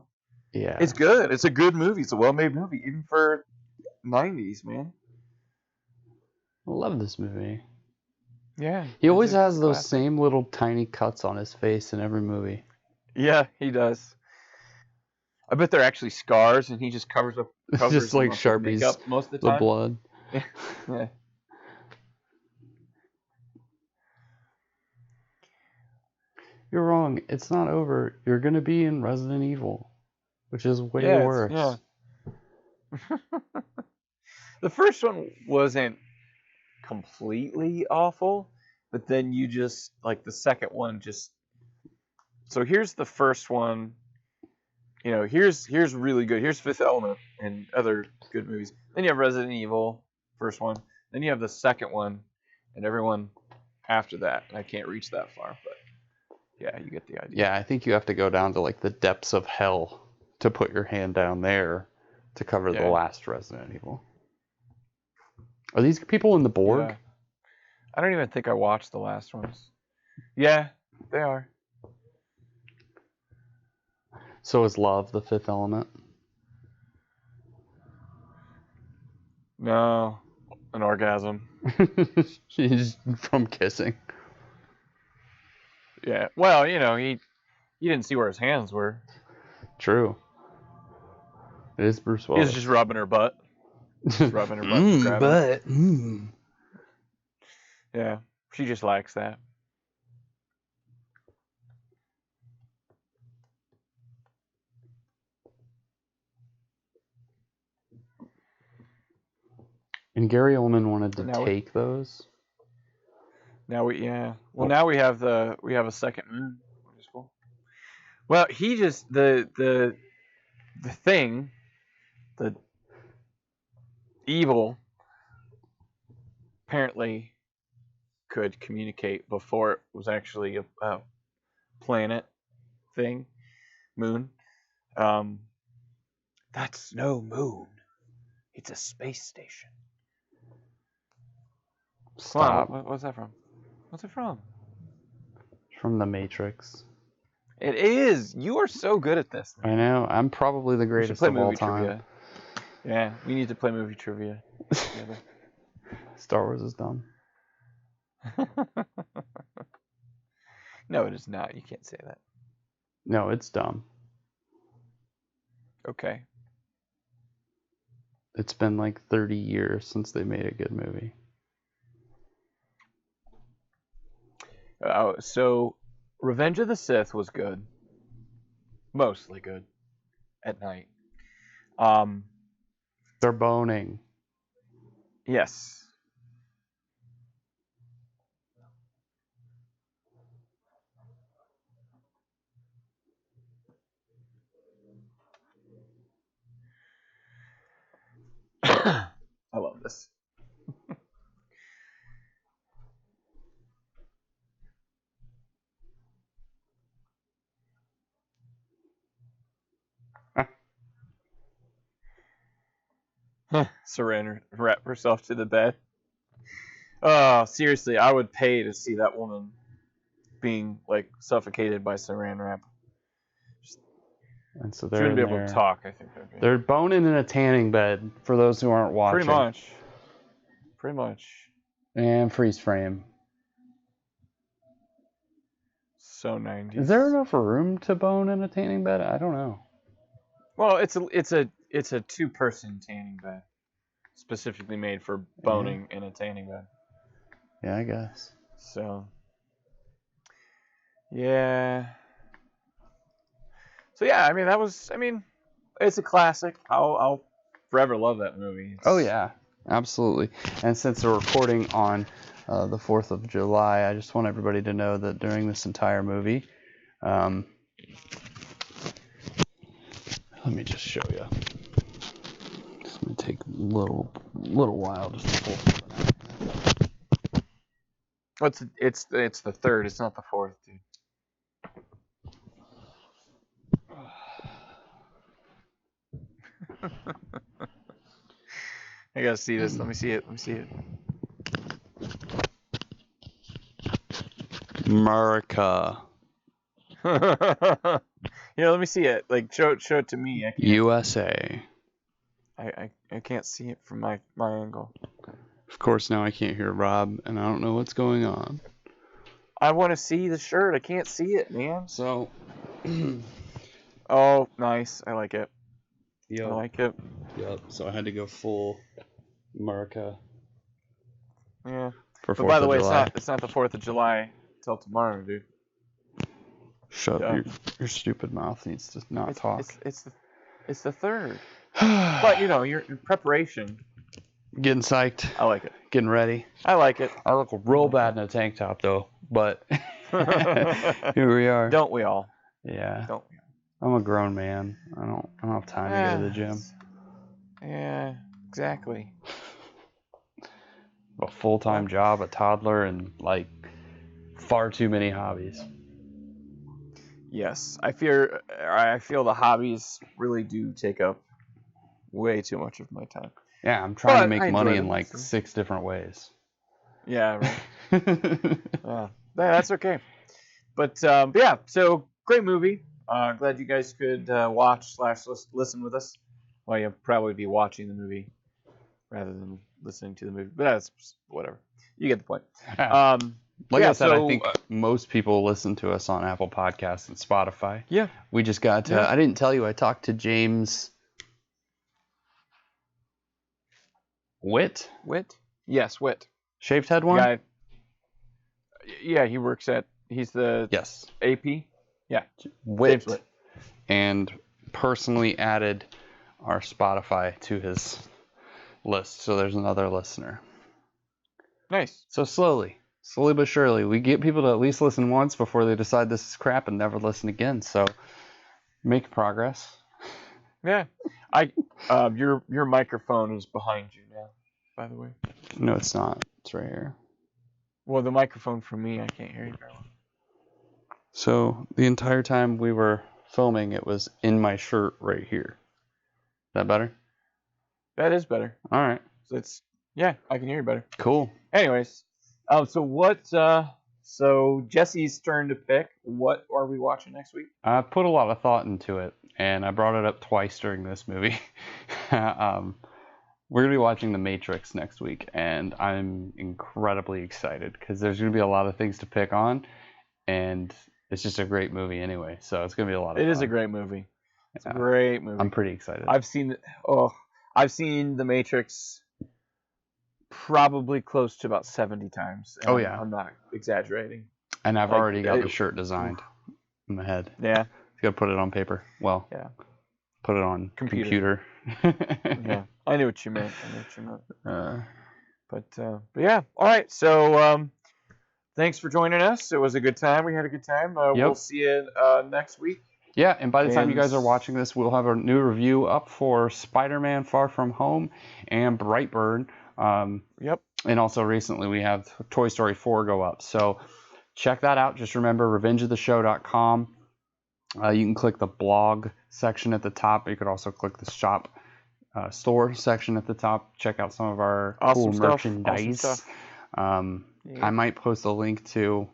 it's good. It's a good movie. It's a well-made movie, even for 90s, man. I love this movie. Yeah. He always has those same little tiny cuts on his face in every movie. Yeah, he does. I bet they're actually scars, and he just covers Just like them up with Sharpies, makeup most of the the time. blood. Yeah. You're wrong. It's not over. You're gonna be in Resident Evil, which is way worse. Yeah. The first one wasn't completely awful, but then you just like the second one just. So here's the first one. Here's really good. Here's Fifth Element and other good movies. Then you have Resident Evil, first one. Then you have the second one, and everyone after that. And I can't reach that far, but yeah, you get the idea. Yeah, I think you have to go down to like the depths of hell to put your hand down there to cover the last Resident Evil. Are these people in the Borg? Yeah. I don't even think I watched the last ones. Yeah, they are. So is love the fifth element? No, an orgasm. She's from kissing. Yeah. Well, you know, he didn't see where his hands were. True. It is Bruce He Willis. was just rubbing her butt. Just rubbing her butt. And grabbing her. But. Yeah, she just likes that. And Gary Oldman wanted to Now take those. Now we Well, now we have a second moon, which is cool. Well, he just the thing, the evil, apparently could communicate before it was actually a planet thing, moon. That's no moon. It's a space station. Stop. What's that from? What's it from? From The Matrix. It is. You are so good at this. I know. I'm probably the We should greatest play of all movie time. trivia. Yeah, we need to play movie trivia together. Star Wars is dumb. No, it is not. You can't say that. No, it's dumb. Okay. It's been like 30 years since they made a good movie. So Revenge of the Sith was good. Mostly good. At night. They're boning. Yes. I love this. Surrender, wrap herself to the bed. Oh, seriously, I would pay to see that woman being like suffocated by saran wrap. And so She they're wouldn't be in able there. to talk, I think. They're boning in a tanning bed, for those who aren't watching. Pretty much. Pretty much. And freeze frame. So 90s. Is there enough room to bone in a tanning bed? I don't know. Well, it's a two-person tanning bed, specifically made for boning in a tanning bed. Yeah, I guess. So, yeah. So yeah, I mean, it's a classic. I'll forever love that movie. Oh yeah, absolutely. And since we're recording on the 4th of July, I just want everybody to know that during this entire movie, let me just show you. It's gonna take a little while just to pull something out. It's the third. It's not the fourth, dude. I gotta see this. Let me see it. America. Yeah, let me see it. Like show it to me. USA. I can't see it from my angle. Of course, now I can't hear Rob, and I don't know what's going on. I want to see the shirt. I can't see it, man. So. Oh, nice. I like it. Yep. I like it. Yep. So I had to go full America. Yeah. For 4th But by the of way, July. it's not the 4th of July till tomorrow, dude. Shut Yeah. your stupid mouth needs to not talk. It's the third. But you know, you're in preparation. Getting psyched. I like it. Getting ready. I like it. I look real bad in a tank top though, but here we are. Don't we all? Yeah. Don't we all? I'm a grown man. I don't have time to go to the gym. Yeah, exactly. A full-time job, a toddler, and like far too many hobbies. Yes, I feel the hobbies really do take up way too much of my time. Yeah, I'm trying to But make I money enjoyed in it, like so. 6 different ways. Yeah, right. That's okay. But yeah, so great movie. Glad you guys could watch/listen with us. Well, you'll probably be watching the movie rather than listening to the movie, but that's whatever. You get the point. Yeah. Like yeah, I said, so, I think most people listen to us on Apple Podcasts and Spotify. Yeah. We just got Yeah. I didn't tell you, I talked to James Witt? Yes, Witt. Shaved head one? Guy. Yeah, he's the Yes. AP. Yeah. Witt. Witt. And personally added our Spotify to his list. So there's another listener. Nice. So slowly but surely, we get people to at least listen once before they decide this is crap and never listen again. So make progress. Yeah. Your microphone is behind you now, by the way. No, it's not. It's right here. Well, the microphone for me, I can't hear you very well. So the entire time we were filming, it was in my shirt right here. Is that better? That is better. All right. Yeah, I can hear you better. Cool. Anyways, so Jesse's turn to pick. What are we watching next week? I put a lot of thought into it, and I brought it up twice during this movie. We're going to be watching The Matrix next week, and I'm incredibly excited because there's going to be a lot of things to pick on, and it's just a great movie anyway, so it's going to be a lot of fun. It is a great movie. It's a great movie. I'm pretty excited. I've seen The Matrix probably close to about 70 times. Oh, yeah. I'm not exaggerating. And I've already got the shirt designed in my head. Yeah. You got to put it on paper. Well, yeah. Put it on computer. Yeah. I knew what you meant. But yeah. All right. So thanks for joining us. It was a good time. We had a good time. We'll see you next week. Yeah, and by the time you guys are watching this, we'll have a new review up for Spider-Man Far From Home and Brightburn. Yep. And also recently we have Toy Story 4 go up. So check that out. Just remember revengeoftheshow.com. You can click the blog section at the top. You could also click the shop store section at the top. Check out some of our cool merchandise. Awesome I might post a link to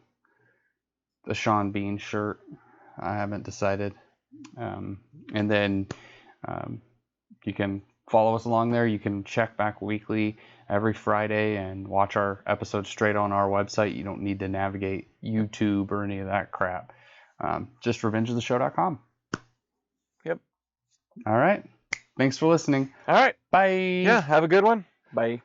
the Sean Bean shirt. I haven't decided. And then you can follow us along there. You can check back weekly every Friday and watch our episodes straight on our website. You don't need to navigate YouTube or any of that crap. Just revengeoftheshow.com. Yep. All right. Thanks for listening. All right. Bye. Yeah, have a good one. Bye.